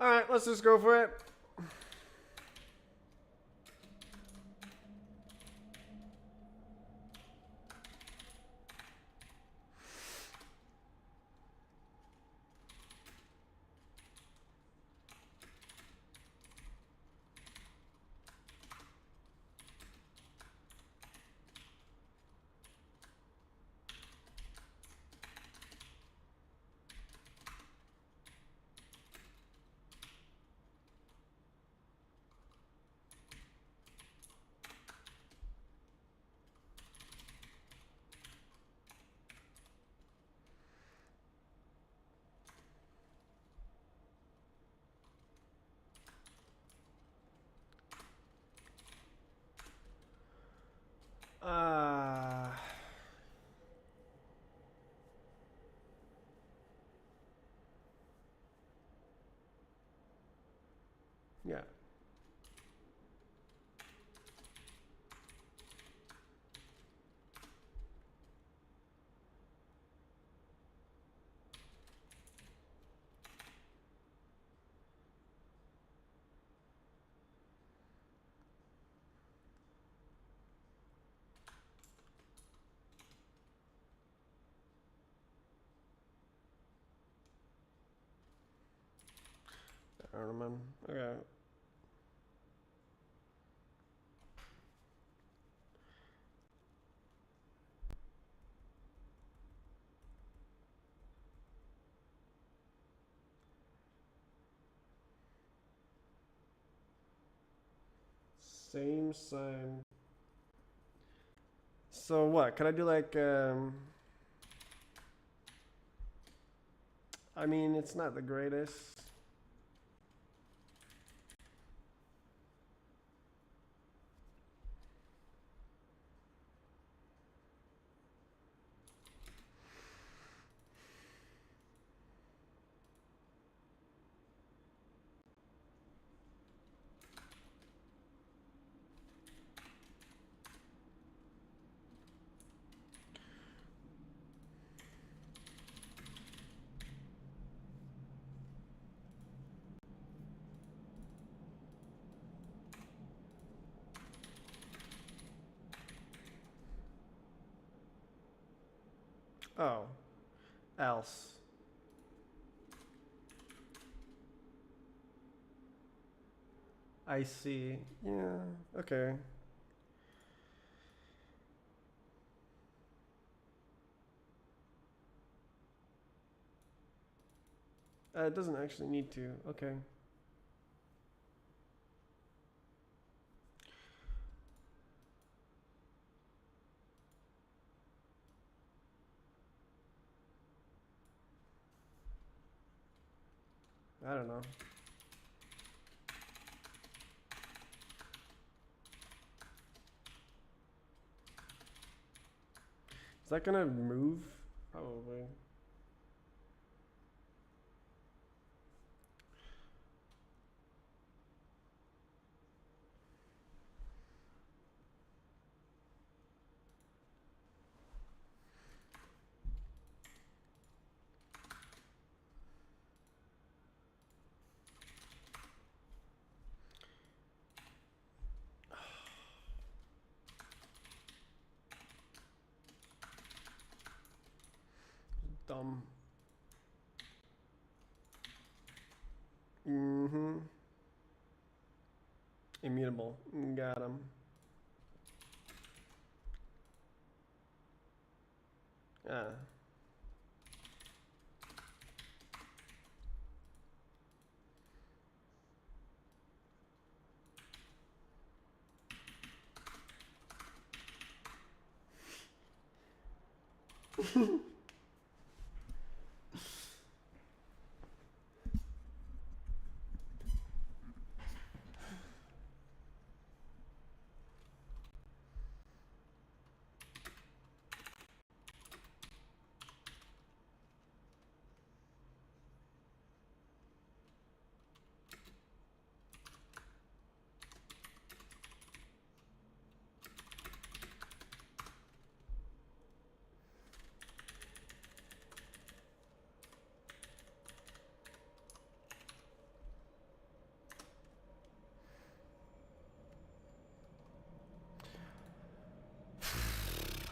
right, let's just go for it. Uh, yeah. I don't remember. Okay. Same sign. So what? Can I do like I mean, it's not the greatest. Oh, else. I see. Yeah, okay. It doesn't actually need to. Okay. I don't know. Is that gonna move? Probably. Dumb. Mm-hmm. Immutable. Got him. Ah.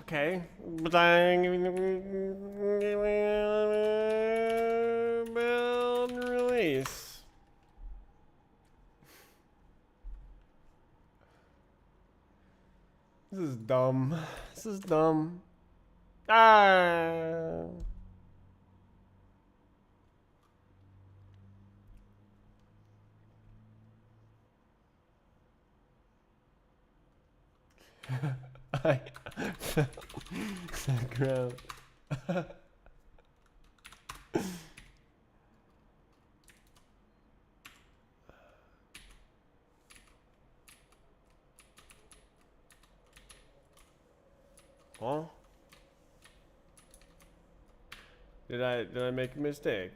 Okay. Build release. This is dumb. This is dumb. Ah. I fell to the ground. Huh? Did I make a mistake?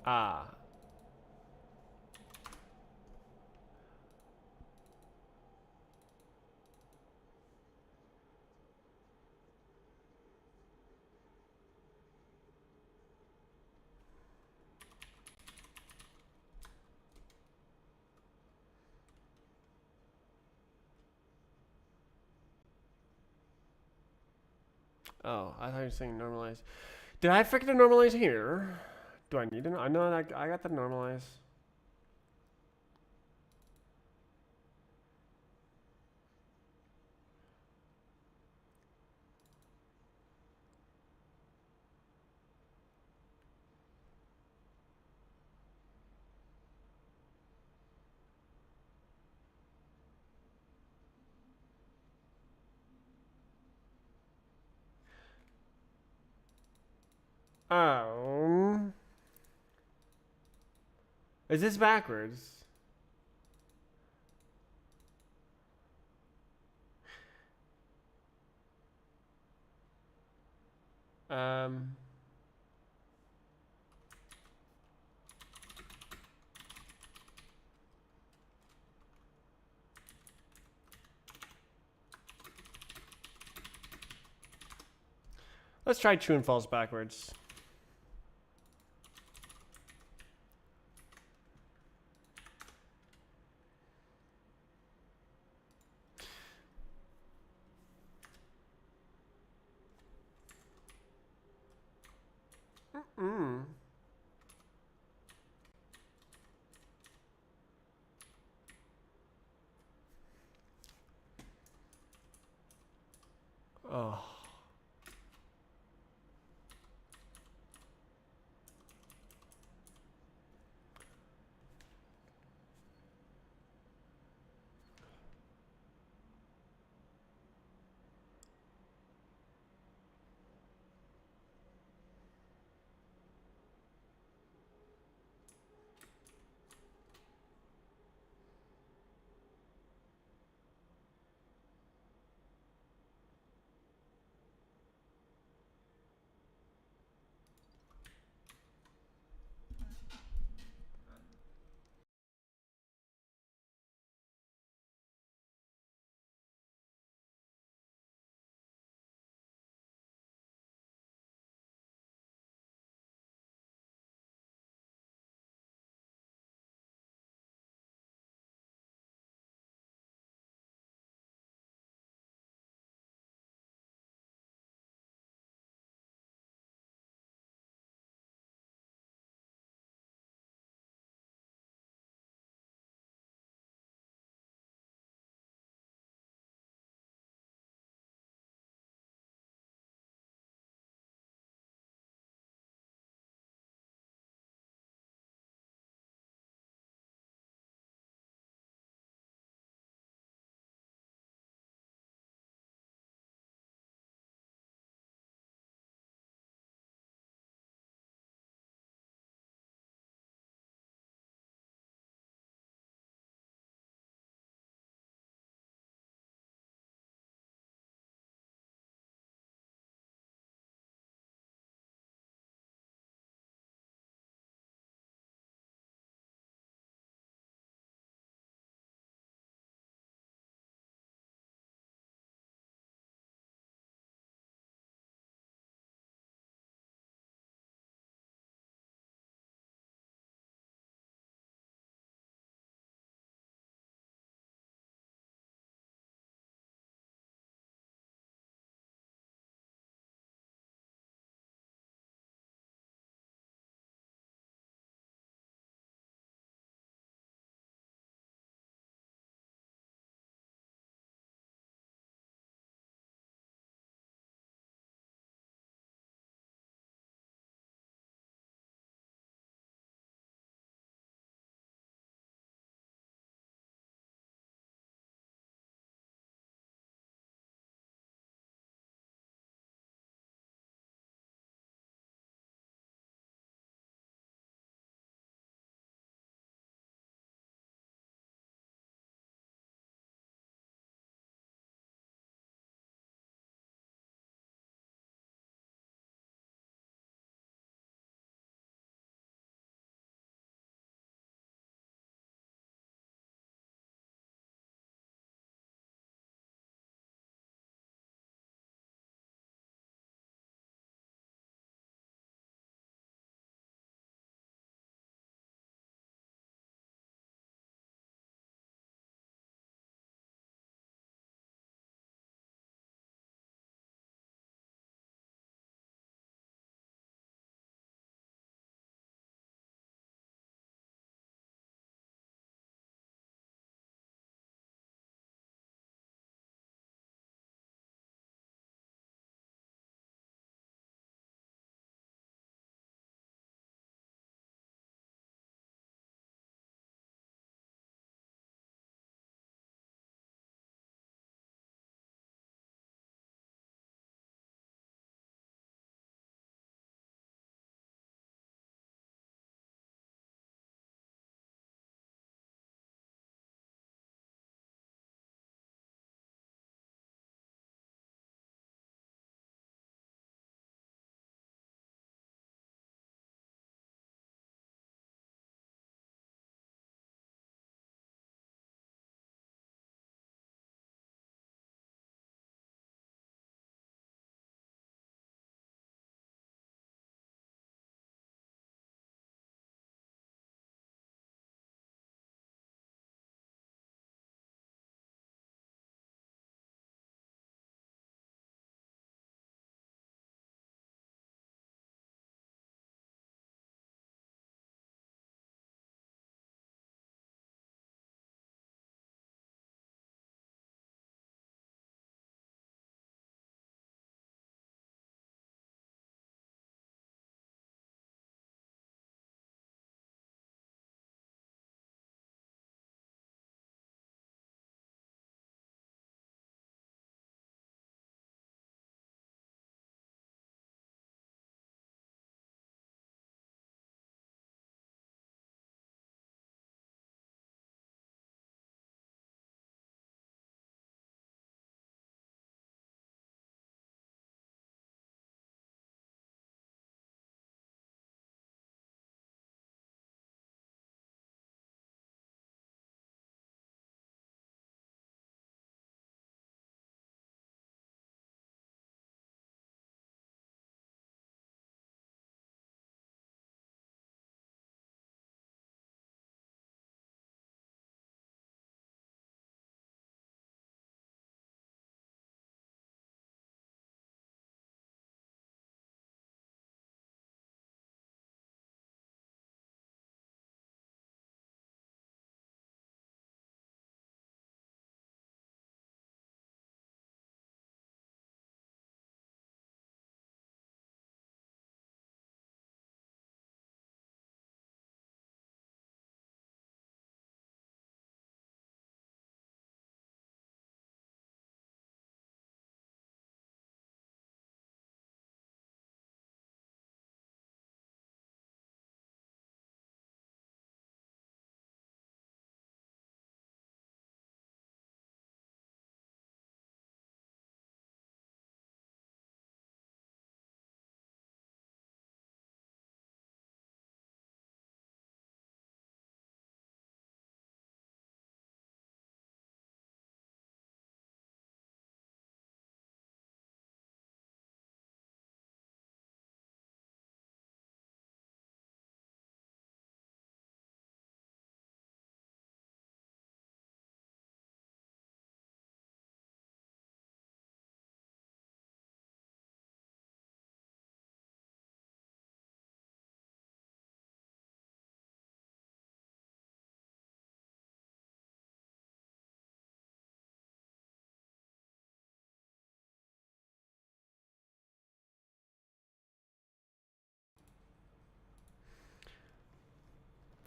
Ah. Oh, I thought you were saying normalize. Did I forget to normalize here? Do I need to? I know that I got the normalize. Oh. Is this backwards? Um. Let's try true and false backwards. Mm. Oh.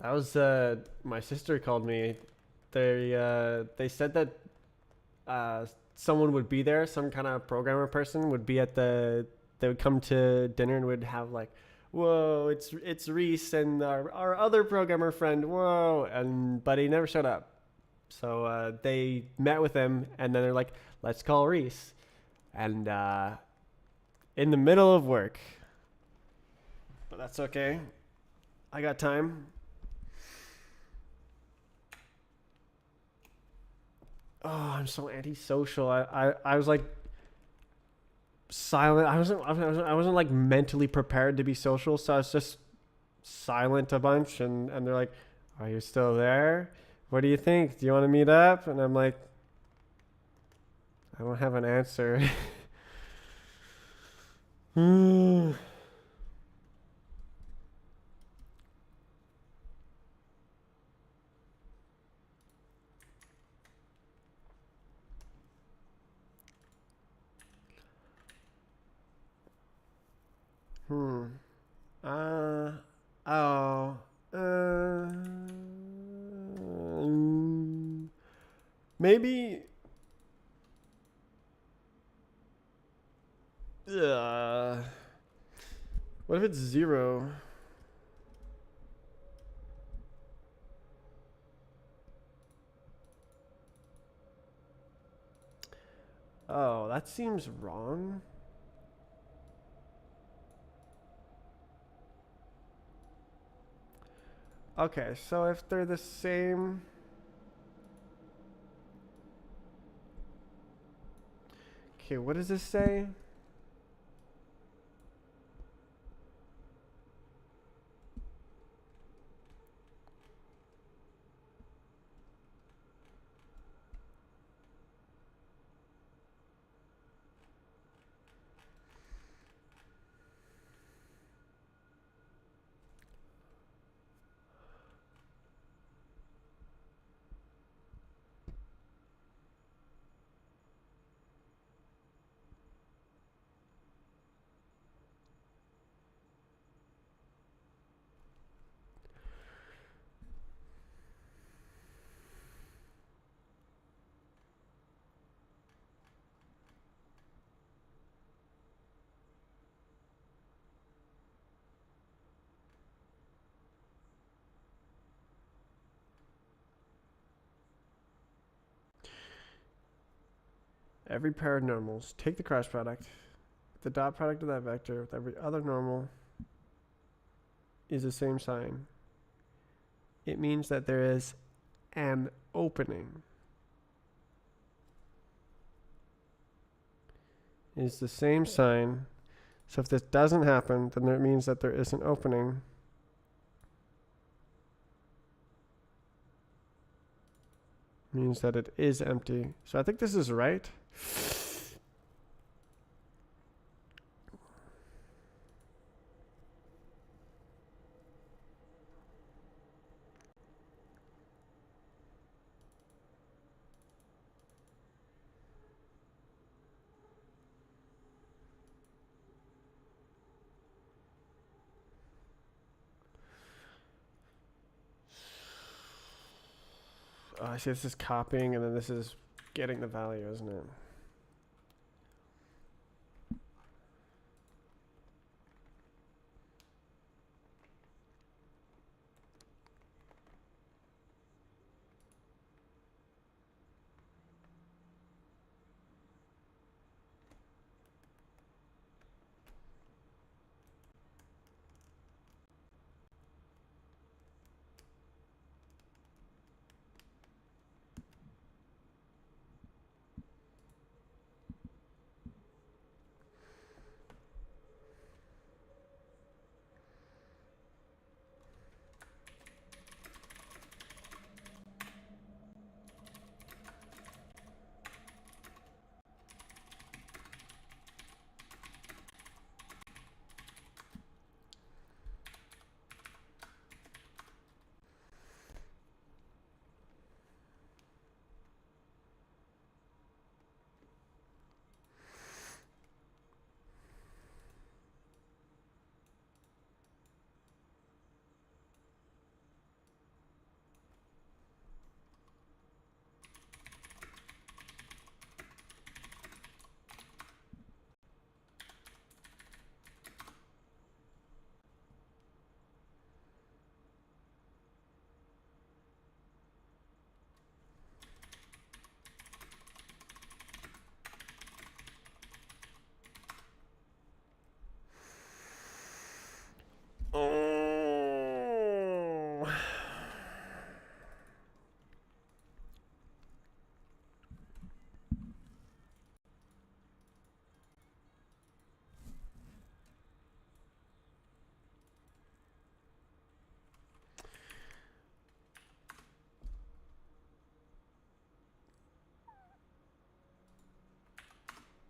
That was my sister called me. They said that someone would be there, some kind of programmer person would be at the. They would come to dinner and would have like, whoa, it's Reese and our other programmer friend, whoa, and but he never showed up. So they met with him, and then they're like, let's call Reese, and in the middle of work, but that's okay. I got time. Oh, I'm so antisocial. I was like silent. I wasn't like mentally prepared to be social, so I was just silent a bunch. And they're like, "Are you still there? What do you think? Do you want to meet up?" And I'm like, I don't have an answer. Hmm. Uh. Oh. Maybe. Uh, what if it's 0? Oh, that seems wrong. Okay, so if they're the same. Okay, what does this say? Every pair of normals. Take the cross product. The dot product of that vector with every other normal is the same sign. It means that there is an opening. Is the same sign. So if this doesn't happen, then it means that there is an opening. Means that it is empty. So I think this is right. Oh, I see this is copying and then this is getting the value, isn't it?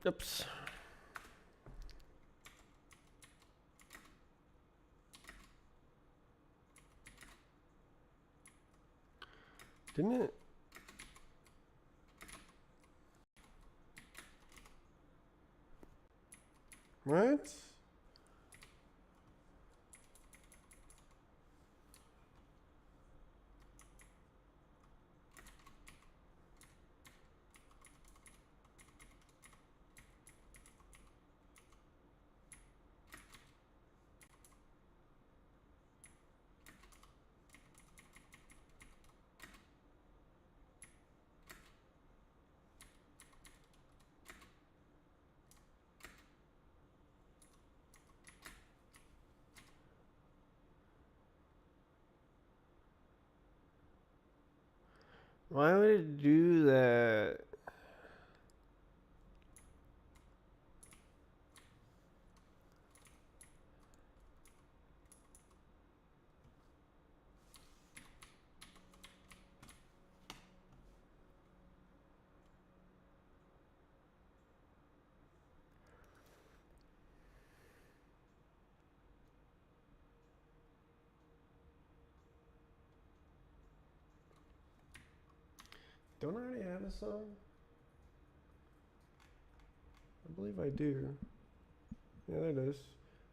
Oops. Didn't it? What? Why would it do that? Don't I already have a song? I believe I do. Yeah, there it is.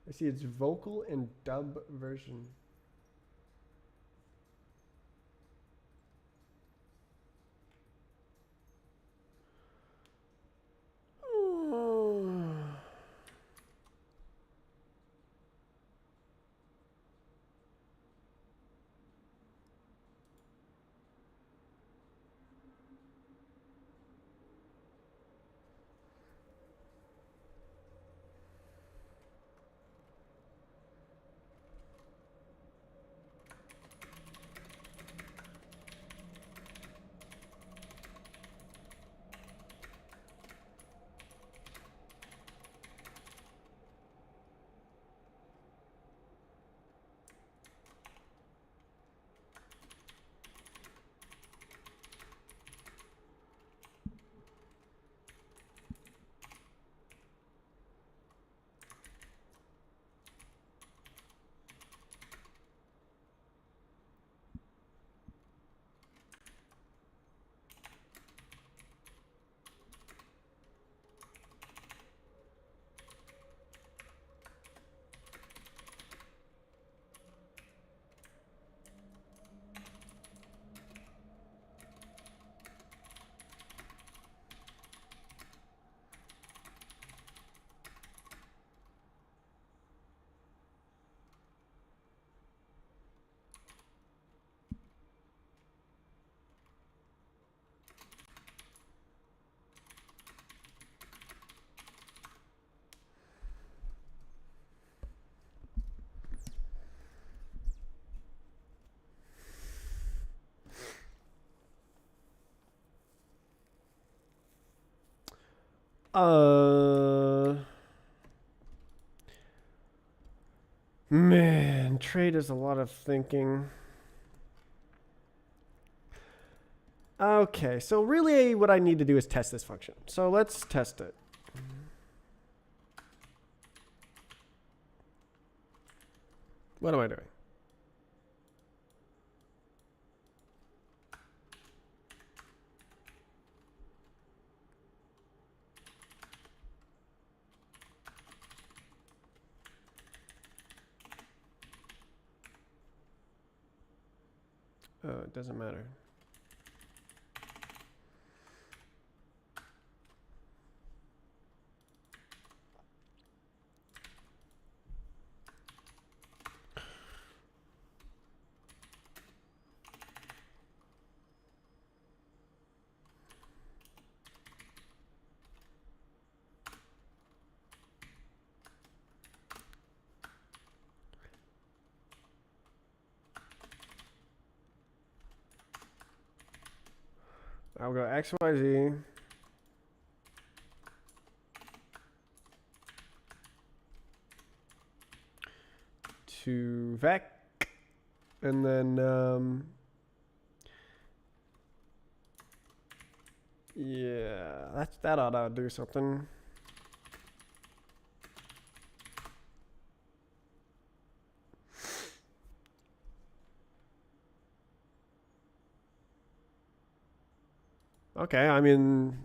I see it's vocal and dub version. Man, trade is a lot of thinking. Okay, so really what I need to do is test this function. So let's test it. What am I doing? Oh, it doesn't matter. I'll go XYZ. To vec. And then, yeah, that ought to do something. Okay, I mean,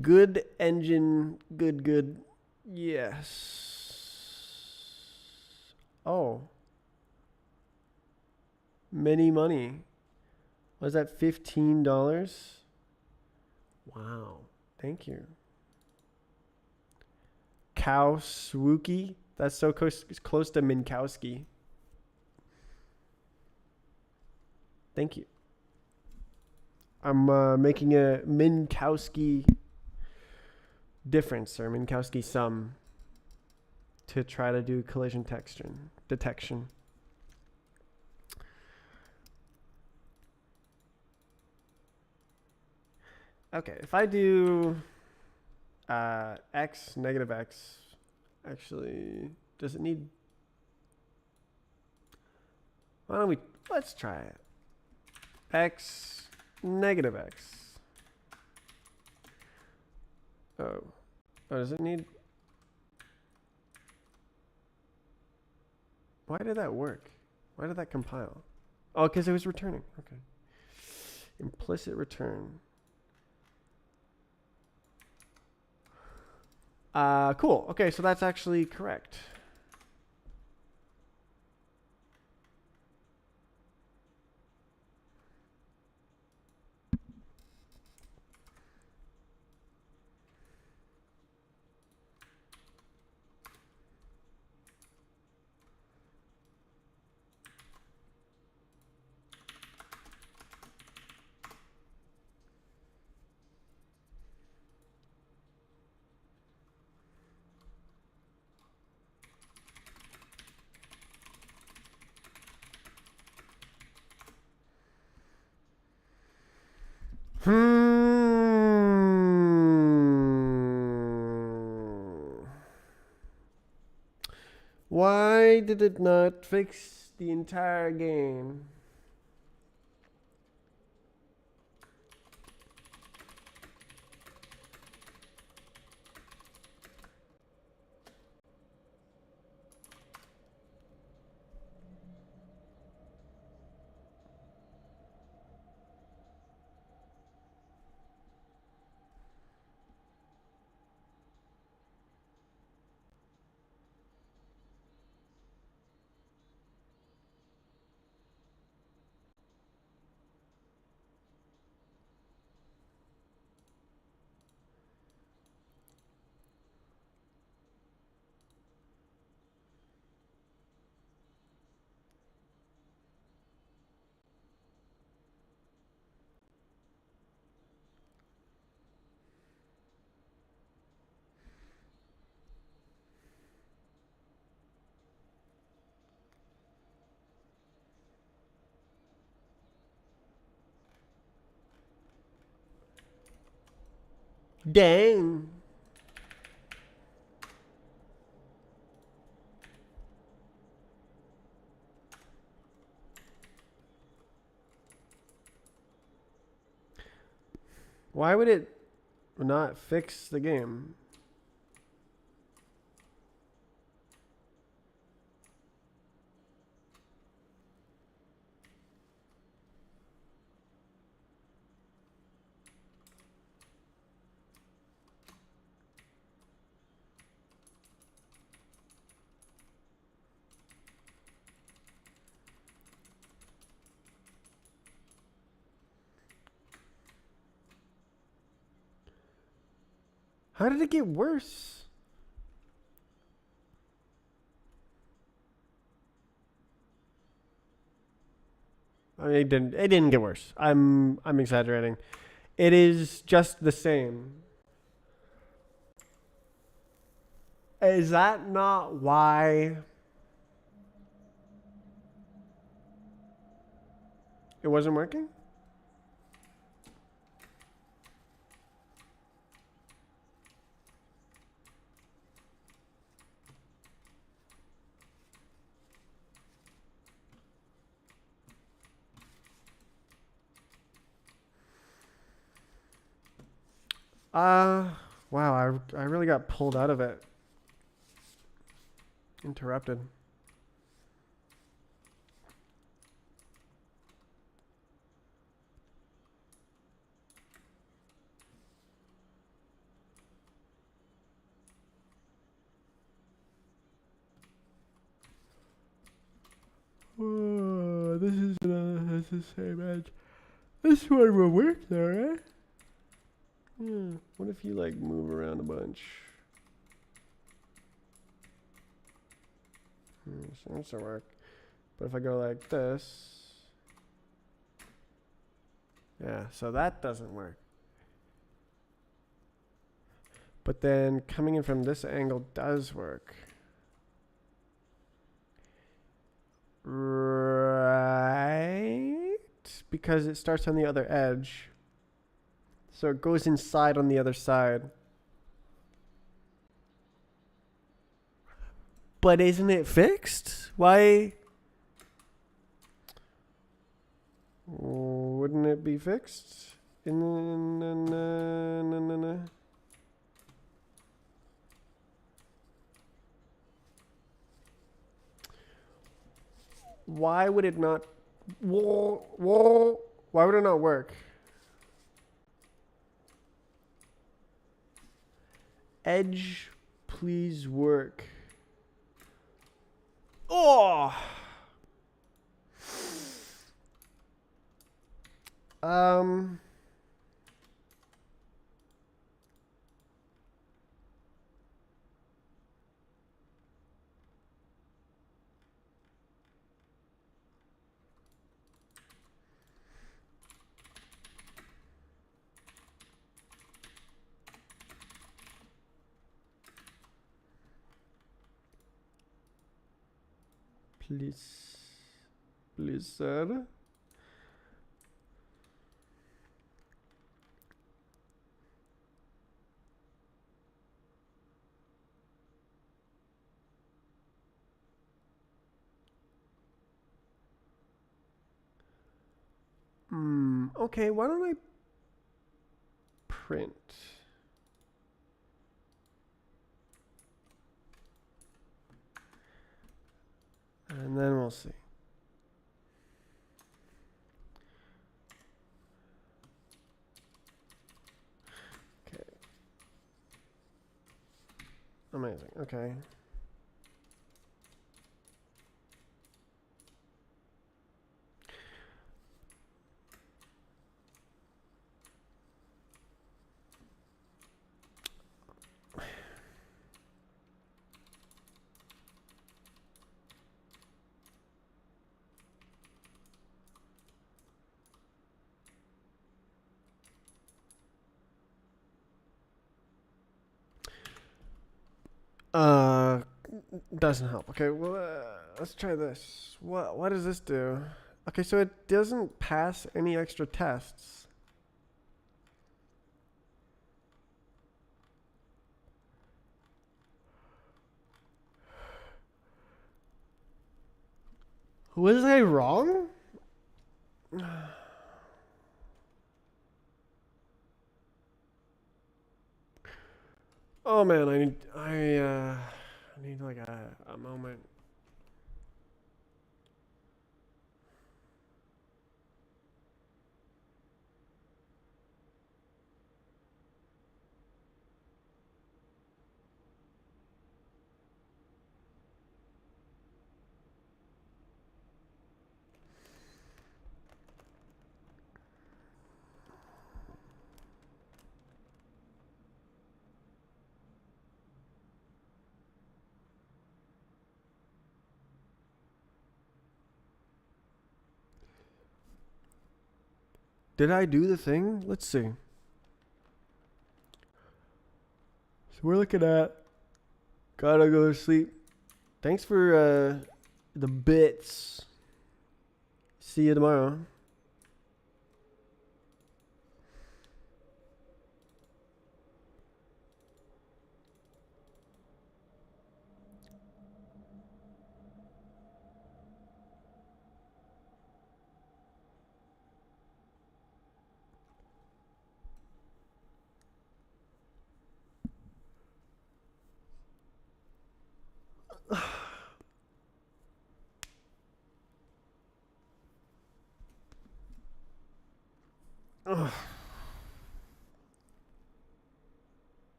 good engine, good. Yes. Oh. Many money. Was that $15? Wow. Thank you. Kowswookie. That's so close to Minkowski. Thank you. I'm making a Minkowski difference or Minkowski sum to try to do collision detection. Okay, if I do x, negative x, actually, does it need... Why don't we... Let's try it. X, negative x. Oh, does it need... Why did that work? Why did that compile? Oh, because it was returning. Okay. Implicit return. Cool. Okay, so that's actually correct. Why did it not fix the entire game? Dang. Why would it not fix the game? How did it get worse? I mean, it didn't get worse. I'm exaggerating. It is just the same. Is that not why it wasn't working? Wow, I really got pulled out of it. Interrupted. Oh, this is the same edge. This one will work though, right? Yeah. What if you like move around a bunch? Seems to work. But if I go like this, yeah, so that doesn't work. But then coming in from this angle does work. Right? Because it starts on the other edge. So it goes inside on the other side. But isn't it fixed? Why? Wouldn't it be fixed? Why would it not? Why would it not work? Edge, please work. Oh. Please, sir. Okay, why don't I print? And then we'll see. Okay. Amazing. Okay. Doesn't help. Okay, well, let's try this. What does this do? Okay, so it doesn't pass any extra tests. Was I wrong? Oh man, I need like a moment. Did I do the thing? Let's see. So we're looking at Gotta go to sleep. Thanks for the bits. See you tomorrow.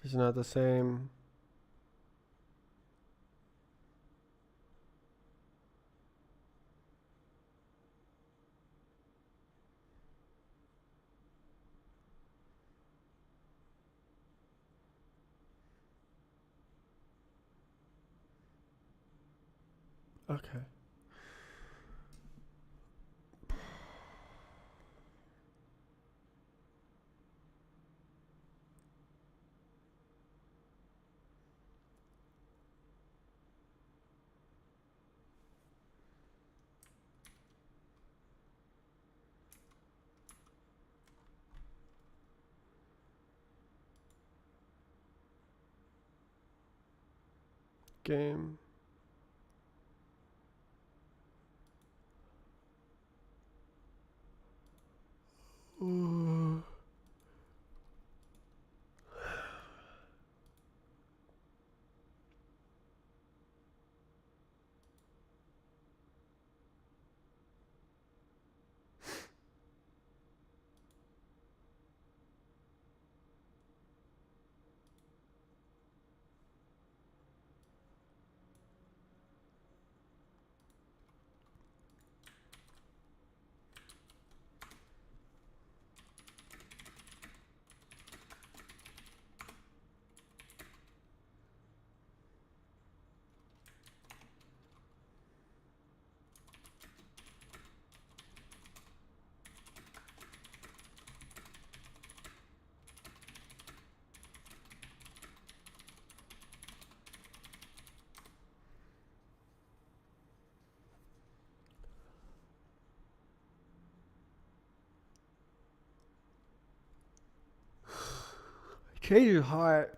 It's not the same. Okay. Game. Cage is hot.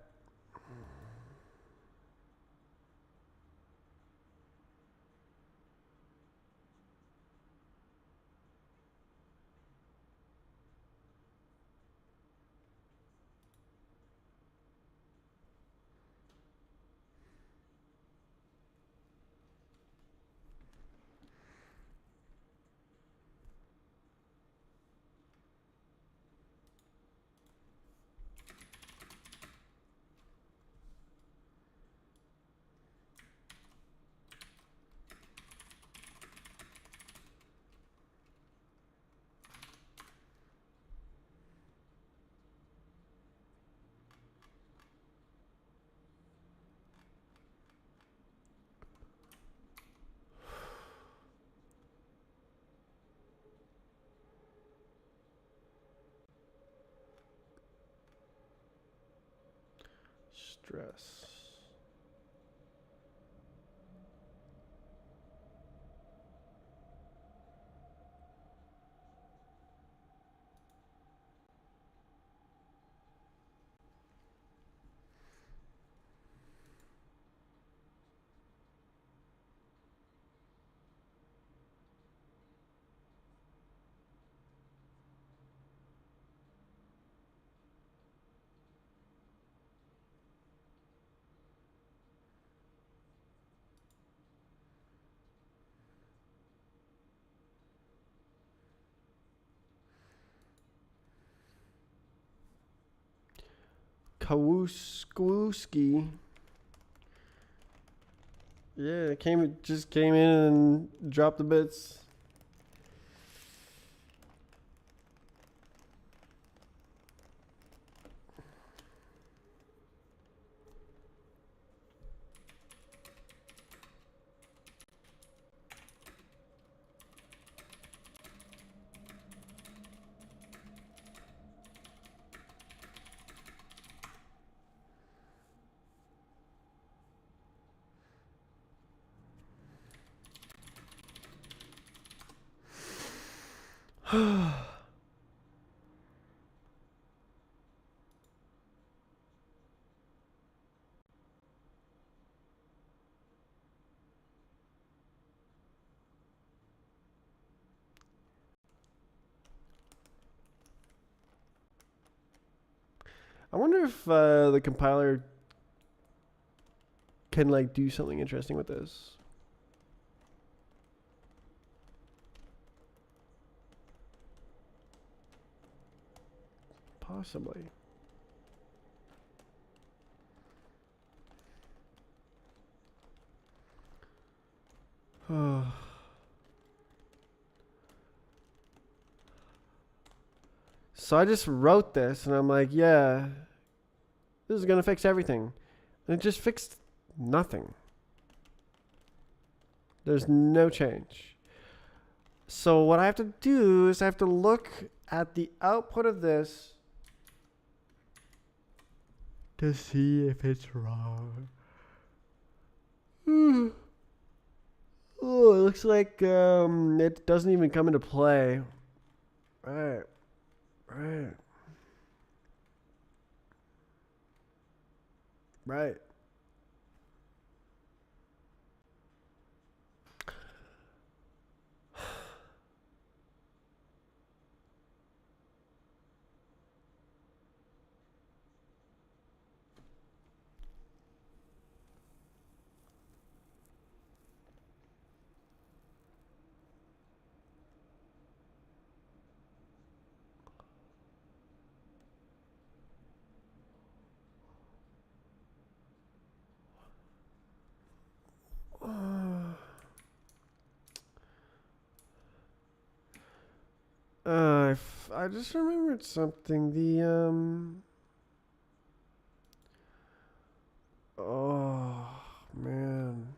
stress. Kawuski. Yeah, it just came in and dropped the bits. I wonder if the compiler can like do something interesting with this. Possibly. So I just wrote this and I'm like, yeah, this is going to fix everything. And it just fixed nothing. There's no change. So what I have to do is I have to look at the output of this to see if it's wrong. Oh, it looks like it doesn't even come into play. Right. Right. Right. I just remembered something. Oh man.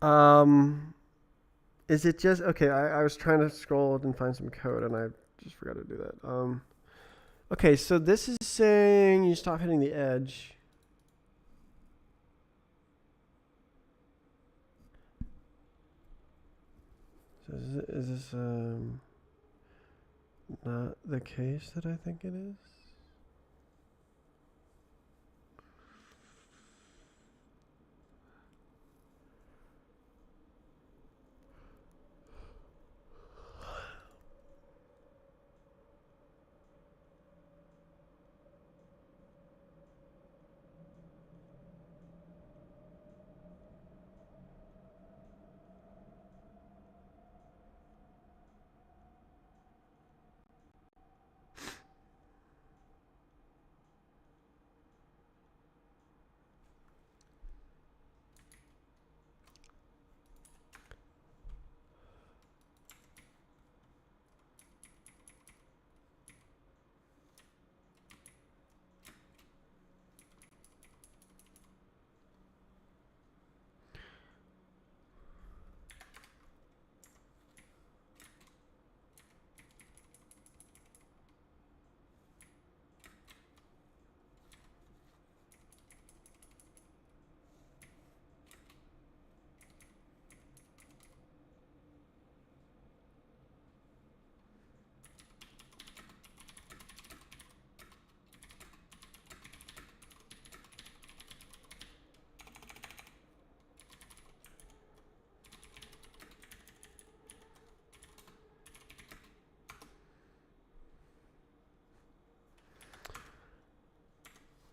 Um, is it just okay? I was trying to scroll and find some code, and I just forgot to do that. Okay, so this is saying you stop hitting the edge. So is this not the case that I think it is?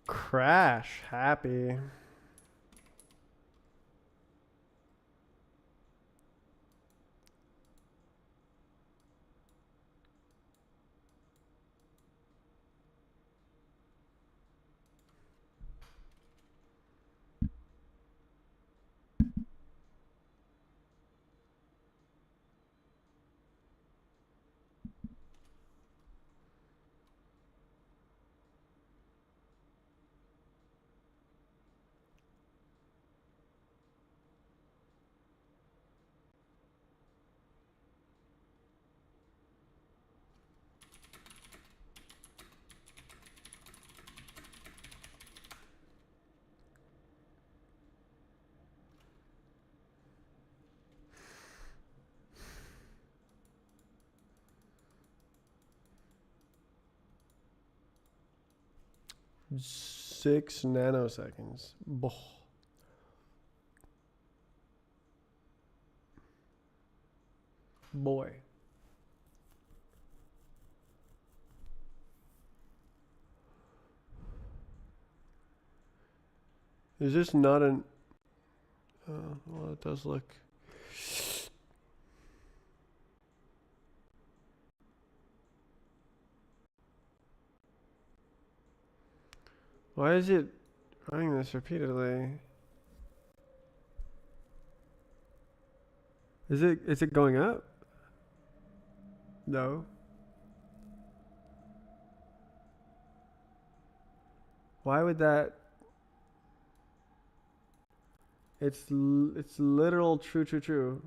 Crash happy. Six nanoseconds. Boy. Is this not an... well, it does look... Why is it running this repeatedly? Is it going up? No. Why would that... it's literal true.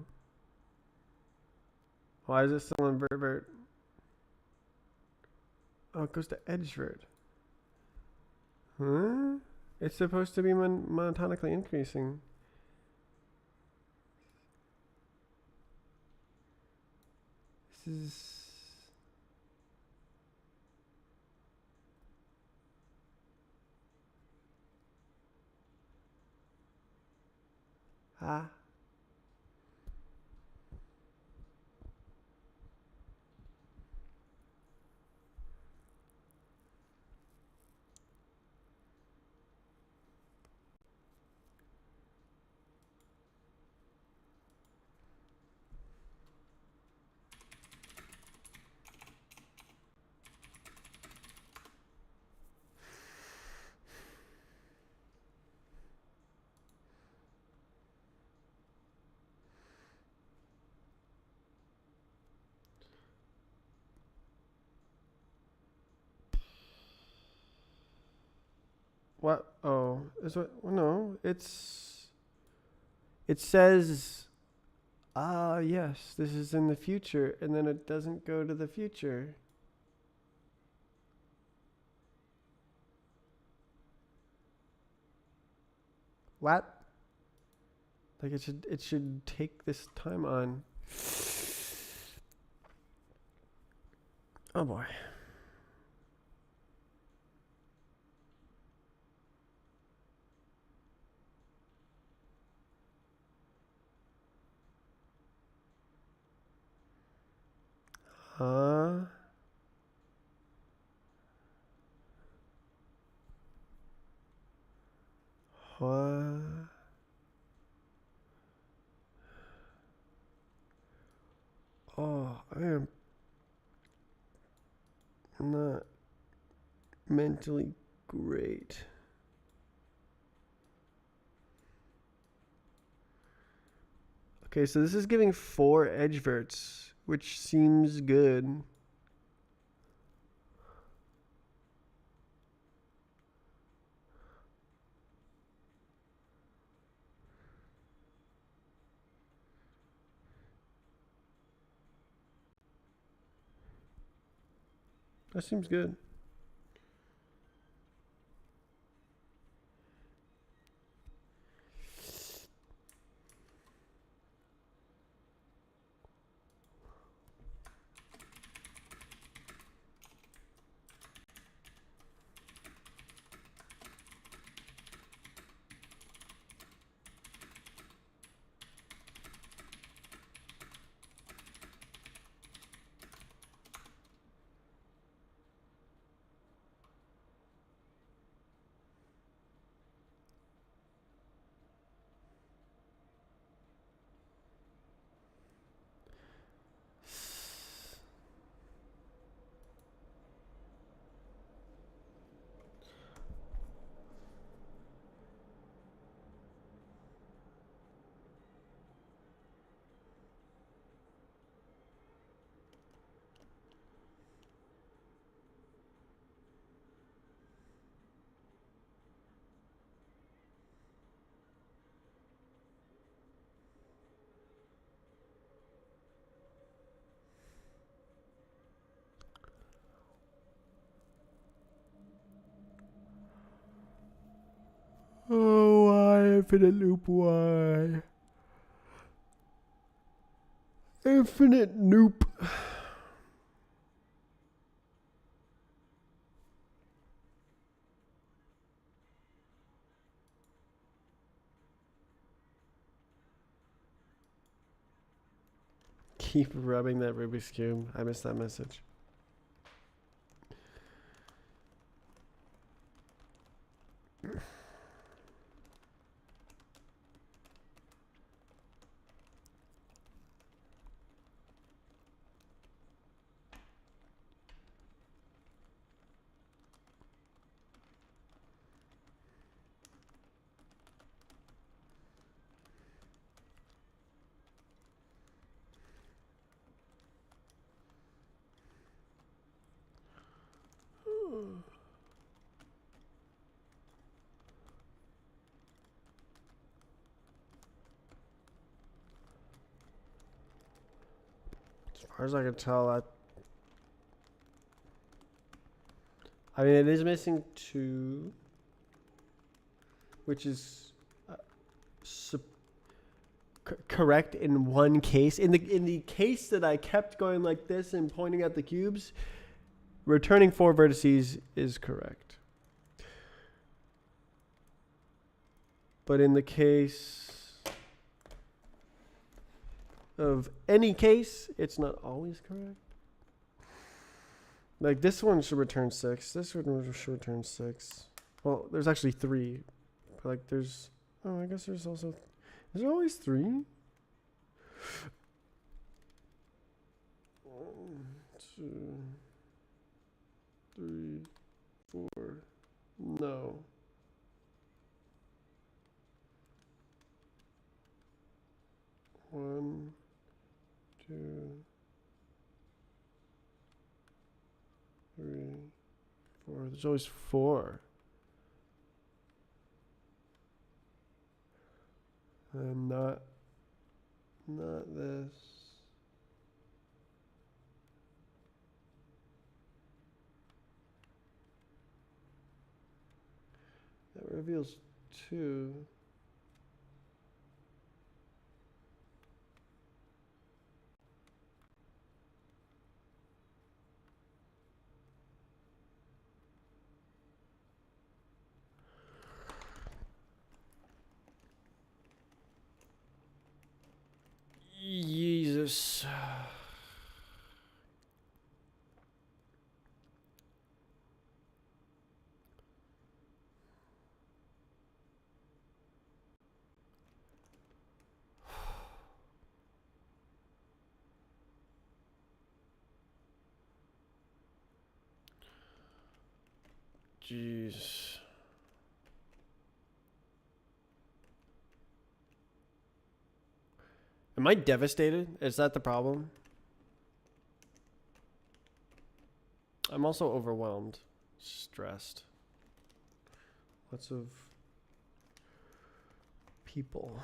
Why is it still invert? Oh, it goes to edgevert. Huh? It's supposed to be monotonically increasing. This is... ah. What? Oh, is what? No, it's... It says, yes, this is in the future, and then it doesn't go to the future. What? Like it should take this time on. Oh boy. Huh? What? Oh, I am not mentally great. Okay, so this is giving 4 edge verts, which seems good. That seems good. Oh, why infinite loop? Why? Infinite loop. Keep rubbing that Rubik's Cube. I missed that message. As far as I can tell, I mean, it is missing 2, which is correct in one case. In the case that I kept going like this and pointing at the cubes, returning 4 vertices is correct. But in the case of any case, it's not always correct. Like this one should return 6. This one should return 6. Well, there's actually 3. But like there's, oh, I guess there's also, is there always 3? 1, 2, 3, 4. No. One, 2, 3, 4. There's always 4. And not this. That reveals 2. Jesus. Jeez. Am I devastated? Is that the problem? I'm also overwhelmed, stressed. Lots of people.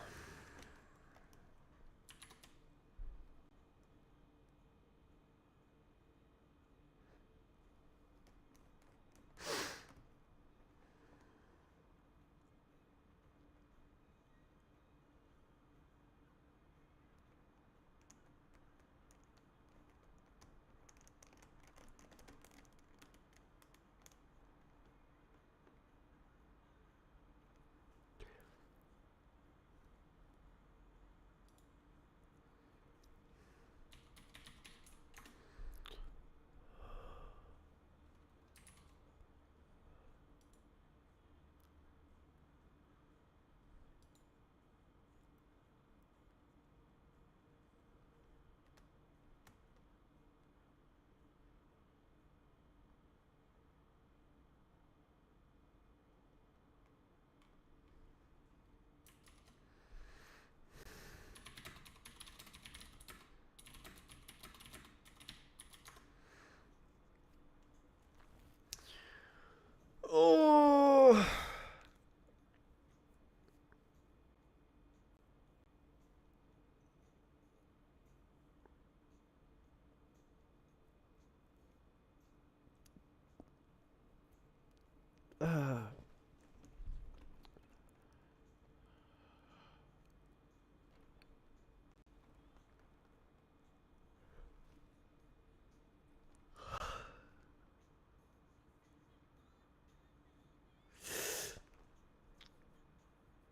Oh.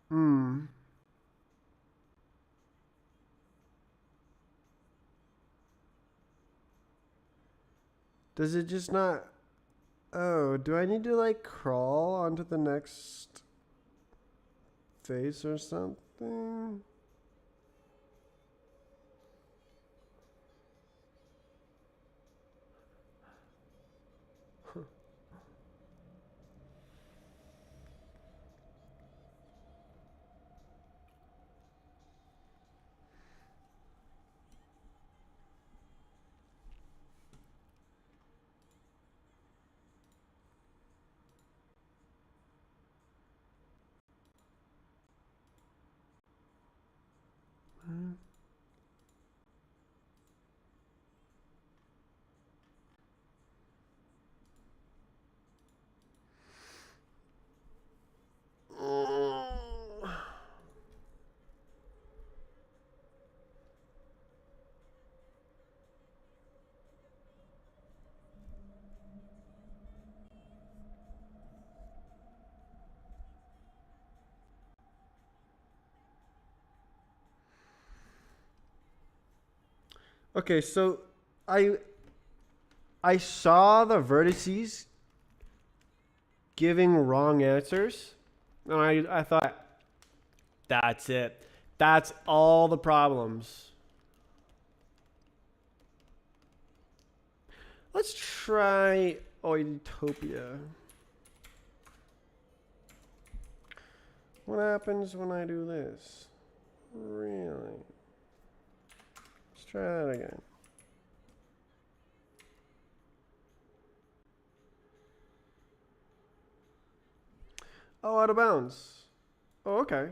Hmm. Does it just not... Oh, do I need to like crawl onto the next face or something? Okay, so I I saw the vertices giving wrong answers, and I thought that's it. That's all the problems. Let's try Oidtopia. What happens when I do this? Really? Let's try that again. Oh, out of bounds. Oh, okay.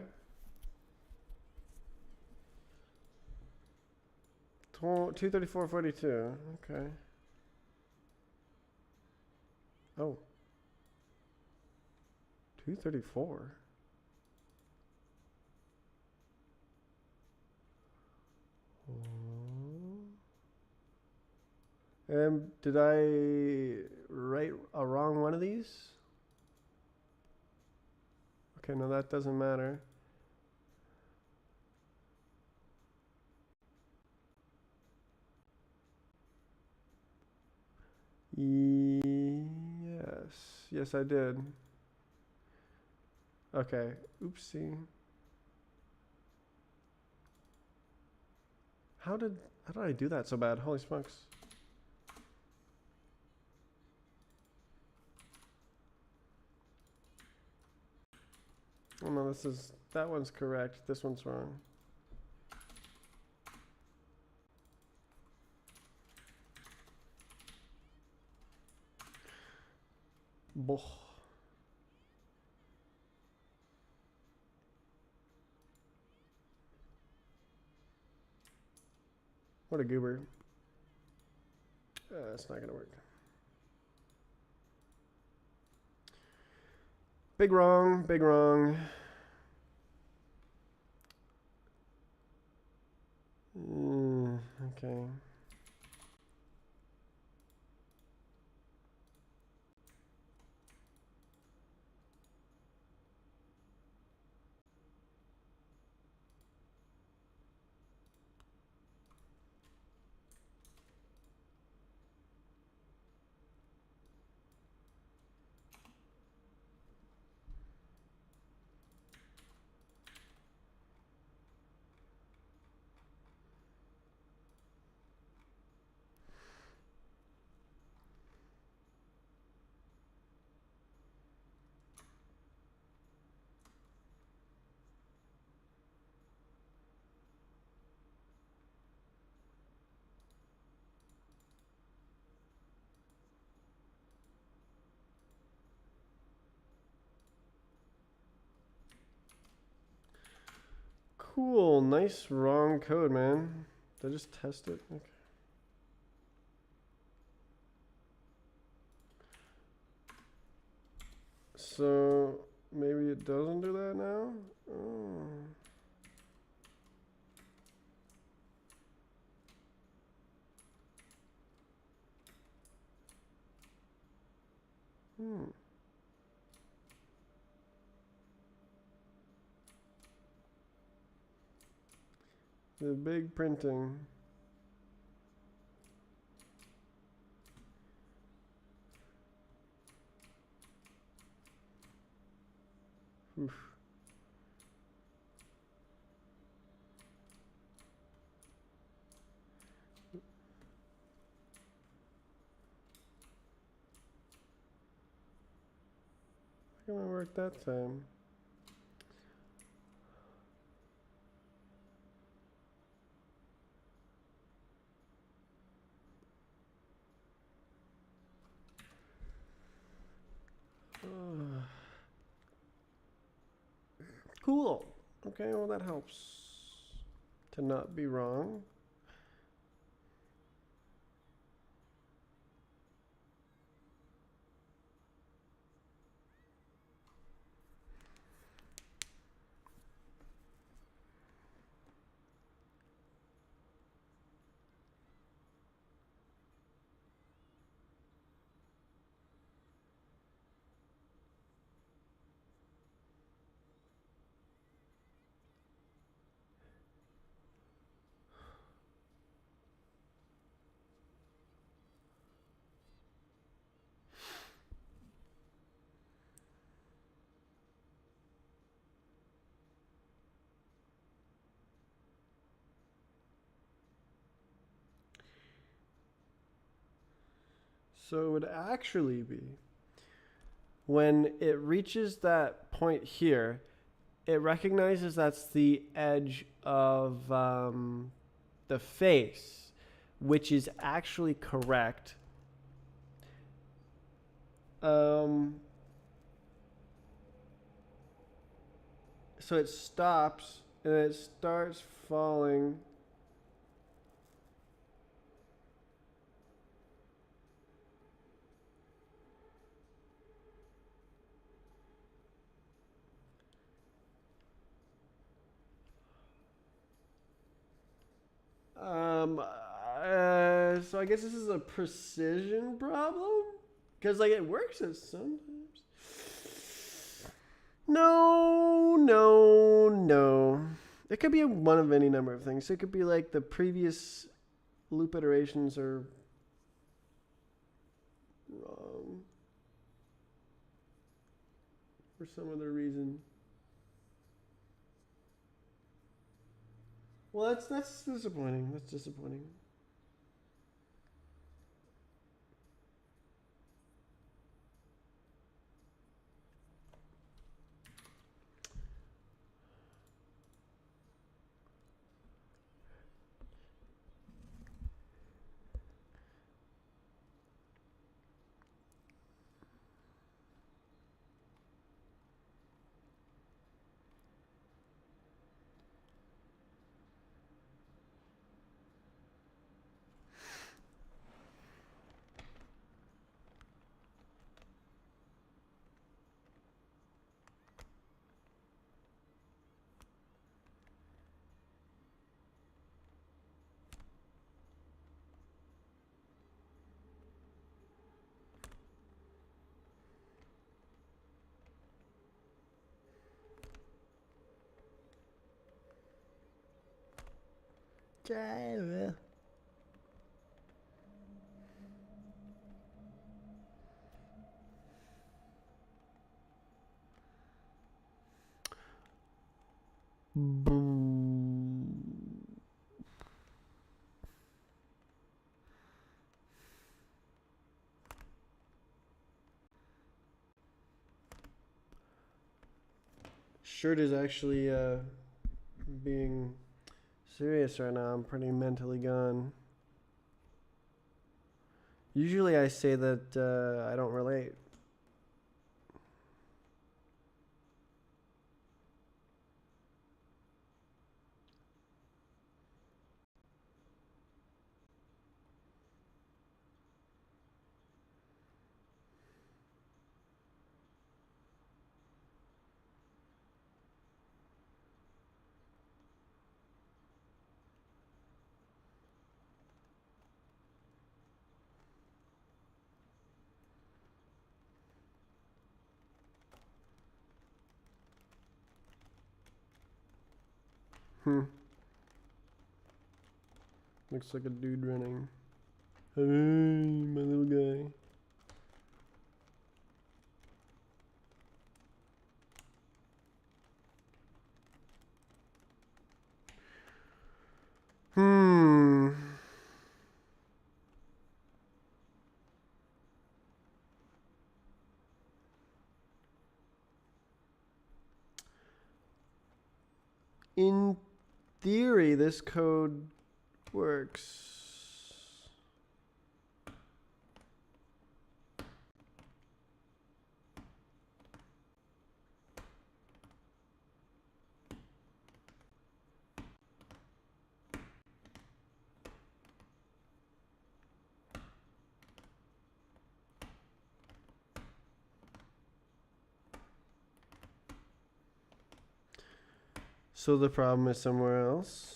234.42. Okay. Oh. 234. Did I write a wrong one of these? Okay, no, that doesn't matter. Yes, I did. Okay, oopsie. How did I do that so bad? Holy smokes. Oh no, that one's correct. This one's wrong. Boh. What a goober. It's not gonna work. Big wrong, big wrong. Okay. Cool, nice wrong code, man. Did I just test it? Okay. So maybe it doesn't do that now? Oh. The big printing. Oof. How come it worked that time? Cool. Okay, well that helps to not be wrong. So it would actually be when it reaches that point here, it recognizes that's the edge of the face, which is actually correct. So it stops and it starts falling. So I guess this is a precision problem? Because, like, it works as sometimes. No. It could be one of any number of things. It could be like the previous loop iterations are wrong for some other reason. Well, that's disappointing. That's disappointing. Shirt is actually being serious right now. I'm pretty mentally gone. Usually I say that I don't relate. Looks like a dude running. Hey, my little guy. In theory, this code works. So the problem is somewhere else.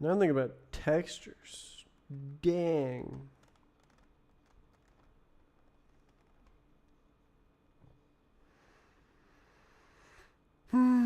Now I'm thinking about textures. Dang. Hmm.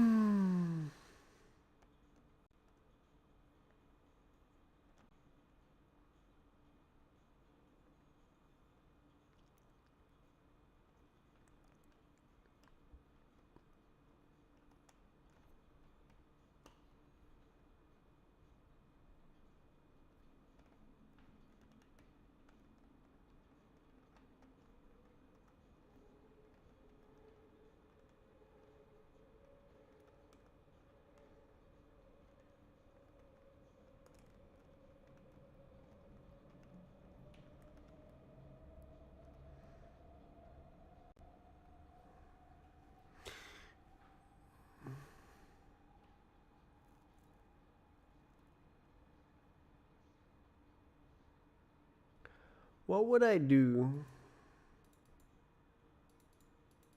What would I do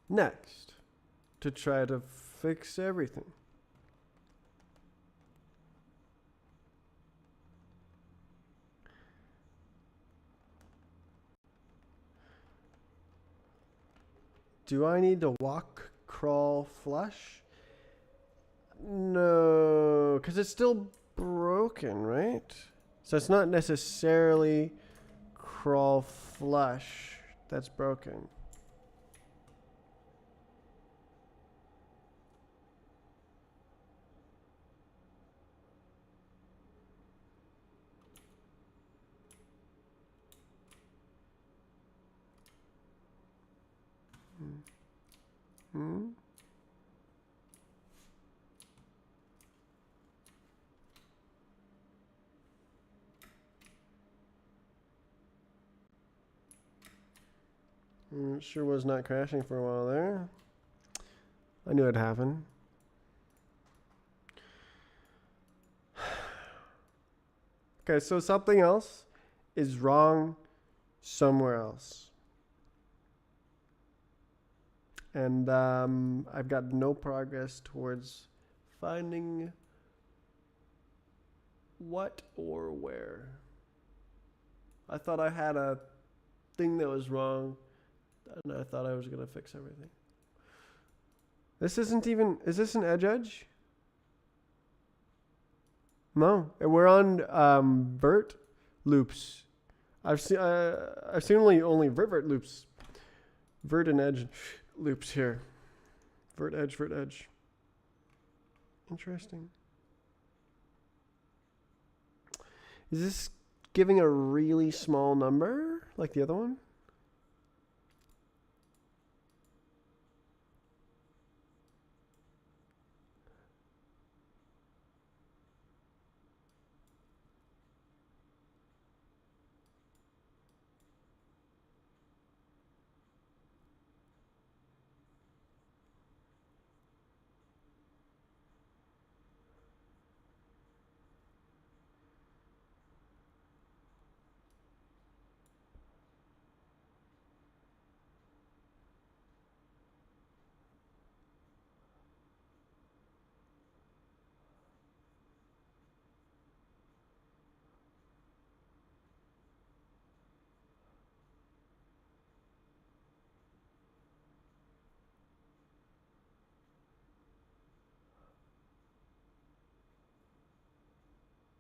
next to try to fix everything? Do I need to walk, crawl, flush? No, because it's still broken, right? So it's not necessarily crawl, flush that's broken. Hmm? It sure was not crashing for a while there. I knew it'd happen. Okay, so something else is wrong somewhere else. And I've got no progress towards finding what or where. I thought I had a thing that was wrong, and I thought I was going to fix everything. This isn't even, is this an edge? No, we're on vert loops. I've seen only vert loops, vert and edge loops here. Vert edge. Interesting. Is this giving a really small number like the other one?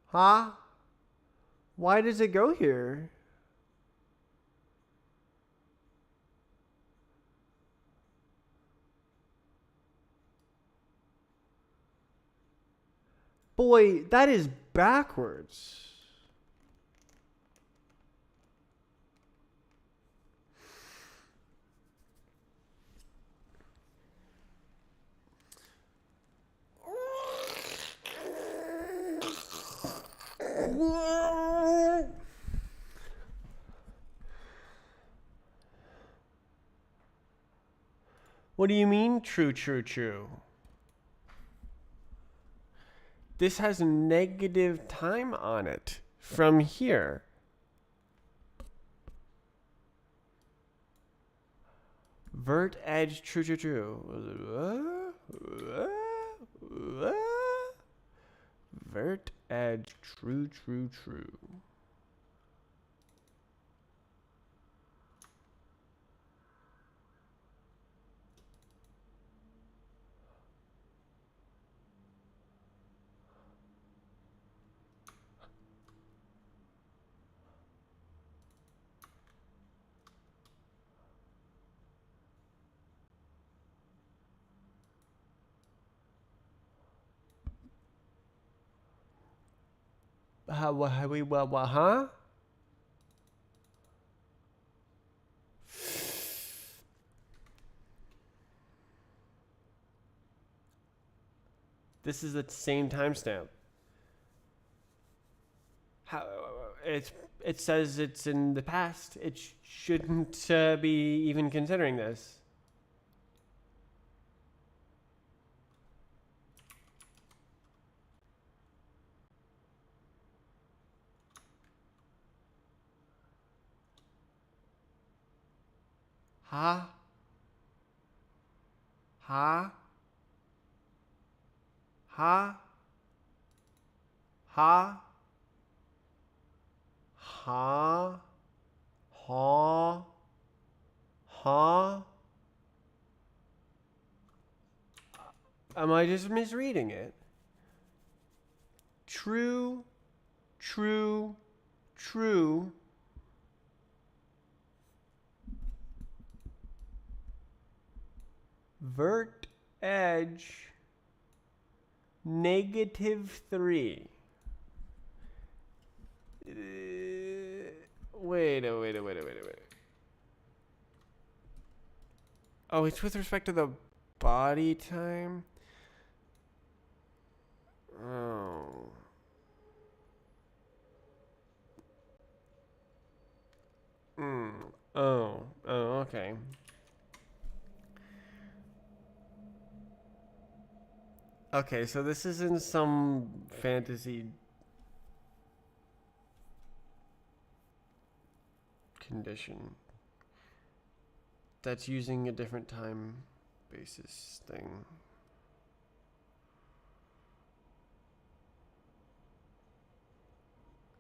Huh? Why does it go here? Boy, that is backwards. What do you mean, true? This has negative time on it from here. Vert edge, true. Vert edge, true. Huh? This is the same timestamp. How it says it's in the past. It shouldn't be even considering this. Ha? Ha? Ha? Ha? Ha? Ha? Ha? Am I just misreading it? True, true, true. Vert edge -3. Wait. Oh, it's with respect to the body time? Oh. Oh, okay. Okay, so this is in some fantasy condition that's using a different time basis thing.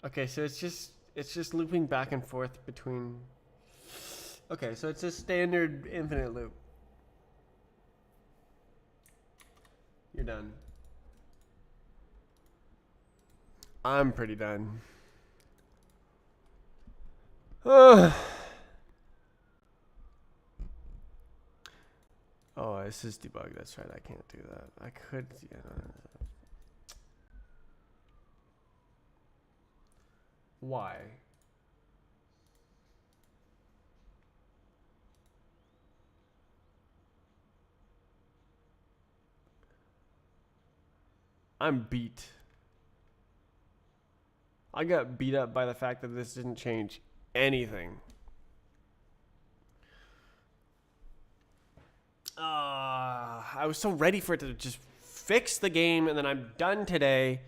Okay, so it's just looping back and forth between. Okay, so it's a standard infinite loop. You're done. I'm pretty done. Oh, this is debug. That's right. I can't do that. I could. Yeah. Why? I'm beat. I got beat up by the fact that this didn't change anything. I was so ready for it to just fix the game, and then I'm done today.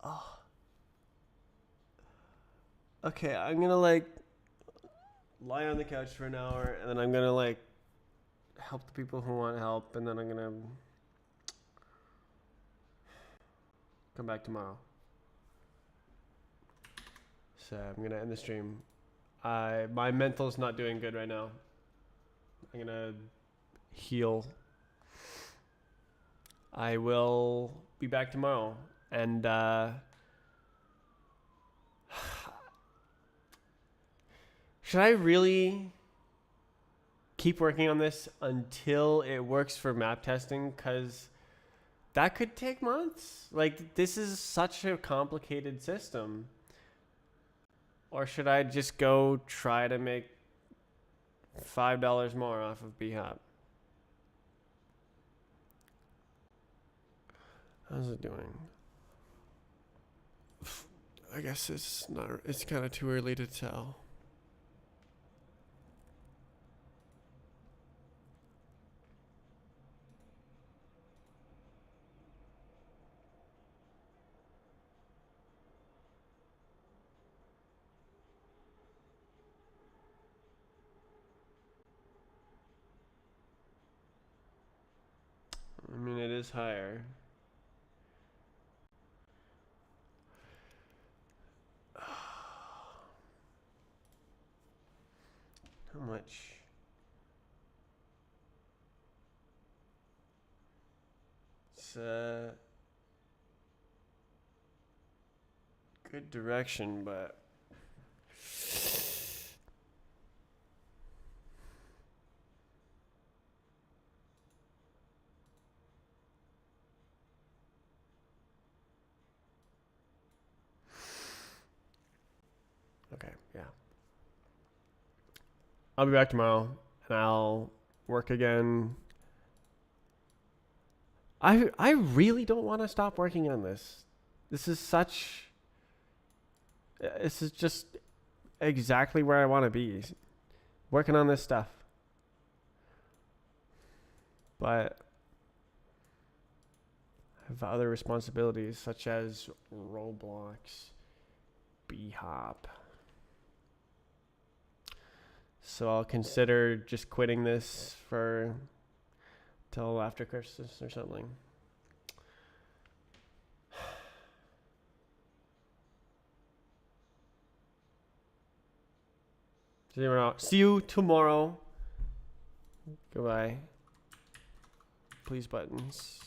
Oh. Okay, I'm gonna lie on the couch for an hour, and then I'm gonna help the people who want help, and then I'm gonna come back tomorrow. So I'm gonna end the stream. My mental's not doing good right now. I'm gonna heal. I will be back tomorrow, and should I really keep working on this until it works for map testing? Because that could take months. This is such a complicated system. Or should I just go try to make $5 more off of BHAP? How's it doing? I guess it's kind of too early to tell. I mean, it is higher. How much? It's good direction, but Okay, yeah. I'll be back tomorrow, and I'll work again. I really don't want to stop working on this. This is such. This is just exactly where I want to be, working on this stuff. But I have other responsibilities such as Roblox, B-Hop. So I'll consider just quitting this for till after Christmas or something. See you tomorrow. Goodbye. Please buttons.